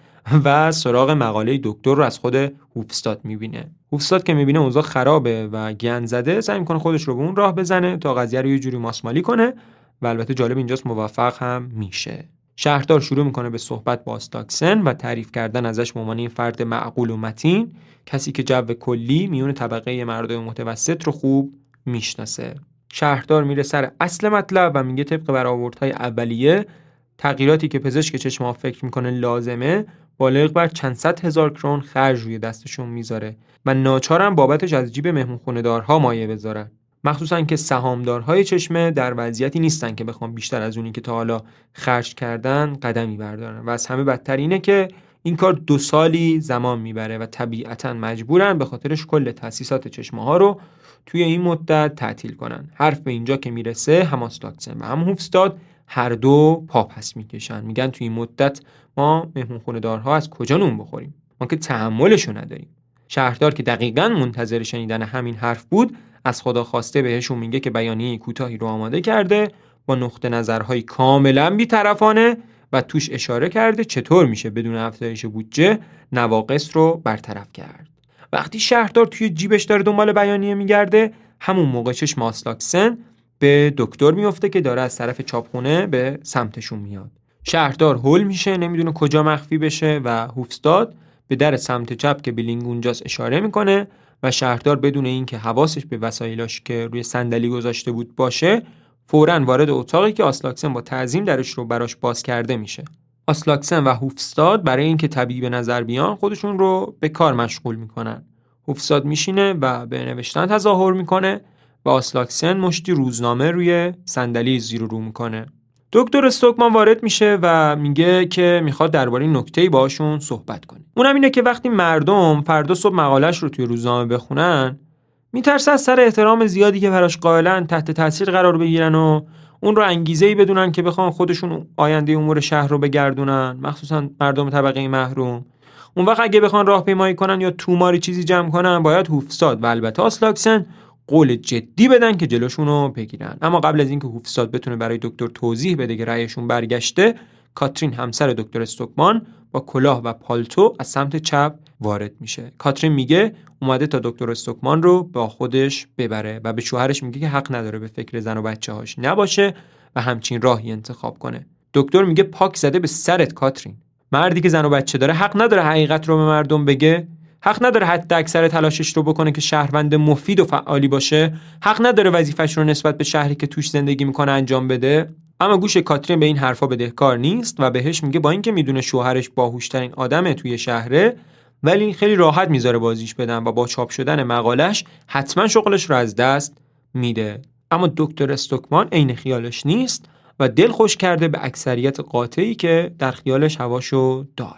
و سراغ مقاله دکتر رو از خود هوفستاد میبینه. هوفستاد که میبینه اوضاع خرابه و گند زده، سعی میکنه خودش رو به اون راه بزنه تا قضیه رو یه جوری ماسمالی کنه و البته جالب اینجاست موفق هم میشه. شهردار شروع میکنه به صحبت با آسلاکسن و تعریف کردن ازش به عنوان فرد معقول و متین، کسی که جو کلی میون طبقه مردم متوسط رو خوب میشناسه. شهردار میره سر اصل مطلب و میگه طبق برآوردهای اولیه تغییراتی که پزشک چشم‌ها فکر میکنه لازمه بالغ بر چند صد هزار کرون خرج روی دستشون میذاره و ناچارن بابتش از جیب مهمونخونه‌دارها مایه بذارن. مخصوصا که سهامدارهای چشمه در وضعیتی نیستن که بخوام بیشتر از اونی که تا حالا خرج کردن قدمی بردارن و از همه بدتر اینه که این کار 2 سالی زمان میبره و طبیعتاً مجبورن به خاطرش کل تأسیسات چشمه ها رو توی این مدت تعطیل کنن. حرف به اینجا که میرسه هم آسلاکسن و هم هوفستاد هر دو پا پس میکشن، میگن توی این مدت ما مهمونخونه‌دارها از کجا نون بخوریم؟ ما که تحملشو نداریم. شهردار که دقیقاً منتظر شنیدن همین حرف بود، از خدا خواسته بهشون میگه که بیانیه کوتاهی رو آماده کرده با نقطه نظرهای کاملاً بی‌طرفانه و توش اشاره کرده چطور میشه بدون افزایش بودجه نواقص رو برطرف کرد. وقتی شهردار توی جیبش داره دنبال بیانیه میگرده، همون موقع چشم آسلاکسن به دکتر میفته که داره از طرف چاپخونه به سمتشون میاد. شهردار هول میشه، نمیدونه کجا مخفی بشه و هوفستاد به در سمت چپ که بیلینگ اونجاست اشاره میکنه و شهردار بدون اینکه حواسش به وسایلاش که روی صندلی گذاشته بود باشه، فوراً وارد اتاقی که آسلاکسن با تعظیم درش رو براش باز کرده میشه. آسلاکسن و هوفستاد برای اینکه طبیعی به نظر بیان خودشون رو به کار مشغول میکنن. هوفستاد میشینه و به نوشتن تظاهر میکنه و آسلاکسن مشتی روزنامه روی صندلی زیر و رو میکنه. دکتر استوکمان وارد میشه و میگه که میخواد درباره نکته‌ای باهاشون صحبت کنه. اونم اینه که وقتی مردم فردا صبح مقاله‌اش رو توی روزنامه بخونن، میترسه از سر احترام زیادی که براش قائلن تحت تاثیر قرار بگیرن و اون رو انگیزه‌ای بدونن که بخوان خودشون آینده امور شهر رو بگردونن، مخصوصا مردم طبقه محروم. اون وقت اگه بخوان راهپیمایی کنن یا توماری چیزی جمع کنن، باید هوفستاد و البته آسلاکسن قول جدی بدن که جلوشون رو بگیرن. اما قبل از اینکه هوفستاد بتونه برای دکتر توضیح بده که رأیشون برگشته، کاترین همسر دکتر استوکمان با کلاه و پالتو از سمت چپ وارد میشه. کاترین میگه اومده تا دکتر استوکمان رو با خودش ببره و به شوهرش میگه که حق نداره به فکر زن و بچه‌هاش نباشه و همچین راهی انتخاب کنه. دکتر میگه پاک زده به سرت کاترین. مردی که زن و بچه داره حق نداره حقیقت رو به مردم بگه؟ حق نداره حتی اکثر تلاشش رو بکنه که شهروند مفید و فعالی باشه؟ حق نداره وظیفه‌ش رو نسبت به شهری که توش زندگی میکنه انجام بده؟ اما گوش کاترین به این حرفا بدهکار نیست و بهش میگه با اینکه میدونه شوهرش باهوشترین آدمه توی شهره، ولی خیلی راحت میذاره بازیش بدن و با چاپ شدن مقالش حتما شغلش رو از دست میده. اما دکتر استوکمان عین خیالش نیست و دل خوش کرده به اکثریت قاطعی که در خیالش هواشو دارن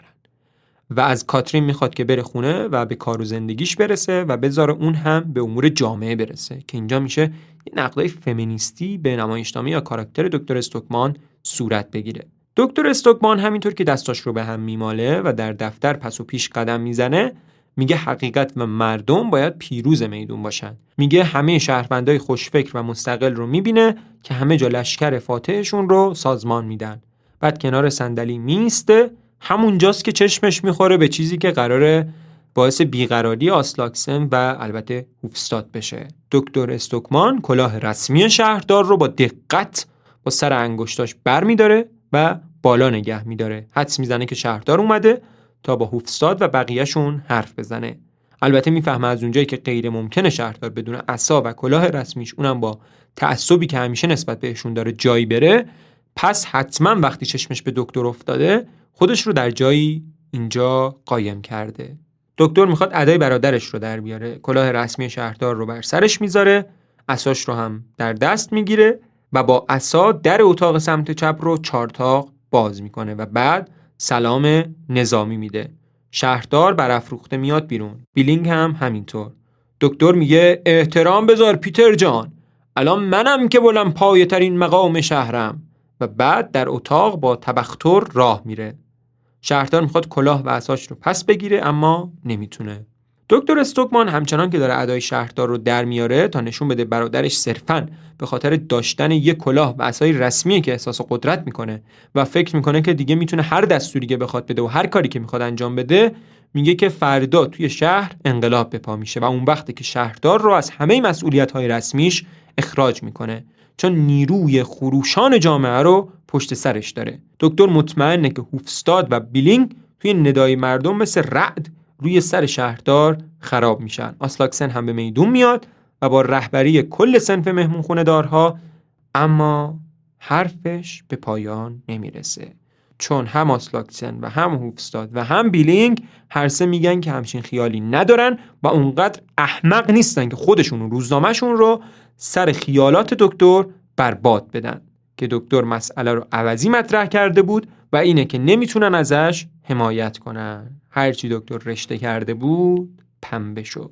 و از کاترین میخواد که بره خونه و به کار و زندگیش برسه و بذاره اون هم به امور جامعه برسه، که اینجا میشه یه نقدای فمینیستی به نمایشنامه یا کاراکتر دکتر استوکمان صورت بگیره. دکتر استوکمان همینطور که دستاش رو به هم میماله و در دفتر پس و پیش قدم میزنه، میگه حقیقت و مردم باید پیروز میدون باشن. میگه همه شهروندای خوشفکر و مستقل رو میبینه که همه جا لشکر فاتحشون رو سازمان میدن. بعد کنار صندلی میسته، همونجاست که چشمش میخوره به چیزی که قراره باعث بیقراری آسلاکسن و البته هوفستاد بشه. دکتر استوکمان کلاه رسمی شهردار رو با دقت با سر انگشتاش برمیداره و بالا نگه میداره. حدس میزنه که شهردار اومده تا با هوفستاد و بقیه‌شون حرف بزنه. البته میفهمه از اونجایی که غیر ممکنه شهردار بدون عصا و کلاه رسمیش، اونم با تعصبی که همیشه نسبت بهشون داره، جایی بره. پس حتما وقتی چشمش به دکتر افتاده خودش رو در جایی اینجا قایم کرده. دکتر میخواد ادای برادرش رو در بیاره، کلاه رسمی شهردار رو بر سرش میذاره، عصاش رو هم در دست میگیره و با عصا در اتاق سمت چپ رو 4 تاق باز میکنه و بعد سلام نظامی میده. شهردار برافروخته میاد بیرون، بیلینگ هم همینطور. دکتر میگه احترام بذار پیتر جان، الان منم که بلند پایه ترین مقام شهرم، و بعد در اتاق با تبختر راه میره. شهردار میخواد کلاه و عصاش رو پس بگیره اما نمیتونه. دکتر استوکمان همچنان که داره ادای شهردار رو در میاره تا نشون بده برادرش صرفاً به خاطر داشتن یک کلاه و عصای رسمیه که احساس قدرت میکنه و فکر میکنه که دیگه میتونه هر دستوری که بخواد بده و هر کاری که میخواد انجام بده، میگه که فردا توی شهر انقلاب به پا میشه و اون وقته که شهردار رو از همه مسئولیت‌های رسمیش اخراج میکنه، چون نیروی خروشان جامعه رو پشت سرش داره. دکتر مطمئنه که هوفستاد و بیلینگ توی ندای مردم مثل رعد روی سر شهردار خراب میشن. آسلاکسن هم به میدون میاد و با رهبری کل صنف مهمونخونه دارها، اما حرفش به پایان نمیرسه، چون هم آسلاکسن و هم هوفستاد و هم بیلینگ هر سه میگن که همچین خیالی ندارن و اونقدر احمق نیستن که خودشون و روزنامه‌شون رو سر خیالات دکتر برباد بدن که دکتر مسئله رو عوضی مطرح کرده بود و اینه که نمیتونن ازش حمایت کنن. هرچی دکتر رشته کرده بود پنبه شد.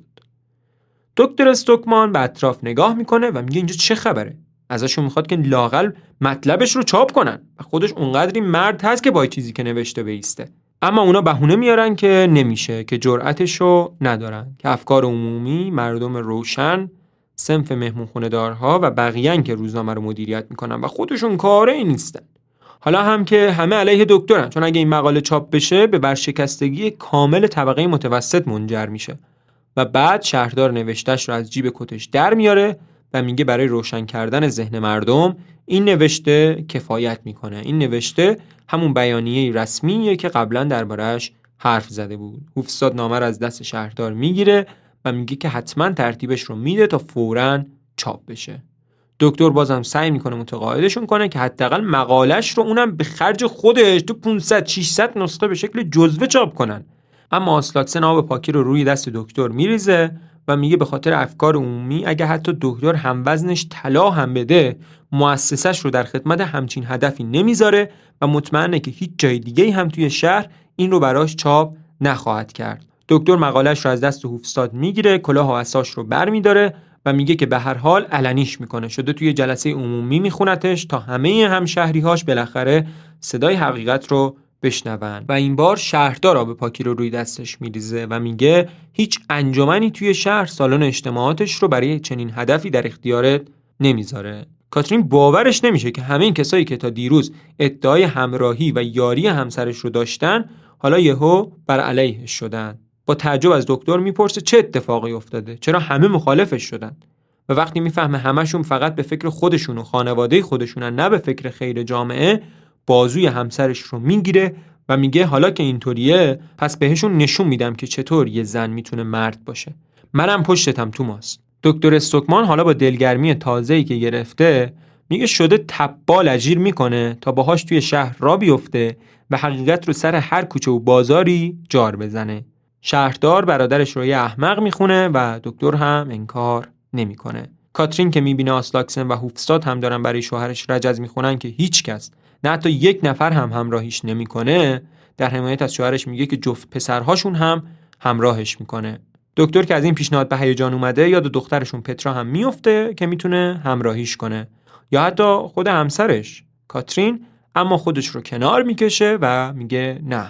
دکتر استوکمان به اطراف نگاه میکنه و میگه اینجا چه خبره؟ ازشون میخواد که لااقل مطلبش رو چاپ کنن و خودش اونقدری مرد هست که با چیزی که نوشته بیسته. اما اونا بهونه میارن که نمیشه، که جرأتشو ندارن، که افکار عمومی، مردم روشن، صنف مهمونخونه دارها و بقیه‌ن که روزنامه رو مدیریت میکنن و خودشون کاری نیستن. حالا هم که همه علیه دکترن، چون اگه این مقاله چاپ بشه به ورشکستگی کامل طبقه متوسط منجر میشه. و بعد شهردار نوشتهش رو از جیب کتش در میاره و میگه برای روشن کردن ذهن مردم این نوشته کفایت میکنه. این نوشته همون بیانیه رسمیه که قبلا درباره‌اش حرف زده بود. هوفستاد نامه رو از دست شهردار میگیره و میگه که حتما ترتیبش رو میده تا فوراً چاپ بشه. دکتر بازم سعی میکنه متقاعدشون کنه که حداقل مقالش رو اونم به خرج خودش تو 500 600 نسخه به شکل جزوه چاپ کنن. اما آسلاکسن آب پاکی رو روی دست دکتر میریزه و میگه به خاطر افکار عمومی اگه حتی دکتر هم وزنش طلا هم بده، مؤسسش رو در خدمت همچین هدفی نمیذاره و مطمئنه که هیچ جای دیگه‌ای هم توی شهر این رو براش چاپ نخواهد کرد. دکتر مقالش رو از دست هوفستاد میگیره، کلاه و عصاش رو برمی‌داره و میگه که به هر حال علنیش میکنه، شده توی جلسه عمومی میخونتش تا همه همشهری‌هاش بالاخره صدای حقیقت رو بشنون. و این بار شهردار آب پاکی رو روی دستش میریزه و میگه هیچ انجمنی توی شهر سالن اجتماعاتش رو برای چنین هدفی در اختیارت نمیذاره. کاترین باورش نمیشه که همه این کسایی که تا دیروز ادعای همراهی و یاری همسرش رو داشتن حالا یهو بر علیهش شدن. با تعجب از دکتر میپرسه چه اتفاقی افتاده، چرا همه مخالفش شدن؟ و وقتی میفهمه همشون فقط به فکر خودشون و خانواده خودشونن، نه به فکر خیر جامعه، بازوی همسرش رو میگیره و میگه حالا که اینطوریه پس بهشون نشون میدم که چطور یه زن میتونه مرد باشه. منم پشتتم توماس. دکتر استوکمان حالا با دلگرمی تازه‌ای که گرفته میگه شده تبال اجیر میکنه تا باهاش توی شهر را بیفته و حقیقت رو سر هر کوچه و بازاری جار بزنه. شهردار برادرش رو یه احمق میخونه و دکتر هم انکار نمیکنه. کاترین که میبینه آسلاکسن و هوفستاد هم دارن برای شوهرش رجز میخونن که هیچ کس، نه حتی یک نفر هم همراهیش نمیکنه، در حمایت از شوهرش میگه که جفت پسرهاشون هم همراهش میکنه. دکتر که از این پیشنهاد به هیجان اومده یاد دخترشون پترا هم میفته که میتونه همراهیش کنه، یا حتی خود همسرش کاترین، اما خودش رو کنار میکشه و میگه نه.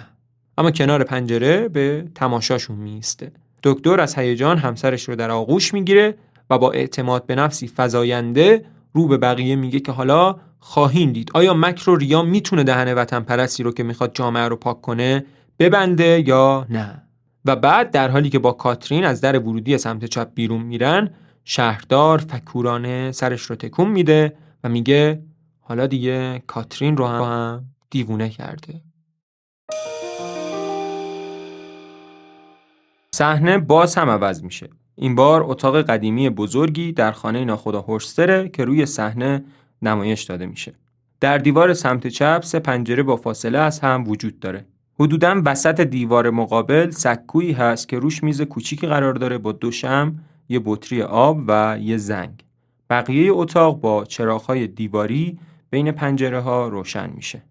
اما کنار پنجره به تماشاشون میسته. دکتر از هیجان همسرش رو در آغوش میگیره و با اعتماد به نفسی فزاینده رو به بقیه میگه که حالا خواهیم دید آیا مکر و ریا میتونه دهن وطن پرستی رو که میخواد جامعه رو پاک کنه ببنده یا نه. و بعد در حالی که با کاترین از در ورودی سمت چپ بیرون میرن، شهردار فکورانه سرش رو تکون میده و میگه حالا دیگه کاترین رو هم دیوونه کرده. صحنه باز هم عوض میشه. این بار اتاق قدیمی بزرگی در خانه ناخدا هورستره که روی صحنه نمایش داده میشه. در دیوار سمت چپ 3 پنجره با فاصله از هم وجود داره. حدوداً وسط دیوار مقابل سکویی هست که روش میز کوچیکی قرار داره با 2 شمع، یه بطری آب و یه زنگ. بقیه اتاق با چراغ‌های دیواری بین پنجره‌ها روشن میشه.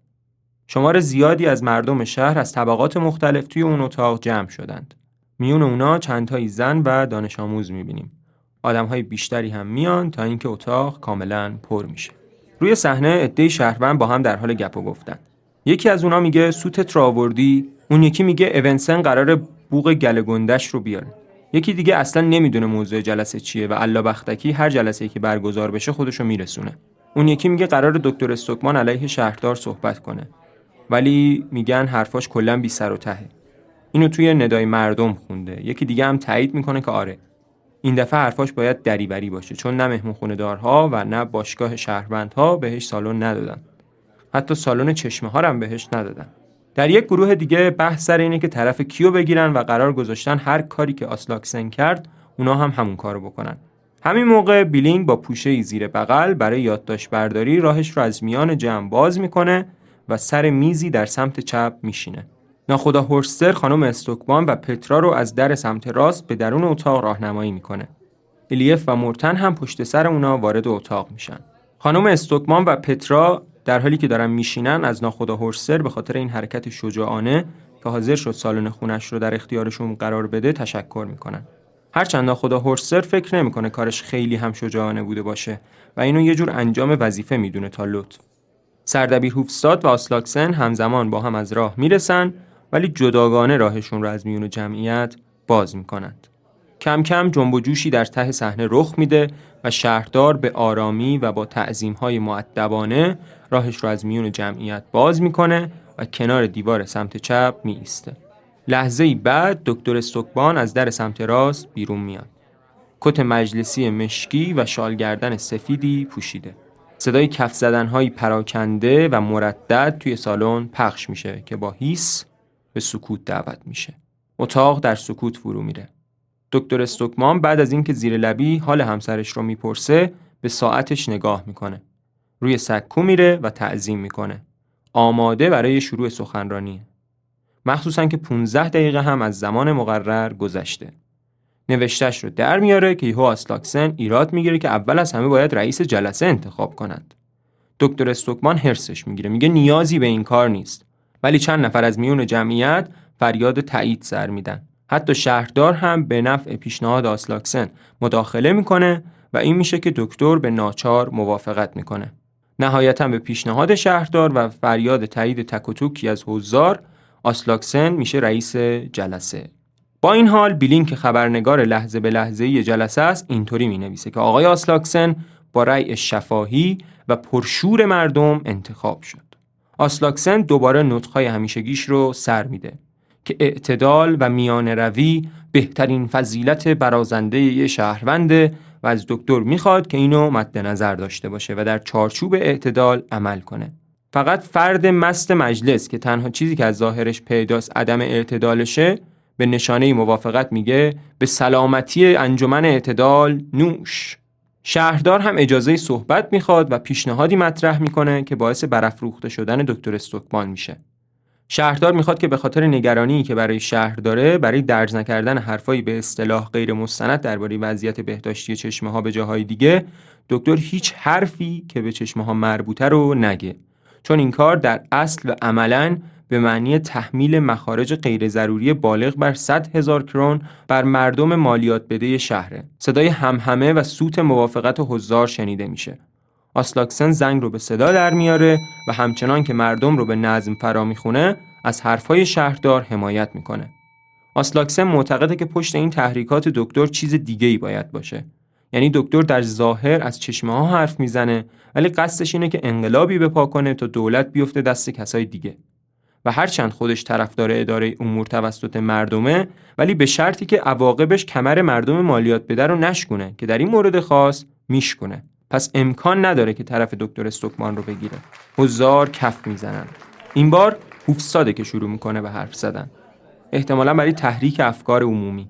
شمار زیادی از مردم شهر از طبقات مختلف توی اون اتاق جمع شدند. میون اونا چند تایی زن و دانش آموز میبینیم. آدم‌های بیشتری هم میان تا اینکه اتاق کاملاً پر میشه. روی صحنه عده‌ای شهروند با هم در حال گپ و گفتن. یکی از اونا میگه سوتت را آوردی، اون یکی میگه اونسن قراره بوق گله گندش رو بیاره. یکی دیگه اصلا نمیدونه موضوع جلسه چیه و الا بختکی هر جلسه‌ای که برگزار بشه خودشو میرسونه. اون یکی میگه قراره دکتر استوکمان علیه شهردار صحبت کنه، ولی میگن حرفاش کلا بی سر و تهه. اینو توی ندای مردم خونده. یکی دیگه هم تایید میکنه که آره، این دفعه حرفاش باید دریوری باشه، چون نه مهمونخونه دارها و نه باشگاه شهروندها بهش سالن ندادن. حتی سالن چشمه ها هم بهش ندادن. در یک گروه دیگه بحث سر اینه که طرف کیو بگیرن و قرار گذاشتن هر کاری که آسلاکسن کرد اونا هم همون کارو بکنن. همین موقع بیلینگ با پوشه‌ای زیر بغل برای یادداشت برداری راهش رو از میان جمع باز میکنه و سر میزی در سمت چپ میشینه. ناخدا هورستر خانم استوکمان و پترا رو از در سمت راست به درون اتاق راهنمایی میکنه. الیف و مورتن هم پشت سر اونا وارد اتاق میشن. خانم استوکمان و پترا در حالی که دارن میشینن از ناخدا هورستر به خاطر این حرکت شجاعانه که حاضر شد سالن خونش رو در اختیارشون قرار بده تشکر میکنن. هرچند ناخدا هورستر فکر نمیکنه کارش خیلی هم شجاعانه بوده باشه و اینو یه جور انجام وظیفه میدونه تا لطف. سردبیر هوفستاد و آسلاکسن همزمان با هم از راه میرسن، ولی جداگانه راهشون رو از میون جمعیت باز میکنند. کم کم جنب و جوشی در ته صحنه رخ میده و شهردار به آرامی و با تعظیم‌های مؤدبانه راهش رو از میون جمعیت باز میکنه و کنار دیوار سمت چپ می ایسته. لحظه‌ای بعد دکتر استوکمان از در سمت راست بیرون میاد. کت مجلسی مشکی و شال گردن سفیدی پوشیده. صدای کف زدن‌های پراکنده و مردد توی سالن پخش میشه که با هیس به سکوت دعوت میشه. اتاق در سکوت فرو میره. دکتر استوکمان بعد از اینکه زیر لبی حال همسرش رو میپرسه به ساعتش نگاه میکنه. روی سکو میره و تعظیم میکنه. آماده برای شروع سخنرانیه. مخصوصاً که 15 دقیقه هم از زمان مقرر گذشته. نوشتش رو در میاره که یهو آسلاکسن ایراد میگیره که اول از همه باید رئیس جلسه انتخاب کنند. دکتر استوکمان هرسش میگیره، میگه نیازی به این کار نیست. ولی چند نفر از میون جمعیت فریاد تایید سر میدن. حتی شهردار هم به نفع پیشنهاد آسلاکسن مداخله میکنه و این میشه که دکتر به ناچار موافقت میکنه. نهایتاً به پیشنهاد شهردار و فریاد تایید تک و توکی از حضار، آسلاکسن میشه رئیس جلسه. با این حال بیلینگ که خبرنگار لحظه به لحظه‌ای جلسه است اینطوری می‌نویسه که آقای آسلاکسن با رأی شفاهی و پرشور مردم انتخاب شد. آسلاکسن دوباره نطق‌های همیشگیش رو سر میده که اعتدال و میان روی بهترین فضیلت برازنده یه شهرونده و از دکتر میخواد که اینو مد نظر داشته باشه و در چارچوب اعتدال عمل کنه. فقط فرد مست مجلس که تنها چیزی که از ظاهرش پیداست عدم اعتدالشه به نشانه موافقت میگه به سلامتی انجمن اعتدال نوش. شهردار هم اجازه صحبت میخواد و پیشنهادی مطرح میکنه که باعث برافروخته شدن دکتر استوکمان میشه. شهردار میخواد که به خاطر نگرانی که برای شهر داره برای درج نکردن حرفایی به اصطلاح غیر مستند درباره وضعیت بهداشتی چشمه ها به جاهای دیگه، دکتر هیچ حرفی که به چشمه ها مربوطه رو نگه، چون این کار در اصل و عملاً به معنی تحمیل مخارج غیر ضروری بالغ بر 100,000 کرون بر مردم مالیات بده شهره. صدای همهمه و سوت موافقت حضار شنیده میشه. آسلاکسن زنگ رو به صدا در میاره و همچنان که مردم رو به نظم فرا میخونه از حرفای شهردار حمایت میکنه. آسلاکسن معتقده که پشت این تحریکات دکتر چیز دیگه‌ای باید باشه. یعنی دکتر در ظاهر از چشمه ها حرف میزنه ولی قصدش اینه که انقلابی بپا کنه تا دولت بیفته دست کسای دیگه. و هرچند خودش طرفدار اداره امور توسط مردمه، ولی به شرطی که عواقبش کمر مردم مالیات بده رو نشکنه که در این مورد خاص میشکنه. پس امکان نداره که طرف دکتر استوکمان رو بگیره. حضار کف میزنن. این بار هوفستاده که شروع میکنه به حرف زدن. احتمالاً برای تحریک افکار عمومی.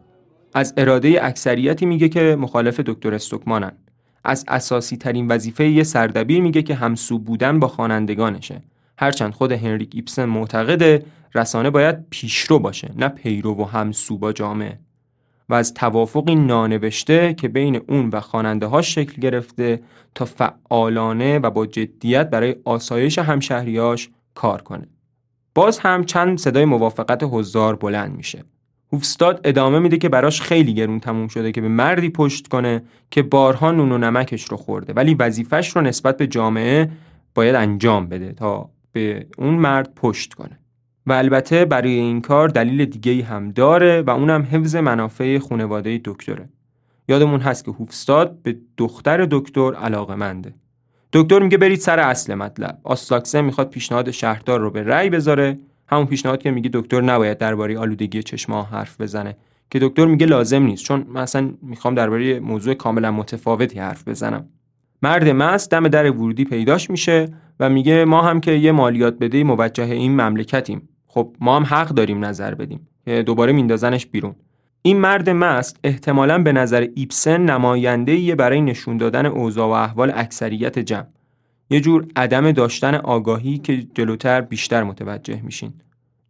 از اراده اکثریتی میگه که مخالف دکتر استوکمانن. از اساسی ترین وظیفه یه سردبیر میگه که همسو بودن با خوانندگانشه. هرچند خود هنریک ایبسن معتقده رسانه باید پیشرو باشه، نه پیرو و همسو با جامعه، و از توافقی نانوشته که بین اون و خواننده ها شکل گرفته تا فعالانه و با جدیت برای آسایش همشهریاش کار کنه. باز هم چند صدای موافقت حضار بلند میشه. هوفستاد ادامه میده که براش خیلی گرون تموم شده که به مردی پشت کنه که بارها نون و نمکش رو خورده، ولی وظیفش رو نسبت به جامعه باید انجام بده تا به اون مرد پشت کنه. و البته برای این کار دلیل دیگه‌ای هم داره و اونم حفظ منافع خانواده دکتره. یادمون هست که هوفستاد به دختر دکتر علاقه‌منده. دکتر میگه برید سر اصل مطلب. آسلاکسن میخواد پیشنهاد شهردار رو به رأی بذاره، همون پیشنهاد که میگه دکتر نباید درباره آلودگی چشم‌ها حرف بزنه، که دکتر میگه لازم نیست چون من اصلا میخوام درباره موضوع کاملا متفاوتی حرف بزنم. مرد مست دم در ورودی پیداش میشه و میگه ما هم که یه مالیات بدهی موجه این مملکتیم، خب ما هم حق داریم نظر بدیم، که دوباره میندازنش بیرون. این مرد مست احتمالاً به نظر ایبسن نماینده‌ایه برای نشون دادن اوضاع و احوال اکثریت جمع. یه جور عدم داشتن آگاهی که جلوتر بیشتر متوجه میشین.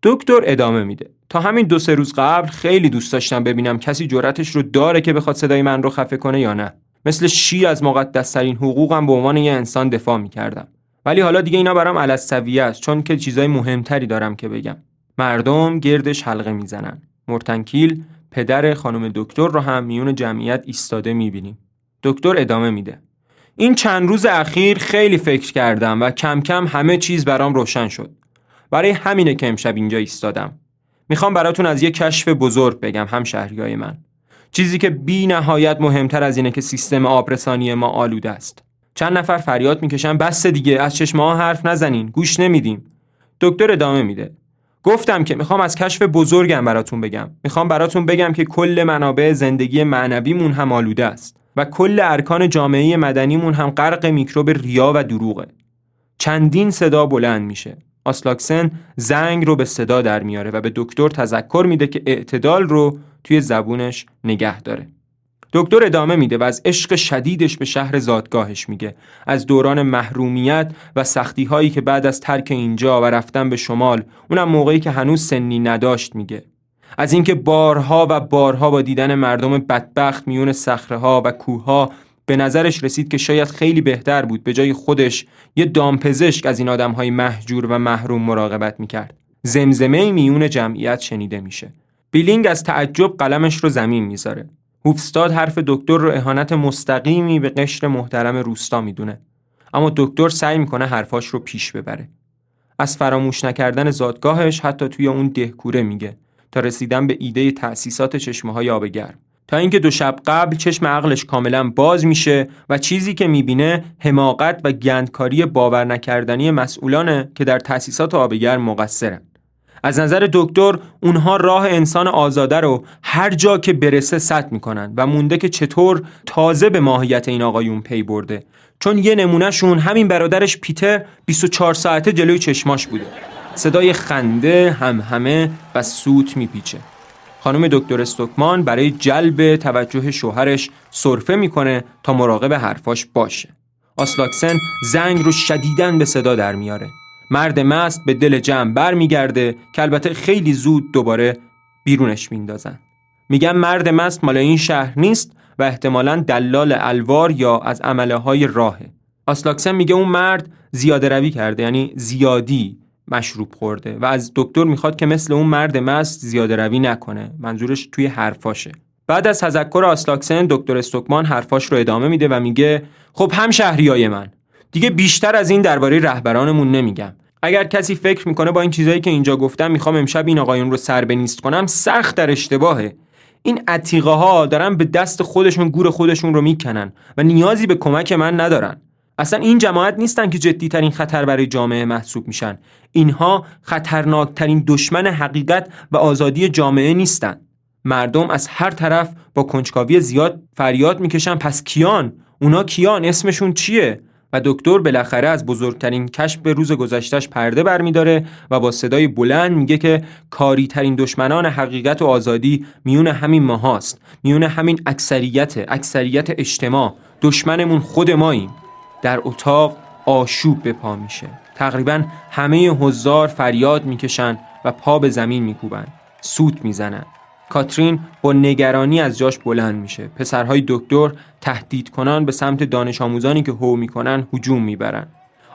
دکتر ادامه میده: تا همین 2-3 روز قبل خیلی دوست داشتم ببینم کسی جرأتش رو داره که بخواد صدای من رو خفه کنه یا نه. مثل شیر از مقدس‌ترین حقوقم به عنوان یه انسان دفاع میکردم. ولی حالا دیگه اینا برام علالسویه است، چون که چیزای مهمتری دارم که بگم. مردم گردش حلقه میزنن. مورتنکیل پدر خانم دکتر رو هم میون جمعیت ایستاده میبینیم. دکتر ادامه میده: این چند روز اخیر خیلی فکر کردم و کم کم همه چیز برام روشن شد. برای همینه که امشب اینجا ایستادم. میخوام براتون از یه کشف بزرگ بگم همشهریای من. چیزی که بی نهایت مهمتر از اینه که سیستم آبرسانی ما آلوده است. چند نفر فریاد میکشن بس دیگه، از چشم ها حرف نزنین، گوش نمیدیم. دکتر ادامه میده: گفتم که میخوام از کشف بزرگم براتون بگم. میخوام براتون بگم که کل منابع زندگی معنویمون هم آلوده است و کل ارکان جامعه مدنیمون هم غرق میکروب ریا و دروغه. چندین صدا بلند میشه. آسلاکسن زنگ رو به صدا در میاره و به دکتر تذکر میده که اعتدال رو توی زبونش نگه داره. دکتر ادامه میده و از عشق شدیدش به شهر زادگاهش میگه، از دوران محرومیت و سختی هایی که بعد از ترک اینجا و رفتن به شمال، اونم موقعی که هنوز سنی نداشت، میگه از اینکه بارها و بارها با دیدن مردم بدبخت میون صخره‌ها و کوه‌ها به نظرش رسید که شاید خیلی بهتر بود به جای خودش یه دامپزشک از این آدم‌های مهجور و محروم مراقبت میکرد. زمزمه میون جمعیت شنیده میشه. بیلینگ از تعجب قلمش رو زمین میذاره. هوفستاد حرف دکتر رو اهانت مستقیمی به قشر محترم روستا میدونه، اما دکتر سعی میکنه حرفاش رو پیش ببره. از فراموش نکردن زادگاهش حتی توی اون دهکوره میگه، تا رسیدن به ایده تأسیسات چشمه‌های آب گرم، تا اینکه 2 شب قبل چشم عقلش کاملا باز میشه و چیزی که میبینه حماقت و گندکاری باور نکردنی مسئولانه که در تأسیسات آب گرم مقصرن. از نظر دکتر اونها راه انسان آزاده رو هر جا که برسه سد میکنن و مونده که چطور تازه به ماهیت این آقایون پی برده، چون یه نمونهشون همین برادرش پیتر 24 ساعته جلوی چشماش بوده. صدای خنده، همهمه و سوت میپیچه. خانم دکتر استوکمان برای جلب توجه شوهرش سرفه میکنه تا مراقب حرفاش باشه. آسلاکسن زنگ رو شدیداً به صدا در میاره. مرد مست به دل جمع بر میگرده که البته خیلی زود دوباره بیرونش میندازن. میگن مرد مست مال این شهر نیست و احتمالاً دلال الوار یا از عمله های راهه. آسلاکسن میگه اون مرد زیاده روی کرده، یعنی زیادی مشروب خورده و از دکتر میخواد که مثل اون مرد مست زیاده روی نکنه. منظورش توی حرفاشه. بعد از تذکر آسلاکسن دکتر استوکمان حرفاش رو ادامه میده و میگه خب همشهریای من، دیگه بیشتر از این درباره رهبرانمون نمیگم. اگر کسی فکر میکنه با این چیزایی که اینجا گفتم میخوام امشب این آقایون رو سربنیست کنم، سخت در اشتباهه. این عتیقه ها دارن به دست خودشون گور خودشون رو میکنن و نیازی به کمک من ندارن. اصلا این جماعت نیستن که جدی ترین خطر برای جامعه محسوب میشن. اینها خطرناکترین دشمن حقیقت و آزادی جامعه نیستن. مردم از هر طرف با کنجکاوی زیاد فریاد میکشن پس کیان؟ اونا کیان؟ اسمشون چیه؟ و دکتر بالاخره از بزرگترین کشف روز گذشتهش پرده برمیداره و با صدای بلند میگه که کاری ترین دشمنان حقیقت و آزادی میون همین ماهاست، میون همین اکثریت اجتماع. دشمنمون خود ماییم. در اتاق آشوب به پا میشه. تقریبا همه حضار فریاد میکشن و پا به زمین میکوبن، سوت میزنن. کاترین با نگرانی از جاش بلند میشه. پسرهای دکتر تهدید کنان به سمت دانش آموزانی که هو میکنن هجوم میبرن.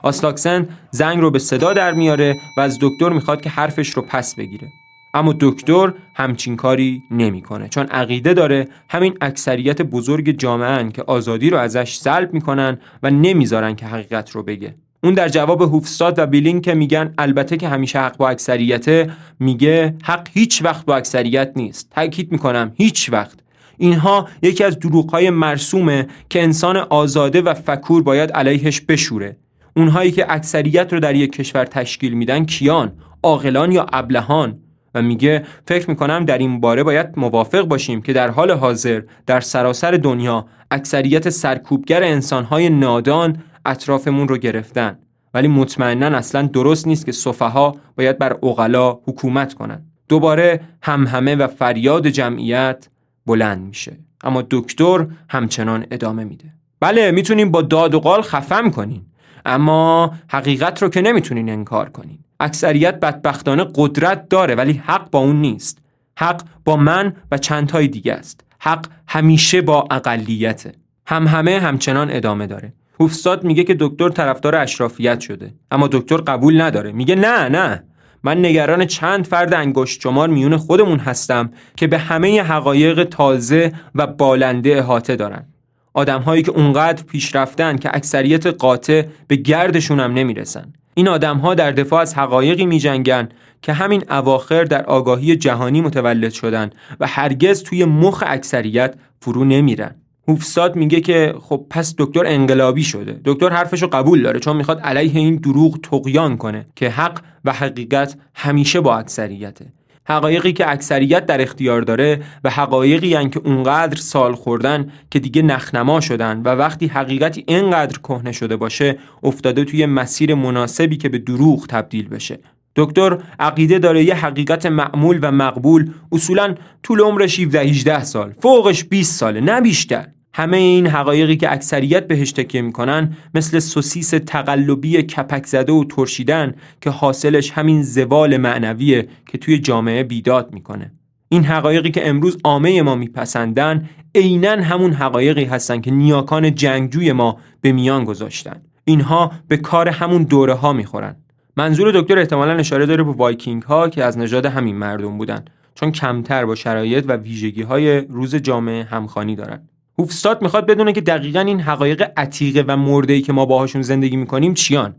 آسلاکسن زنگ رو به صدا در میاره و از دکتر میخواد که حرفش رو پس بگیره، اما دکتر همچین کاری نمیکنه، چون عقیده داره همین اکثریت بزرگ جامعه‌ان که آزادی رو ازش سلب میکنن و نمیذارن که حقیقت رو بگه. اون در جواب هوفستاد و بیلینگ که میگن البته که همیشه حق با اکثریته، میگه حق هیچ وقت با اکثریت نیست. تاکید میکنم هیچ وقت. اینها یکی از دروغ‌های مرسومه که انسان آزاده و فکور باید علیهش بشوره. اونهایی که اکثریت رو در یک کشور تشکیل میدن کیان؟ عاقلان یا ابلهان؟ و میگه فکر میکنم در این باره باید موافق باشیم که در حال حاضر در سراسر دنیا اکثریت سرکوبگر انسانهای نادان اطرافمون رو گرفتن، ولی مطمئناً اصلاً درست نیست که سفها باید بر عقلا حکومت کنن. دوباره همهمه و فریاد جمعیت بلند میشه، اما دکتر همچنان ادامه میده. بله میتونیم با داد و قال خفم کنین، اما حقیقت رو که نمیتونین انکار کنین. اکثریت بدبختانه قدرت داره ولی حق با اون نیست. حق با من و چند تای دیگه است. حق همیشه با اقلیته. همهمه همچنان ادامه داره. هوفستاد میگه که دکتر طرفدار اشرافیت شده، اما دکتر قبول نداره. میگه نه، من نگران چند فرد انگشت شمار میون خودمون هستم که به همه حقایق تازه و بالنده احاطه دارن. آدم‌هایی که اونقدر پیشرفتن که اکثریت قاطع به گردشون هم نمیرسن. این آدم‌ها در دفاع از حقایقی میجنگن که همین اواخر در آگاهی جهانی متولد شدن و هرگز توی مخ اکثریت فرو نمیرن. هوفستاد میگه که خب پس دکتر انقلابی شده. دکتر حرفشو قبول داره چون میخواد علیه این دروغ طغیان کنه که حق و حقیقت همیشه با اکثریته. حقایقی که اکثریت در اختیار داره و حقایقی هستند که اونقدر سال خوردن که دیگه نخنما شدن و وقتی حقیقتی اینقدر کهنه شده باشه افتاده توی مسیر مناسبی که به دروغ تبدیل بشه. دکتر عقیده داره یه حقیقت معمول و مقبول اصولاً طول عمرش 17-18 سال، فوقش 20 ساله، نه بیشتر. همه این حقایقی که اکثریت بهش تکیه میکنن مثل سوسیس تقلبی کپک زده و ترشیدن که حاصلش همین زوال معنویه که توی جامعه بیداد میکنه. این حقایقی که امروز عامه ما میپسندن عیناً همون حقایقی هستن که نیاکان جنگجوی ما به میان گذاشتن. اینها به کار همون دوره ها میخورن. منظور دکتر احتمالاً اشاره داره به وایکینگ ها که از نژاد همین مردم بودن، چون کمتر با شرایط و ویژگی های روز جامعه همخوانی دارن. هوفستاد میخواد بدونه که دقیقاً این حقایق عتیقه و مرده‌ای که ما باهاشون زندگی میکنیم چیان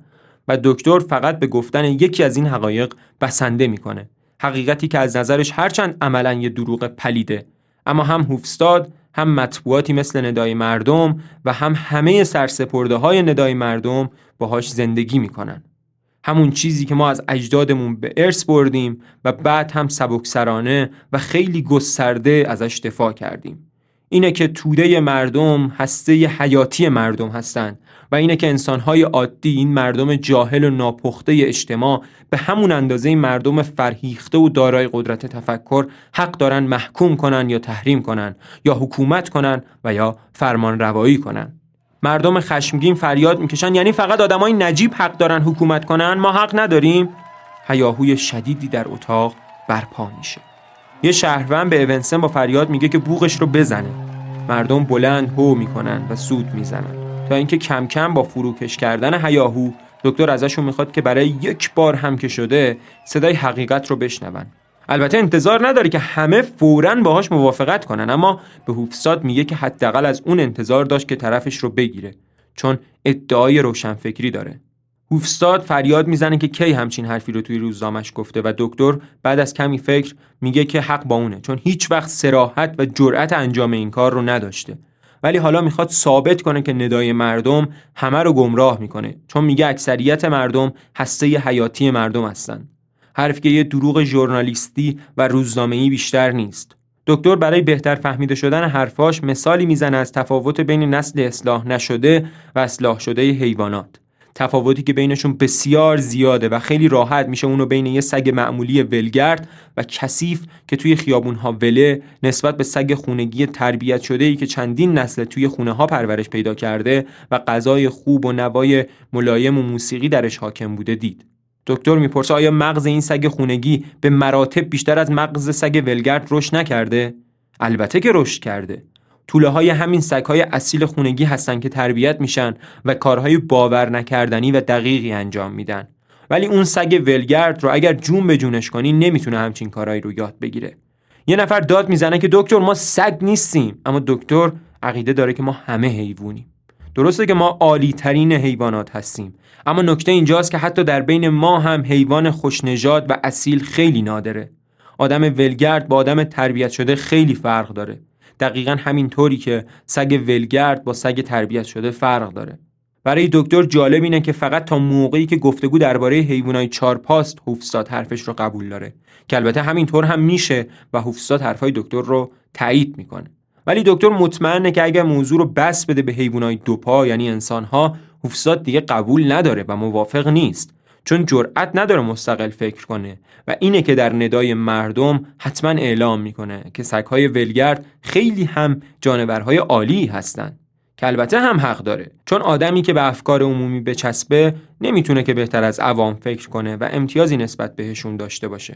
و دکتر فقط به گفتن یکی از این حقایق بسنده میکنه. حقیقتی که از نظرش هرچند عملاً یه دروغ پلیده، اما هم هوفستاد هم مطبوعاتی مثل ندای مردم و هم همه سرسپرده‌های ندای مردم باهاش زندگی میکنن. همون چیزی که ما از اجدادمون به ارث بردیم و بعد هم سبکسرانه و خیلی گسترده ازش دفاع کردیم. اینه که توده مردم هسته حیاتی مردم هستند و اینه که انسان‌های عادی، این مردم جاهل و ناپخته اجتماع، به همون اندازه مردم فرهیخته و دارای قدرت تفکر حق دارن محکوم کنن یا تحریم کنن یا حکومت کنن و یا فرمان روایی کنن. مردم خشمگین فریاد میکشن یعنی فقط آدمای نجیب حق دارن حکومت کنن، ما حق نداریم؟ هیاهوی شدیدی در اتاق برپا میشه. یه شهروند به اونسن با فریاد میگه که بوقش رو بزنه. مردم بلند هو میکنن و سود میزنن تا اینکه کم کم با فروکش کردن هیاهو دکتر ازشون میخواد که برای یک بار هم که شده صدای حقیقت رو بشنون. البته انتظار نداره که همه فوراً باهاش موافقت کنن، اما به هوفستاد میگه که حداقل از اون انتظار داشت که طرفش رو بگیره، چون ادعای روشنفکری داره. هوفستاد فریاد میزنه که کی همچین حرفی رو توی روزنامه‌اش گفته و دکتر بعد از کمی فکر میگه که حق با اونه، چون هیچ وقت صراحت و جرأت انجام این کار رو نداشته. ولی حالا میخواد ثابت کنه که ندای مردم همه رو گمراه میکنه، چون میگه اکثریت مردم هسته حیاتی مردم هستن. حرفی که یه دروغ ژورنالیستی و روزنامه‌ای بیشتر نیست. دکتر برای بهتر فهمیده شدن حرفاش مثالی میزنه از تفاوت بین نسل اصلاح نشده و اصلاح شده حیوانات. تفاوتی که بینشون بسیار زیاده و خیلی راحت میشه اونو بین یه سگ معمولی ولگرد و کثیف که توی خیابون‌ها وله نسبت به سگ خونگی تربیت شده‌ای که چندین نسل توی خونه‌ها پرورش پیدا کرده و غذای خوب و نوای ملایم و موسیقی درش حاکم بوده دید. دکتر میپرسه آیا مغز این سگ خونگی به مراتب بیشتر از مغز سگ ولگرد رشد نکرده؟ البته که رشد کرده. توله‌های همین سگ‌های اصیل خونگی هستن که تربیت میشن و کارهای باور نکردنی و دقیقی انجام میدن. ولی اون سگ ولگرد رو اگر جون به جونش کنی نمیتونه همچین کارهایی رو یاد بگیره. یه نفر داد میزنه که دکتر ما سگ نیستیم، اما دکتر عقیده داره که ما همه حیوانیم. درسته که ما عالی ترین حیوانات هستیم، اما نکته اینجاست که حتی در بین ما هم حیوان خوشنژاد و اصیل خیلی نادره. آدم ولگرد با آدم تربیت شده خیلی فرق داره. دقیقاً همین طوری که سگ ولگرد با سگ تربیت شده فرق داره. برای دکتر جالب اینه که فقط تا موقعی که گفتگو درباره حیوانات چارپاست هوفستاد حرفش رو قبول داره، که البته همین طور هم میشه و هوفستاد حرفای دکتر رو تایید میکنه. ولی دکتر مطمئنه که اگر موضوع رو بس بده به حیوانات دوپا یعنی انسان‌ها، هوفستاد دیگه قبول نداره و موافق نیست، چون جرئت نداره مستقل فکر کنه و اینه که در ندای مردم حتما اعلام میکنه که سگ‌های ولگرد خیلی هم جانورهای عالی هستن، که البته هم حق داره، چون آدمی که به افکار عمومی بچسبه نمیتونه که بهتر از عوام فکر کنه و امتیازی نسبت بهشون داشته باشه.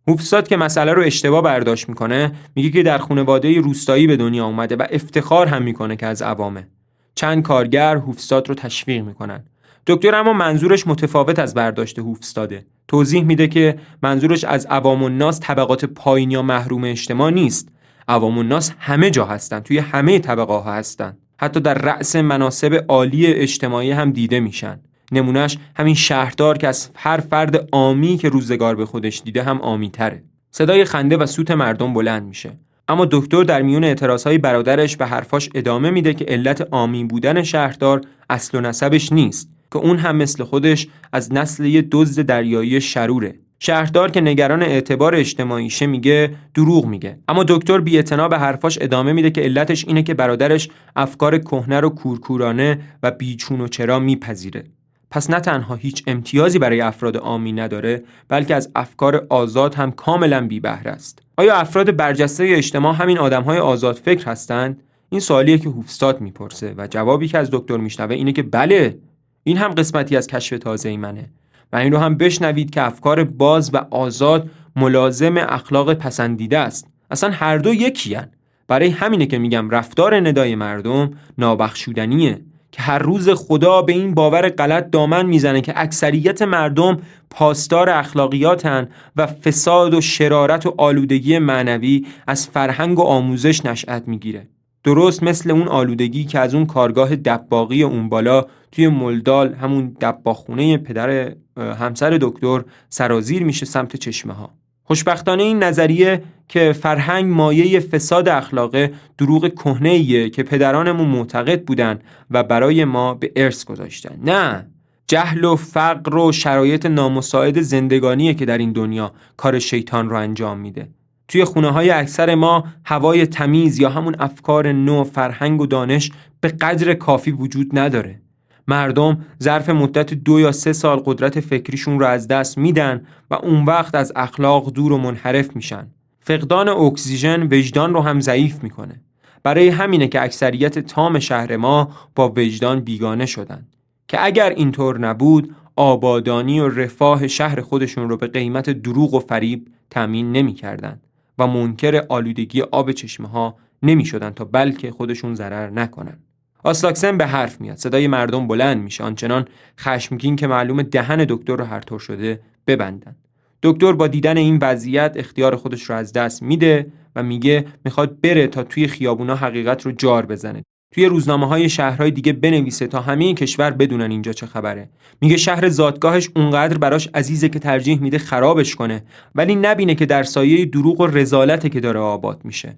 هوفستاد که مسئله رو اشتباه برداشت میکنه، میگه که در خانواده روستایی به دنیا اومده و افتخار هم میکنه که از عوامه. چند کارگر هوفستاد رو تشویق میکنن. دکتر اما منظورش متفاوت از برداشت هوفستاده. توضیح میده که منظورش از عوام الناس طبقات پایین یا محروم اجتماع نیست. عوام الناس همه جا هستن، توی همه طبقه ها هستن. حتی در رأس مناصب عالی اجتماعی هم دیده میشن. نمونهش همین شهردار که از هر فرد عامی که روزگار به خودش دیده هم عامی تره. صدای خنده و سوت مردم بلند میشه. اما دکتر در میون اعتراضهای برادرش به حرفاش ادامه میده که علت عامی بودن شهردار اصل و نسبش نیست، که اون هم مثل خودش از نسل یه دزد دریایی شروره. شهردار که نگران اعتبار اجتماعیشه میگه دروغ میگه، اما دکتر بی‌اعتنا به حرفاش ادامه میده که علتش اینه که برادرش افکار کهنه رو کورکورانه و بیچون و چرا میپذیره. پس نه تنها هیچ امتیازی برای افراد عامی نداره، بلکه از افکار آزاد هم کاملا بی بهره است. آیا افراد برجسته اجتماع همین آدم‌های آزاد فکر هستند؟ این سوالیه که هوفستاد میپرسه و جوابی که از دکتر میشنوه اینه که بله، این هم قسمتی از کشف تازه‌ای منه. و این رو هم بشنوید که افکار باز و آزاد ملازم اخلاق پسندیده است. اصلا هر دو یکی‌اند. برای همینه که میگم رفتار ندای مردم نابخشودنیه، که هر روز خدا به این باور غلط دامن میزنه که اکثریت مردم پاسدار اخلاقیاتن و فساد و شرارت و آلودگی معنوی از فرهنگ و آموزش نشأت میگیره. درست مثل اون آلودگی که از اون کارگاه دباغی اون بالا توی ملدال، همون دباغخونه پدر همسر دکتر، سرازیر میشه سمت چشمه ها. خوشبختانه این نظریه که فرهنگ مایه فساد اخلاقه دروغ کهنه‌ایه که پدرانمون معتقد بودن و برای ما به ارث گذاشتن. نه، جهل و فقر و شرایط نامساعد زندگانیه که در این دنیا کار شیطان رو انجام میده. توی خونه‌های اکثر ما هوای تمیز یا همون افکار نو، فرهنگ و دانش به قدر کافی وجود نداره. مردم ظرف مدت 2 یا 3 سال قدرت فکریشون رو از دست میدن و اون وقت از اخلاق دور و منحرف میشن. فقدان اکسیژن وجدان رو هم ضعیف میکنه. برای همینه که اکثریت تام شهر ما با وجدان بیگانه شدن، که اگر اینطور نبود آبادانی و رفاه شهر خودشون رو به قیمت دروغ و فریب تامین نمی‌کردن و منکر آلودگی آب چشمه ها نمی شدن تا بلکه خودشون ضرر نکنن. آسلاکسن به حرف میاد، صدای مردم بلند میشه، آنچنان خشمگین که معلوم دهن دکتر رو هر طور شده ببندن. دکتر با دیدن این وضعیت اختیار خودش رو از دست میده و میگه میخواد بره تا توی خیابونا حقیقت رو جار بزنه، توی روزنامه‌های شهرهای دیگه بنویسه تا همه کشور بدونن اینجا چه خبره. میگه شهر زادگاهش اونقدر براش عزیزه که ترجیح میده خرابش کنه، ولی نبینه که در سایه دروغ و رذالته که داره آباد میشه.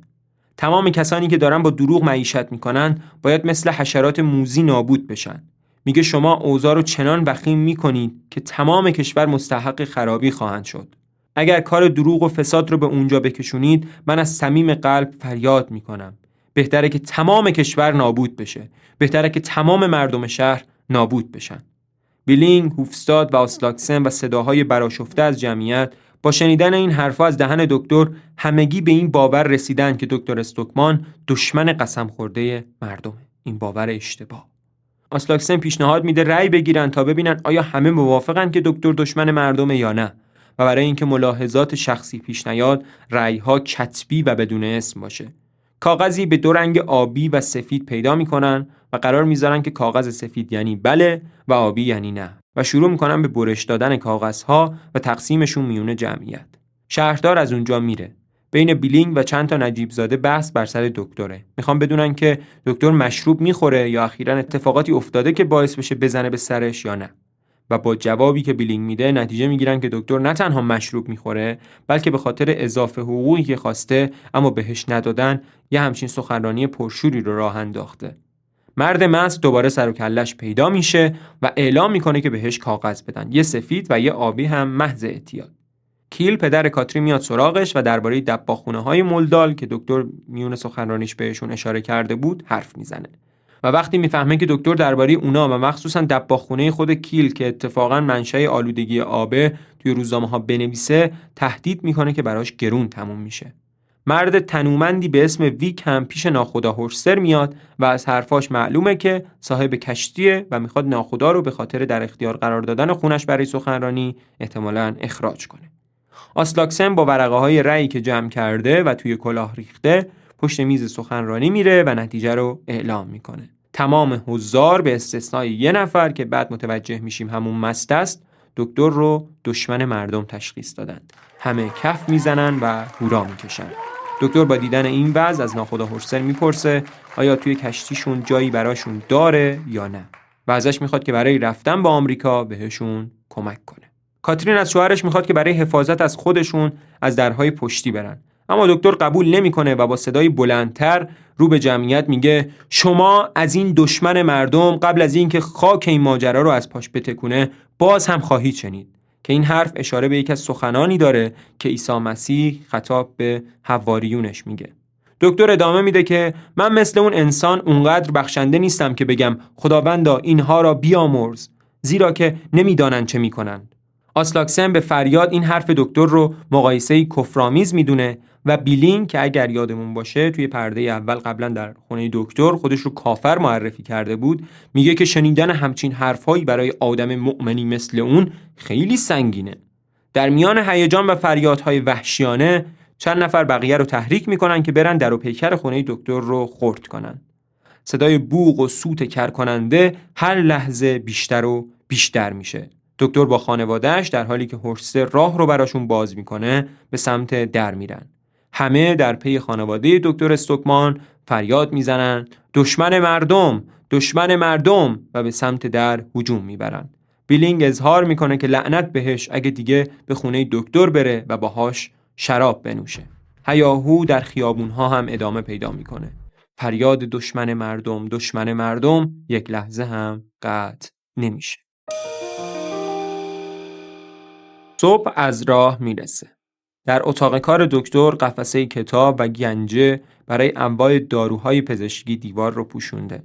تمام کسانی که دارن با دروغ معیشت میکنن باید مثل حشرات موذی نابود بشن. میگه شما اوضاع رو چنان وخیم میکنید که تمام کشور مستحق خرابی خواهند شد. اگر کار دروغ و فساد رو به اونجا بکشونید، من از صمیم قلب فریاد میکنم. بهتره که تمام کشور نابود بشه. بهتره که تمام مردم شهر نابود بشن. بیلینگ، هوفستاد و آسلاکسن و صداهای برآشفته از جمعیت با شنیدن این حرفا از دهن دکتر همگی به این باور رسیدن که دکتر استوکمان دشمن قسم خورده مردمه. این باور اشتباه. آسلاکسن پیشنهاد میده رأی بگیرن تا ببینن آیا همه موافقن که دکتر دشمن مردمه یا نه، و برای اینکه ملاحظات شخصی پیش نیاد رأی‌ها کتبی و بدون اسم باشه. کاغذی به 2 رنگ آبی و سفید پیدا میکنن و قرار میذارن که کاغذ سفید یعنی بله و آبی یعنی نه، و شروع میکنن به برش دادن کاغذها و تقسیمشون میونه جمعیت. شهردار از اونجا میره. بین بیلینگ و چند تا نجیب زاده بحث بر سر دکتره. میخوام بدونن که دکتر مشروب میخوره یا اخیراً اتفاقاتی افتاده که باعث بشه بزنه به سرش یا نه. و با جوابی که بیلینگ میده نتیجه میگیرن که دکتر نه تنها مشروب میخوره، بلکه به خاطر اضافه حقوقی که خواسته اما بهش ندادن یه همچین سخنرانی پرشوری رو راه انداخته. مرد مست دوباره سر و کلش پیدا میشه و اعلام میکنه که بهش کاغذ بدن، یه سفید و یه آبی هم محض اعتیاد. کیل پدر کاتری میاد سراغش و درباره دباخونه‌های مولدال که دکتر میون سخنرانیش بهشون اشاره کرده بود حرف میزنه. و وقتی میفهمه که دکتر درباره اونا و مخصوصا دباخونه خود کیل که اتفاقا منشأ آلودگی آبه توی روزنامه‌ها بنویسه، تهدید میکنه که براش گرون تموم میشه. مرد تنومندی به اسم ویک هم پیش ناخدا هورستر میاد و از حرفاش معلومه که صاحب کشتیه و میخواد ناخدا رو به خاطر در اختیار قرار دادن خونش برای سخنرانی احتمالاً اخراج کنه. آسلاکسن با ورقه‌های رأیی که جمع کرده و توی کلاه ریخته پشت میز سخنرانی میره و نتیجه رو اعلام میکنه. تمام حضار به استثنای یه نفر که بعد متوجه میشیم همون مست است، دکتر رو دشمن مردم تشخیص دادن. همه کف میزنن و هورا میکشن. دکتر با دیدن این وضع از ناخدا هورستر میپرسه آیا توی کشتیشون جایی براشون داره یا نه و ازش میخواد که برای رفتن به آمریکا بهشون کمک کنه. کاترین از شوهرش میخواد که برای حفاظت از خودشون از درهای پشتی برن، اما دکتر قبول نمیکنه و با صدای بلندتر رو به جمعیت میگه شما از این دشمن مردم قبل از اینکه خاک این ماجرا رو از پاش بتکونه باز هم خواهید شنید. که این حرف اشاره به یک از سخنانی داره که عیسی مسیح خطاب به حواریونش میگه. دکتر ادامه میده که من مثل اون انسان اونقدر بخشنده نیستم که بگم خداوندا اینها را بیامرز، زیرا که نمیدانن چه میکنن. آسلاکسن به فریاد این حرف دکتر رو مقایسه‌ای کفرآمیز میدونه و بیلینگ که اگر یادمون باشه توی پرده اول قبلا در خونه دکتر خودش رو کافر معرفی کرده بود، میگه که شنیدن همچین حرفایی برای آدم مؤمنی مثل اون خیلی سنگینه. در میان هیجان و فریادهای وحشیانه چند نفر بقیه رو تحریک میکنن که برن در و پیکر خونه دکتر رو خرد کنن. صدای بوق و سوت کرکننده هر لحظه بیشتر و بیشتر میشه. دکتر با خانواده‌اش در حالی که هورستر راه رو براشون باز میکنه به سمت در میرن. همه در پی خانواده دکتر استوکمان فریاد میزنن دشمن مردم، دشمن مردم و به سمت در هجوم میبرن. بیلینگ اظهار میکنه که لعنت بهش اگه دیگه به خونه دکتر بره و باهاش شراب بنوشه. هیاهو در خیابونها هم ادامه پیدا میکنه. فریاد دشمن مردم، دشمن مردم یک لحظه هم قطع نمیشه. صبح از راه میرسه. در اتاق کار دکتر قفسه کتاب و گنجه برای انواع داروهای پزشکی دیوار رو پوشونده.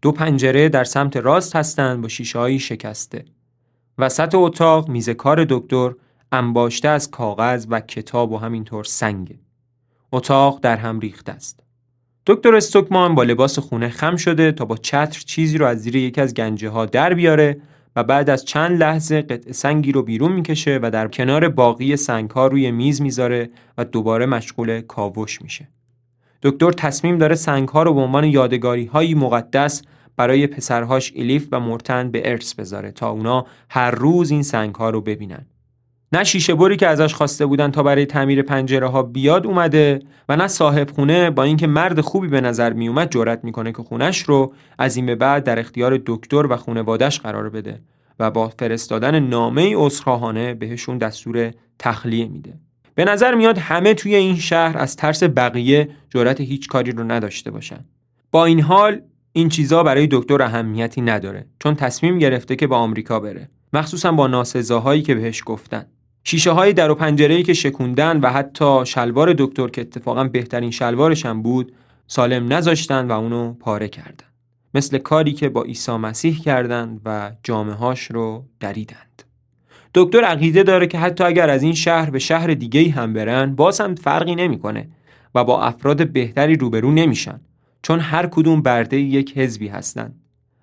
2 پنجره در سمت راست هستند با شیشه‌های شکسته. وسط اتاق میز کار دکتر انباشته از کاغذ و کتاب و همینطور سنگه. اتاق در هم ریخته است. دکتر استوکمان با لباس خونه خم شده تا با چتر چیزی رو از زیر یکی از گنجه ها در بیاره و بعد از چند لحظه قطعه سنگی رو بیرون میکشه و در کنار باقی سنگ ها روی میز میذاره و دوباره مشغول کاوش میشه. دکتر تصمیم داره سنگ ها رو به عنوان یادگاری هایی مقدس برای پسرهاش الیف و مورتن به ارث بذاره تا اونا هر روز این سنگ ها رو ببینن. نه شیشه بری که ازش خواسته بودن تا برای تعمیر پنجره ها بیاد اومده و نه صاحب خونه با اینکه مرد خوبی به نظر می اومد جرأت میکنه که خونش رو از این به بعد در اختیار دکتر و خانواده‌اش قرار بده و با فرستادن نامه‌ای عذرخواهانه بهشون دستور تخلیه میده. به نظر میاد همه توی این شهر از ترس بقیه جرأت هیچ کاری رو نداشته باشن. با این حال این چیزا برای دکتر اهمیتی نداره چون تصمیم گرفته که به آمریکا بره، مخصوصا با ناسزاهایی که بهش گفتن. شیشه های در و پنجره‌ای که شکوندن و حتی شلوار دکتر که اتفاقا بهترین شلوارش هم بود سالم نذاشتن و اونو پاره کردن، مثل کاری که با عیسی مسیح کردن و جامه‌هاش رو دریدند. دکتر عقیده داره که حتی اگر از این شهر به شهر دیگه‌ای هم برن باز هم فرقی نمی‌کنه و با افراد بهتری روبرو نمیشن چون هر کدوم برده یک حزبی هستن.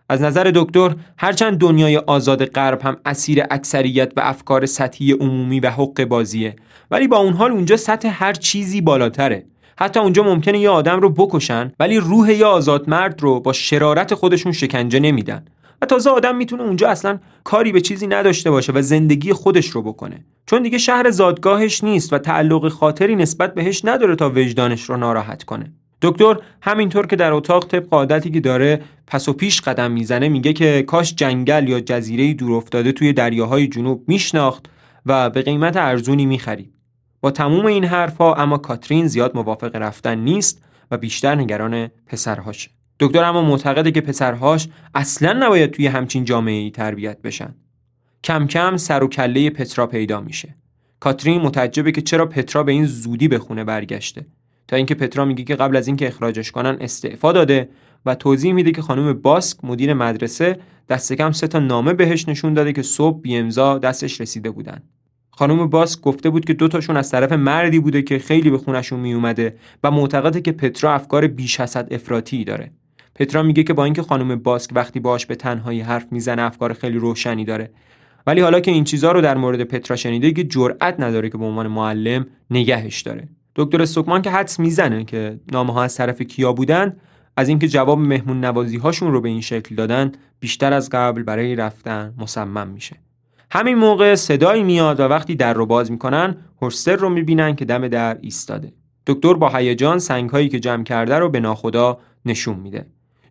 از نظر دکتر هرچند دنیای آزاد غرب هم اسیر اکثریت و افکار سطحی عمومی و حق بازیه، ولی با اون حال اونجا سطح هر چیزی بالاتره. حتی اونجا ممکنه یه آدم رو بکشن ولی روح یه آزاد مرد رو با شرارت خودشون شکنجه نمیدن و تازه آدم میتونه اونجا اصلا کاری به چیزی نداشته باشه و زندگی خودش رو بکنه، چون دیگه شهر زادگاهش نیست و تعلق خاطری نسبت بهش نداره تا وجدانش رو ناراحت کنه. دکتر همینطور که در اتاق طبق عادتی که داره پس و پیش قدم میزنه میگه که کاش جنگل یا جزیره دور افتاده توی دریاهای جنوب میشناخت و به قیمت ارزونی میخرید. با تموم این حرفا اما کاترین زیاد موافق رفتن نیست و بیشتر نگران پسرهاشه. دکتر اما معتقده که پسرهاش اصلاً نباید توی همچین جامعه‌ای تربیت بشن. کم کم سر و کله پترا پیدا میشه. کاترین متعجبه که چرا پترا به این زودی به خونه برگشته، تا اینکه پترا میگه که قبل از اینکه اخراجش کنن استعفا داده و توضیح میده که خانم باسک مدیر مدرسه دست کم 3 نامه بهش نشون داده که صبح بی امضا دستش رسیده بودن. خانم باسک گفته بود که 2 تاشون از طرف مردی بوده که خیلی به خونشون می اومده و معتقده که پترا افکار بیش از حد افراطی داره. پترا میگه که با اینکه خانم باسک وقتی باهاش به تنهایی حرف میزنه افکار خیلی روشنی داره، ولی حالا که این چیزا رو در مورد پترا شنیده که جرئت نداره که به عنوان معلم نگهش داره. دکتر استوکمان که حدس میزنه که نامه‌ها از طرف کیا بودن، از اینکه جواب مهمون نوازی هاشون رو به این شکل دادن بیشتر از قبل برای رفتن مصمم میشه. همین موقع صدایی میاد و وقتی در رو باز میکنن هورستر رو میبینن که دم در ایستاده. دکتر با هیجان سنگ‌هایی که جمع کرده رو به ناخدا نشون میده.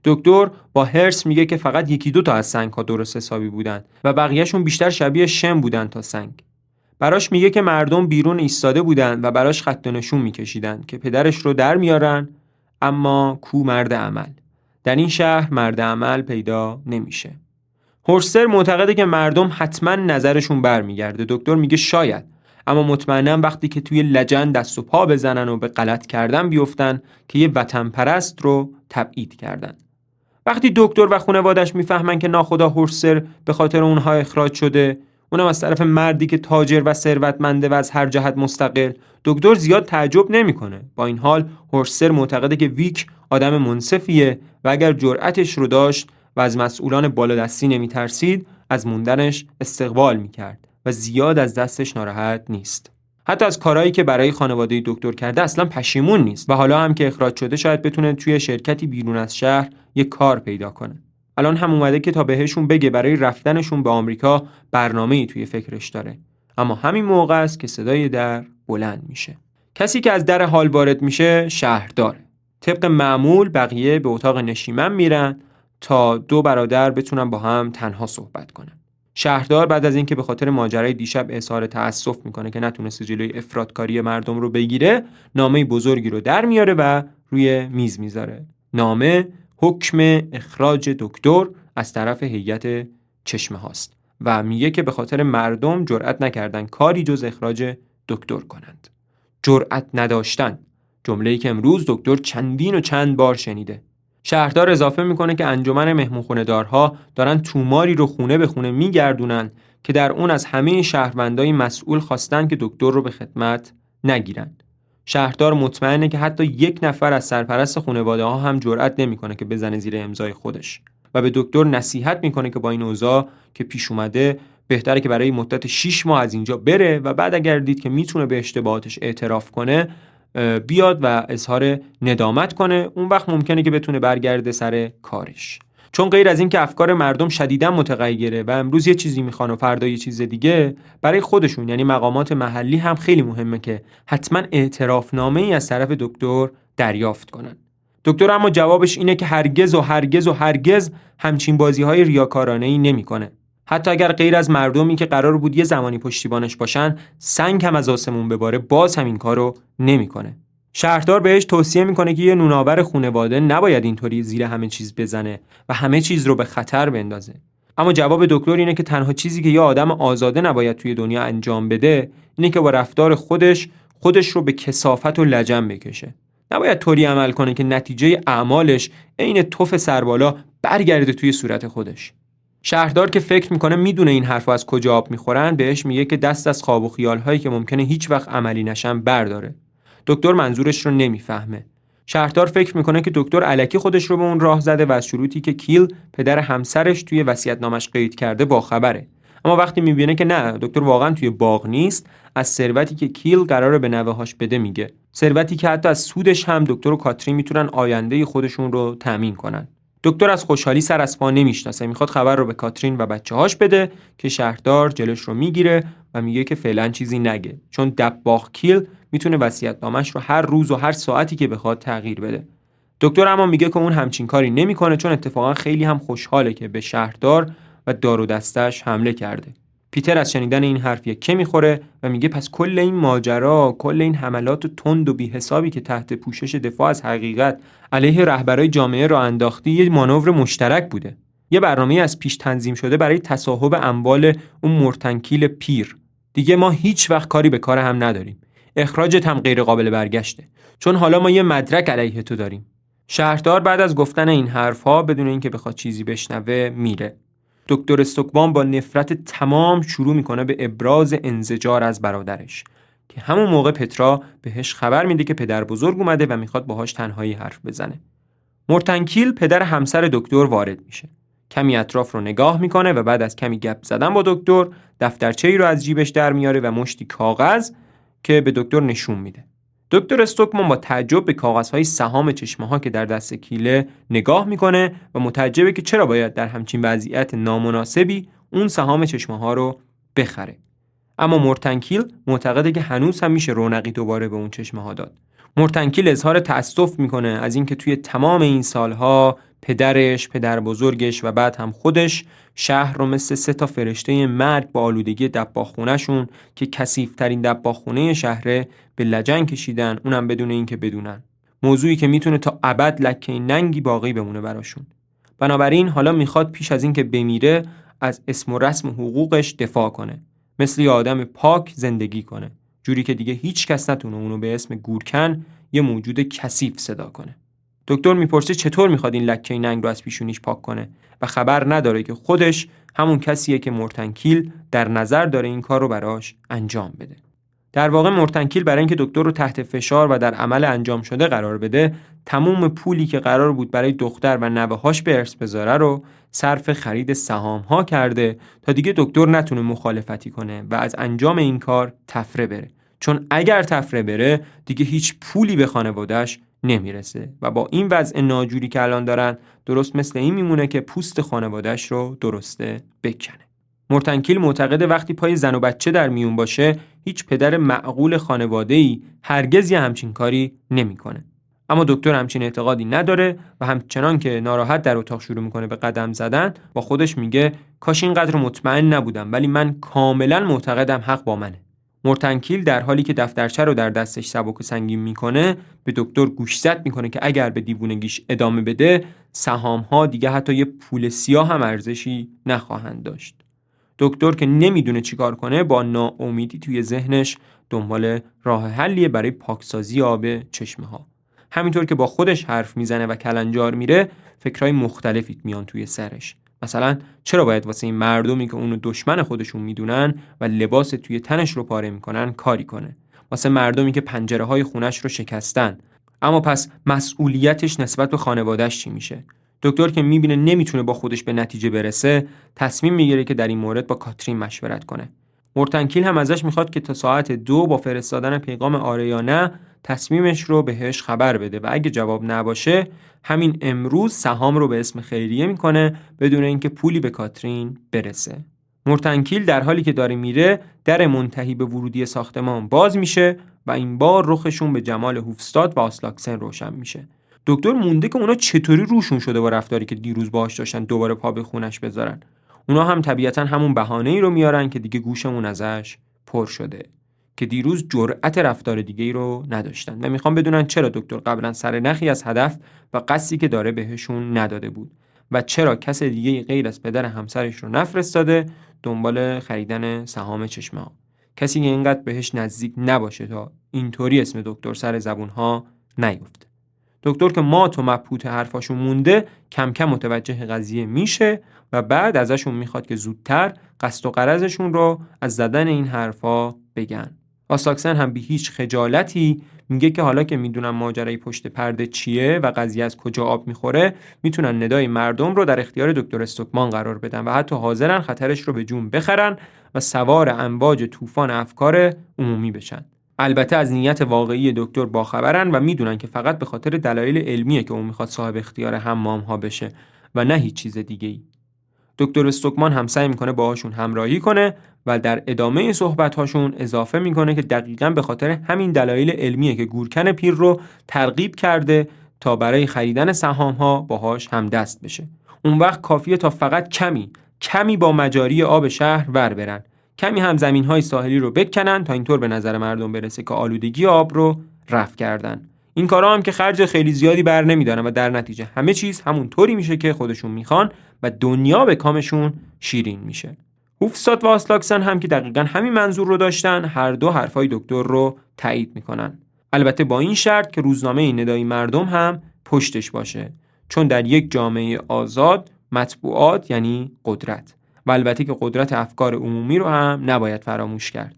دکتر با هرس میگه که فقط 1-2 تا از سنگ‌ها درست حسابی بودن و بقیه‌شون بیشتر شبیه شم بودن تا سنگ. براش میگه که مردم بیرون ایستاده بودن و براش خط و نشون میکشیدن که پدرش رو در میارن، اما کو مرد عمل؟ در این شهر مرد عمل پیدا نمیشه. هورستر معتقده که مردم حتما نظرشون برمیگرده. دکتر میگه شاید، اما مطمئناً وقتی که توی لجن دست و پا بزنن و به غلط کردن بیفتن که یه وطن پرست رو تبعید کردن. وقتی دکتر و خانواده‌اش میفهمن که ناخدا هورستر به خاطر اونها اخراج شده، اونم از طرف مردی که تاجر و ثروتمنده و از هر جهت مستقل، دکتر زیاد تعجب نمیکنه. با این حال هورستر معتقده که ویک آدم منصفیه و اگر جرأتش رو داشت و از مسئولان بالادستی نمیترسید، از موندنش استقبال میکرد و زیاد از دستش ناراحت نیست. حتی از کارهایی که برای خانواده دکتر کرده اصلا پشیمون نیست و حالا هم که اخراج شده شاید بتونه توی شرکتی بیرون از شهر یک کار پیدا کنه. الان هم اومده که تا بهشون بگه برای رفتنشون به آمریکا برنامه‌ای توی فکرش داره. اما همین موقع است که صدای در بلند میشه. کسی که از در حال وارد میشه شهرداره. طبق معمول بقیه به اتاق نشیمن میرن تا 2 برادر بتونن با هم تنها صحبت کنن. شهردار بعد از اینکه به خاطر ماجرای دیشب اظهار تأسف میکنه که نتونسته جلوی افراطکاری مردم رو بگیره، نامه بزرگی رو در میاره و روی میز میذاره. نامه حکم اخراج دکتر از طرف هیئت چشمه هاست و میگه که به خاطر مردم جرأت نکردن کاری جز اخراج دکتر کنند. جرأت نداشتن، جمله‌ای که امروز دکتر چند بار شنیده. شهردار اضافه میکنه که انجمن مهمونخونه‌دارها دارن توماری رو خونه به خونه میگردونن که در اون از همه شهروندای مسئول خواستن که دکتر رو به خدمت نگیرن. شهردار مطمئنه که حتی 1 نفر از سرپرست خانواده ها هم جرئت نمیکنه که بزنه زیر امضای خودش و به دکتر نصیحت میکنه که با این اوضاع که پیش اومده بهتره که برای مدت 6 ماه از اینجا بره و بعد اگر دید که میتونه به اشتباهاتش اعتراف کنه بیاد و اظهار ندامت کنه. اون وقت ممکنه که بتونه برگرده سر کارش. چون غیر از این که افکار مردم شدیداً متغیره و امروز یه چیزی میخوان و فردا یه چیز دیگه، برای خودشون یعنی مقامات محلی هم خیلی مهمه که حتما اعترافنامه‌ای از طرف دکتر دریافت کنن. دکتر اما جوابش اینه که هرگز همچین بازی‌های ریاکارانه‌ای نمی‌کنه. حتی اگر غیر از مردمی که قرار بود یه زمانی پشتیبانش باشن سنگ هم از آسمون بباره، باز هم این کارو نمی‌کنه. شهردار بهش توصیه میکنه که یه نوناور خانواده نباید اینطوری زیر همه چیز بزنه و همه چیز رو به خطر بندازه. اما جواب دکتر اینه که تنها چیزی که یه آدم آزاده نباید توی دنیا انجام بده اینه که با رفتار خودش رو به کثافت و لجن بکشه. نباید طوری عمل کنه که نتیجه اعمالش عین تف سربالا برگرده توی صورت خودش. شهردار که فکر میکنه میدونه این حرفا از کجا آب میخورن، بهش میگه که دست از خواب و خیال‌هایی که ممکنه هیچ وقت عملی نشن برداره. دکتر منظورش رو نمیفهمه. شهردار فکر میکنه که دکتر الکی خودش رو به اون راه زده و از شروطی که کیل پدر همسرش توی وصیت‌نامش قید کرده باخبره. اما وقتی میبینه که نه، دکتر واقعا توی باغ نیست، از ثروتی که کیل قراره به نوه‌هاش بده میگه. ثروتی که حتی از سودش هم دکتر و کاترین میتونن آینده خودشون رو تامین کنن. دکتر از خوشحالی سر از پا نمیشناسه، میخواد خبر رو به کاترین و بچه‌هاش بده که شهردار جلوش رو میگیره و میگه که فعلا چیزی نگه، چون دباغ کیل میتونه وصیت‌نامه‌اش رو هر روز و هر ساعتی که بخواد تغییر بده. دکتر اما میگه که اون همچین کاری نمیکنه، چون اتفاقا خیلی هم خوشحاله که به شهردار و دار و دستش حمله کرده. پیتر از شنیدن این حرف یکه میخوره و میگه پس کل این ماجرا، کل این حملات تند و بی‌حسابی که تحت پوشش دفاع از حقیقت علیه رهبرای جامعه را انداختی یه مانور مشترک بوده. یه برنامه از پیش تنظیم شده برای تصاحب اموال اون مرتنکیل پیر. دیگه ما هیچ وقت کاری به کار هم نداریم. اخراجت هم غیر قابل برگشته، چون حالا ما یه مدرک علیه تو داریم. شهردار بعد از گفتن این حرفها بدون اینکه بخواد چیزی بشنوه میره. دکتر استوکمان با نفرت تمام شروع میکنه به ابراز انزجار از برادرش که همون موقع پترا بهش خبر میده که پدر بزرگ اومده و میخواد باهاش تنهایی حرف بزنه. مرتنکیل پدر همسر دکتر وارد میشه. کمی اطراف رو نگاه میکنه و بعد از کمی گپ زدن با دکتر دفترچه‌ای رو از جیبش در میاره و مشتی کاغذ که به دکتر نشون میده. دکتر استوکمان با تعجب به کاغذهای سهام چشمه‌ها که در دست کیله نگاه میکنه و متعجبه که چرا باید در همچین وضعیت نامناسبی اون سهام چشمه‌ها رو بخره. اما مرتنکیل معتقده که هنوز هم میشه رونقی دوباره به اون چشمه‌ها داد. مرتنکیل اظهار تأسف میکنه از اینکه توی تمام این سالها پدرش، پدر بزرگش و بعد هم خودش شهر رو مثل 3 فرشته مرگ با آلودگی دباغخونه‌شون که کثیف‌ترین دباغخونه شهره به لجن کشیدن، اونم بدون اینکه بدونن. موضوعی که میتونه تا ابد لکه ننگی باقی بمونه براشون. بنابراین حالا میخواد پیش از اینکه بمیره از اسم و رسم حقوقش دفاع کنه. مثل یه آدم پاک زندگی کنه، جوری که دیگه هیچ کس نتونه اونو به اسم گورکن یه موجود کثیف صدا کنه. دکتر میپرسه چطور میخواد این لکه ننگ رو از پیشونیش پاک کنه و خبر نداره که خودش همون کسیه که مرتنکیل در نظر داره این کار رو براش انجام بده. در واقع مرتنکیل برای اینکه دکتر رو تحت فشار و در عمل انجام شده قرار بده، تمام پولی که قرار بود برای دختر و نوه‌هاش به ارث بذاره رو صرف خرید سهام‌ها کرده تا دیگه دکتر نتونه مخالفتی کنه و از انجام این کار تفره بره. چون اگر تفره بره دیگه هیچ پولی به خانواده‌اش نمیرسه و با این وضع ناجوری که الان دارن درست مثل این میمونه که پوست خانواده‌اش رو درسته بکنه. مرتنکیل معتقده وقتی پای زن و بچه در میون باشه هیچ پدر معقول خانواده‌ای هرگز یه همچین کاری نمی‌کنه. اما دکتر همچین اعتقادی نداره و همچنان که ناراحت در اتاق شروع میکنه به قدم زدن با خودش میگه کاش اینقدر مطمئن نبودم، ولی من کاملا معتقدم حق با منه. مرتنکیل در حالی که دفترچه رو در دستش سبک و سنگین میکنه به دکتر گوشزد میکنه که اگر به دیوونگیش ادامه بده سهام‌ها دیگه حتی یه پول سیاه هم ارزشی نخواهند داشت. دکتر که نمیدونه چیکار کنه با ناامیدی توی ذهنش دنبال راه حلیه برای پاکسازی آب چشمه‌ها. همینطور که با خودش حرف میزنه و کلنجار میره فکرهای مختلفی میان توی سرش. مثلا چرا باید واسه این مردمی که اونو دشمن خودشون میدونن و لباس توی تنش رو پاره میکنن کاری کنه؟ واسه مردمی که پنجره‌های خونش رو شکستن. اما پس مسئولیتش نسبت به خانواده‌اش چی میشه؟ دکتر که میبینه نمیتونه با خودش به نتیجه برسه تصمیم میگیره که در این مورد با کاترین مشورت کنه. مرتنکیل هم ازش میخواد که تا ساعت 2 با فرستادن پیغام آره یا نه تصمیمش رو بهش خبر بده و اگه جواب نباشه همین امروز سهام رو به اسم خیریه میکنه بدون اینکه پولی به کاترین برسه. مرتنکیل در حالی که داره میره در منتهی به ورودی ساختمان باز میشه و این بار رخشون به جمال هوفستاد و آسلاکسن روشن میشه. دکتر مونده که اونا چطوری روشون شده با رفتاری که دیروز باهاش داشتن دوباره پا به خونش بذارن. اونا هم طبیعتاً همون بهانه‌ای رو میارن که دیگه گوشمون ازش پر شده، که دیروز جرأت رفتار دیگه‌ای رو نداشتن و میخوان بدونن چرا دکتر قبلا سر نخی از هدف و قصدی که داره بهشون نداده بود و چرا کس دیگه‌ای غیر از پدر همسرش رو نفرستاده دنبال خریدن سهام چشمه‌ها. کسی که اینقدر بهش نزدیک نباشه تا اینطوری اسم دکتر سر زبون‌ها نیفته. دکتر که مات و مبهوت حرفاشون مونده کم کم متوجه قضیه میشه و بعد ازشون میخواد که زودتر قصد و غرضشون رو از زدن این حرفا بگن. آساکسن هم بی هیچ خجالتی میگه که حالا که میدونن ماجرای پشت پرده چیه و قضیه از کجا آب میخوره میتونن ندای مردم رو در اختیار دکتر استوکمان قرار بدن و حتی حاضرن خطرش رو به جون بخرن و سوار امواج طوفان افکار عمومی بشن. البته از نیت واقعی دکتر باخبرن و میدونن که فقط به خاطر دلایل علمیه که اون میخواد صاحب اختیار حمام ها بشه و نه هیچ چیز دیگه‌ای. دکتر استوکمان هم سعی میکنه باهاشون همراهی کنه و در ادامه صحبت‌هاشون اضافه میکنه که دقیقاً به خاطر همین دلایل علمیه که گورکن پیر رو ترغیب کرده تا برای خریدن سهام‌ها باهاش هم دست بشه. اون وقت کافیه تا فقط کمی با مجاری آب شهر ور برن، کمی هم زمین‌های ساحلی رو بکنن تا اینطور به نظر مردم برسه که آلودگی آب رو رفع کردن. این کارا هم که خرج خیلی زیادی بر نمیدارن و در نتیجه همه چیز همون طوری میشه که خودشون میخوان و دنیا به کامشون شیرین میشه. هوفستاد و آسلاکسن هم که دقیقاً همین منظور رو داشتن، هر دو حرفای دکتر رو تایید میکنن. البته با این شرط که روزنامه ندای مردم هم پشتش باشه، چون در یک جامعه آزاد مطبوعات یعنی قدرت و البته که قدرت افکار عمومی رو هم نباید فراموش کرد.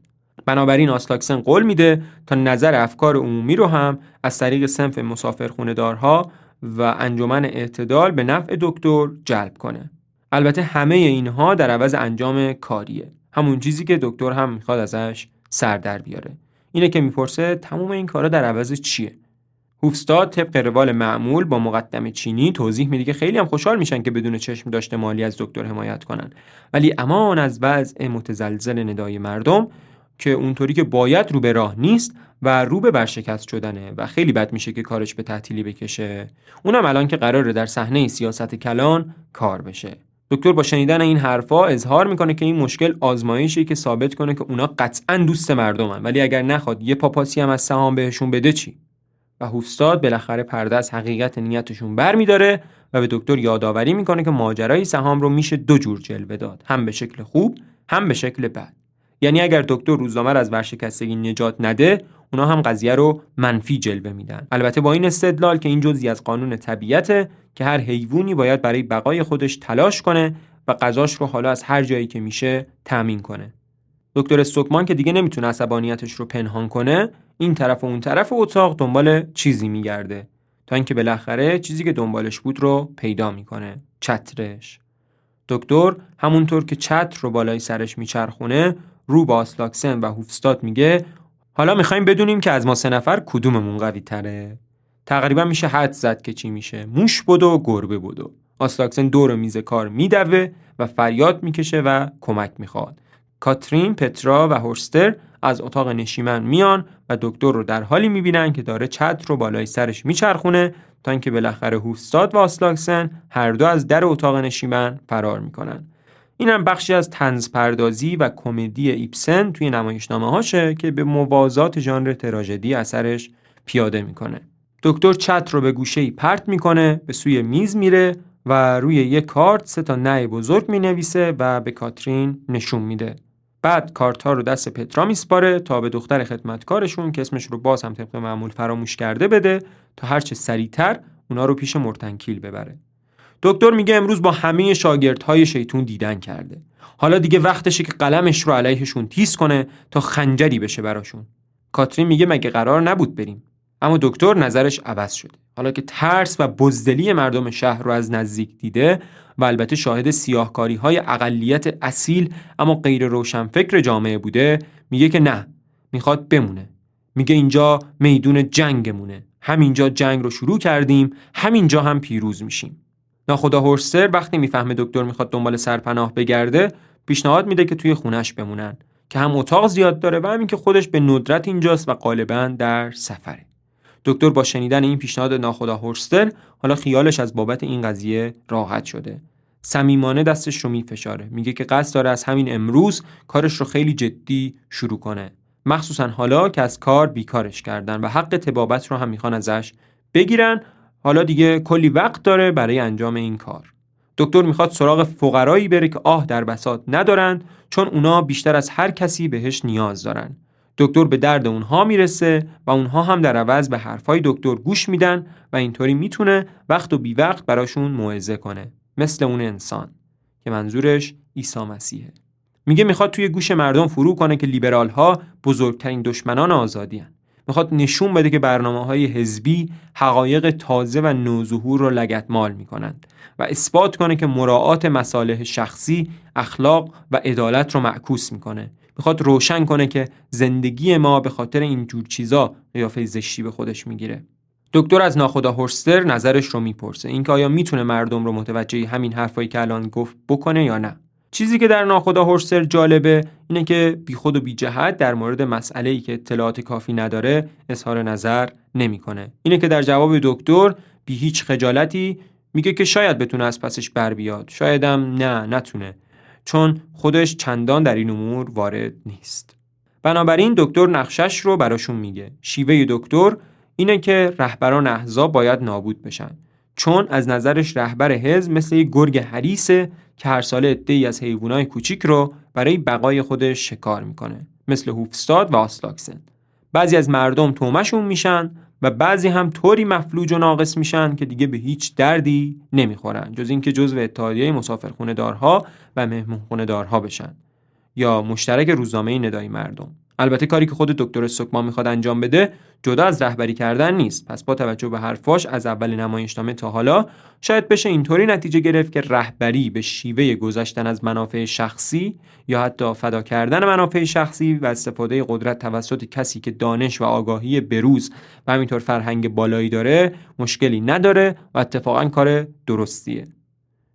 بنابراین آسلاکسن قول میده تا نظر افکار عمومی رو هم از طریق صنف مسافرخونه‌دارها و انجمن اعتدال به نفع دکتر جلب کنه. البته همه اینها در عوض انجام کاریه، همون چیزی که دکتر هم میخواد ازش سر در بیاره. اینه که میپرسه تمام این کارا در عوض چیه؟ هوفستاد طبق روال معمول با مقدمه چینی توضیح میده که خیلی هم خوشحال میشن که بدون چشم داشته مالی از دکتر حمایت کنن، ولی امان از وضع متزلزل ندای مردم که اونطوری که باید رو به راه نیست و رو به ورشکست شدنه و خیلی بد میشه که کارش به تعطیلی بکشه. اونم الان که قراره در صحنه سیاست کلان کار بشه. دکتر با شنیدن این حرفا اظهار میکنه که این مشکل آزمایشی که ثابت کنه که اونا قطعاً دوست مردمن، ولی اگر نخواد یه پاپاسی هم از سهام بهشون بده چی؟ و هوفستاد بالاخره پرده از حقیقت نیتشون برمی‌داره و به دکتر یادآوری میکنه که ماجرای سهام رو میشه دو جور جلوه داد، هم به شکل خوب هم به شکل بد. یعنی اگر دکتر روزنامه رو از ورشکستگی نجات نده، اونا هم قضیه رو منفی جلوه میدن. البته با این استدلال که این جزئی از قانون طبیعته که هر حیوانی باید برای بقای خودش تلاش کنه و غذاش رو حالا از هر جایی که میشه تامین کنه. دکتر استوکمان که دیگه نمیتونه عصبانیتش رو پنهان کنه، این طرف و اون طرف اتاق دنبال چیزی میگرده تا اینکه بالاخره چیزی که دنبالش بود رو پیدا میکنه، چترش. دکتر همونطور که چتر رو بالای سرش میچرخونه رو با آسلاکسن و هوفستاد میگه حالا میخوایم بدونیم که از ما سه نفر کدوممون قوی تره. تقریبا میشه حد زد که چی میشه، موش بدو و گربه بدو. آسلاکسن دور میز کار میدوه و فریاد میکشه و کمک میخواد. کاترین، پترا و هورستر از اتاق نشیمن میان و دکتر رو در حالی میبینن که داره چتر رو بالای سرش میچرخونه تا اینکه بالاخره هوفستاد و آسلاکسن هر دو از در اتاق نشیمن فرار میکنن. اینم بخشی از طنز پردازی و کمدی ایبسن توی نمایشنامه‌هاشه که به موازات ژانر تراژدی اثرش پیاده میکنه. دکتر چتر رو به گوشه‌ای پرت میکنه، به سوی میز میره و روی یک کارت 3 نه بزرگ مینویسه و به کاترین نشون میده. بعد کارت ها رو دست پترا میسپاره تا به دختر خدمتکارشون که اسمش رو باز هم طبق معمول فراموش کرده بده تا هرچه سریعتر اونا رو پیش مرتنکیل ببره. دکتر میگه امروز با همه شاگردهای شیطون دیدن کرده. حالا دیگه وقتشه که قلمش رو علیهشون تیز کنه تا خنجری بشه براشون. کاترین میگه مگه قرار نبود بریم؟ اما دکتر نظرش عوض شده. حالا که ترس و بزدلی مردم شهر رو از نزدیک دیده و البته شاهد سیاهکاری‌های اقلیت اصیل اما غیر روشنفکر جامعه بوده، میگه که نه، میخواد بمونه. میگه اینجا میدون جنگمونه. همینجا جنگ رو شروع کردیم، همینجا هم پیروز میشیم. ناخدا هورستر وقتی میفهمه دکتر میخواد دنبال سرپناه بگرده، پیشنهاد میده که توی خونش بمونن که هم اتاق زیاد داره و همین که خودش به ندرت اینجاست و غالباً در سفره. دکتر با شنیدن این پیشنهاد ناخدا هورستر حالا خیالش از بابت این قضیه راحت شده. صمیمانه دستش رو میفشاره. میگه که قصد داره از همین امروز کارش رو خیلی جدی شروع کنه. مخصوصا حالا که از کار بیکارش کردن و حق طبابت رو هم میخوان ازش بگیرن. حالا دیگه کلی وقت داره برای انجام این کار. دکتر میخواد سراغ فقرایی بره که آه در بساط ندارن، چون اونا بیشتر از هر کسی بهش نیاز دارن. دکتر به درد اونها میرسه و اونها هم در عوض به حرفای دکتر گوش میدن و اینطوری میتونه وقت و بی وقت براشون موعظه کنه، مثل اون انسان که منظورش عیسی مسیحه. میگه میخواد توی گوش مردم فرو کنه که لیبرال ها بزرگترین دشمنان آزادی هن. میخواد نشون بده که برنامه‌های حزبی حقایق تازه و نوظهور رو لگدمال میکنند و اثبات کنه که مراعات مصالح شخصی، اخلاق و عدالت رو معکوس میکنه. میخواد روشن کنه که زندگی ما به خاطر این جور چیزا قیافه زشتی به خودش میگیره. دکتر از ناخدا هورستر نظرش رو میپرسه، اینکه آیا میتونه مردم رو متوجه همین حرفایی که الان گفت بکنه یا نه. چیزی که در ناخدا هورستر جالبه اینه که بیخود و بی جهت در مورد مسئله‌ای که اطلاعات کافی نداره اظهار نظر نمیکنه. اینه که در جواب دکتر بی هیچ خجالتی میگه که شاید بتونه از پسش بر بیاد، شایدم نتونه، چون خودش چندان در این امور وارد نیست. بنابراین دکتر نقشش رو براشون میگه. شیوه دکتر اینه که رهبران احزاب باید نابود بشن، چون از نظرش رهبر حزب مثل یک گرگ حریصه که هر ساله عده‌ای از حیوانات کوچیک رو برای بقای خودش شکار میکنه، مثل هوفستاد و آسلاکسن. بعضی از مردم تومشون میشن و بعضی هم طوری مفلوج و ناقص میشن که دیگه به هیچ دردی نمیخورن، جز اینکه جزو اتحادیه مسافرخونه دارها و مهمونخونه دارها بشن یا مشترک روزنامه ندای مردم. البته کاری که خود دکتر استوکمان میخواد انجام بده جدا از رهبری کردن نیست. پس با توجه به حرفاش از اول نمایشنامه تا حالا شاید بشه اینطوری نتیجه گرفت که رهبری به شیوه گذشتن از منافع شخصی یا حتی فدا کردن منافع شخصی و استفاده قدرت توسط کسی که دانش و آگاهی بروز و همینطور فرهنگ بالایی داره مشکلی نداره و اتفاقا کار درستیه.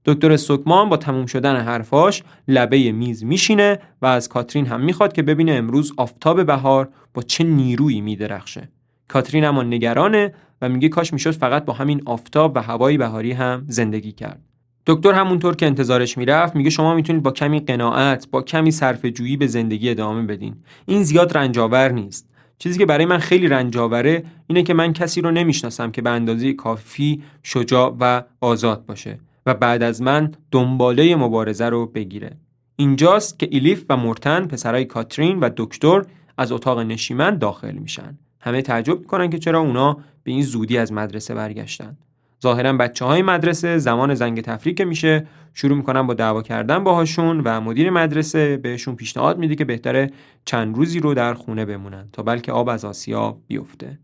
دکتر استوکمان با تموم شدن حرفاش لبه میز میشینه و از کاترین هم میخواد که ببینه امروز آفتاب بهار با چه نیرویی میدرخشه. کاترین اما نگرانه و میگه کاش میشد فقط با همین آفتاب و هوای بهاری هم زندگی کرد. دکتر همونطور که انتظارش میرفت میگه شما میتونید با کمی قناعت، با کمی صرفه‌جویی به زندگی ادامه بدین. این زیاد رنجاور نیست. چیزی که برای من خیلی رنجاوره اینه که من کسی رو نمیشناسم که به اندازه کافی شجاع و آزاد باشه و بعد از من دنباله مبارزه رو بگیره. اینجاست که ایلیف و مورتن پسرای کاترین و دکتر از اتاق نشیمن داخل میشن. همه تعجب میکنن که چرا اونا به این زودی از مدرسه برگشتن. ظاهرا بچه‌های مدرسه زمان زنگ تفریح که میشه شروع میکنن با دعوا کردن باهاشون و مدیر مدرسه بهشون پیشنهاد میده که بهتره چند روزی رو در خونه بمونن تا بلکه آب از آسیا بیفته.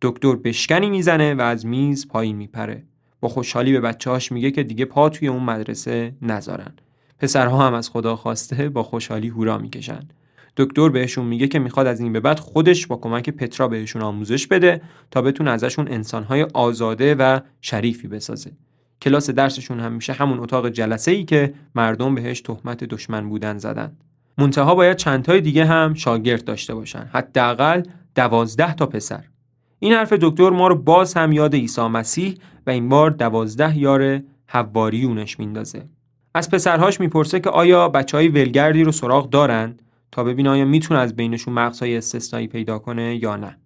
دکتر بشکنی میزنه و از میز پایین میپره. با خوشحالی به بچه‌هاش میگه که دیگه پا توی اون مدرسه نذارن. پسرها هم از خدا خواسته با خوشحالی هورا میکشن. دکتر بهشون میگه که میخواد از این به بعد خودش با کمک پترا بهشون آموزش بده تا بتونه ازشون انسانهای آزاده و شریفی بسازه. کلاس درسشون هم میشه همون اتاق جلسه‌ای که مردم بهش تهمت دشمن بودن زدن. منتها باید چند تای دیگه هم شاگرد داشته باشن، حداقل 12 تا پسر. این حرف دکتر ما رو باز هم یاد عیسی مسیح و این بار 12 یار حواریونش میندازه. از پسرهاش میپرسه که آیا بچهای ولگردی رو سراغ دارن تا ببینه آیا میتونه از بینشون مغزهای استثنایی پیدا کنه یا نه.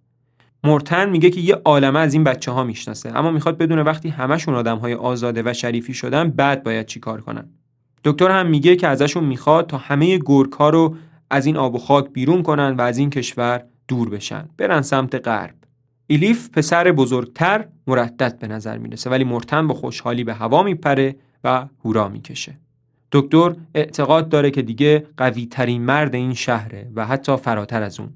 مورتن میگه که یه عالمه از این بچه‌ها میشناسه، اما میخواد بدونه وقتی همشون آدم‌های آزاده و شریفی شدن بعد باید چی کار کنن. دکتر هم میگه که ازشون میخواد تا همه گورک‌ها رو از این آب و خاک بیرون کنن و از این کشور دور بشن، برن سمت غرب. ایلیف پسر بزرگتر مردد به نظر میرسه، ولی مورتن با خوشحالی به هوا میپره و هورا میکشه. دکتر اعتقاد داره که دیگه قوی ترین مرد این شهره و حتی فراتر از اون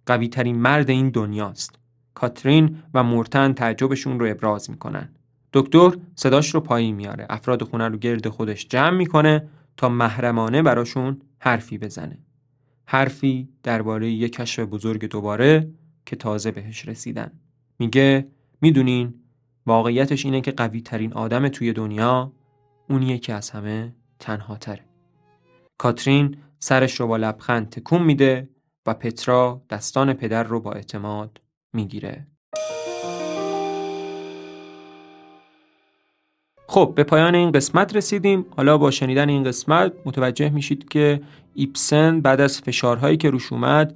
قوی ترین مرد این دنیاست. کاترین و مورتن تعجبشون رو ابراز میکنن. دکتر صداش رو پایین میاره، افراد خونه رو گرد خودش جمع میکنه تا محرمانه براشون حرفی بزنه. حرفی درباره یک کشف بزرگ دوباره که تازه بهش رسیدن. میگه میدونین واقعیتش اینه که قوی ترین آدم توی دنیا اونیه که از همه تنها تره. کاترین سرش رو با لبخند تکون میده و پترا دستان پدر رو با اعتماد میگیره. خب به پایان این قسمت رسیدیم. حالا با شنیدن این قسمت متوجه میشید که ایبسن بعد از فشارهایی که روش اومد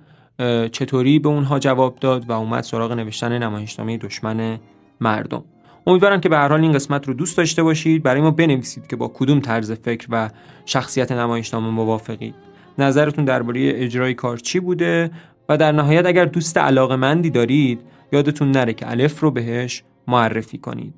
چطوری به اونها جواب داد و اومد سراغ نوشتن نمایشنامه دشمن مردم. امیدوارم که به هر حال این قسمت رو دوست داشته باشید. برای ما بنویسید که با کدوم طرز فکر و شخصیت نمایشنامه موافقید. نظرتون درباره اجرای کار چی بوده و در نهایت اگر دوست علاقه‌مندی دارید یادتون نره که الف رو بهش معرفی کنید.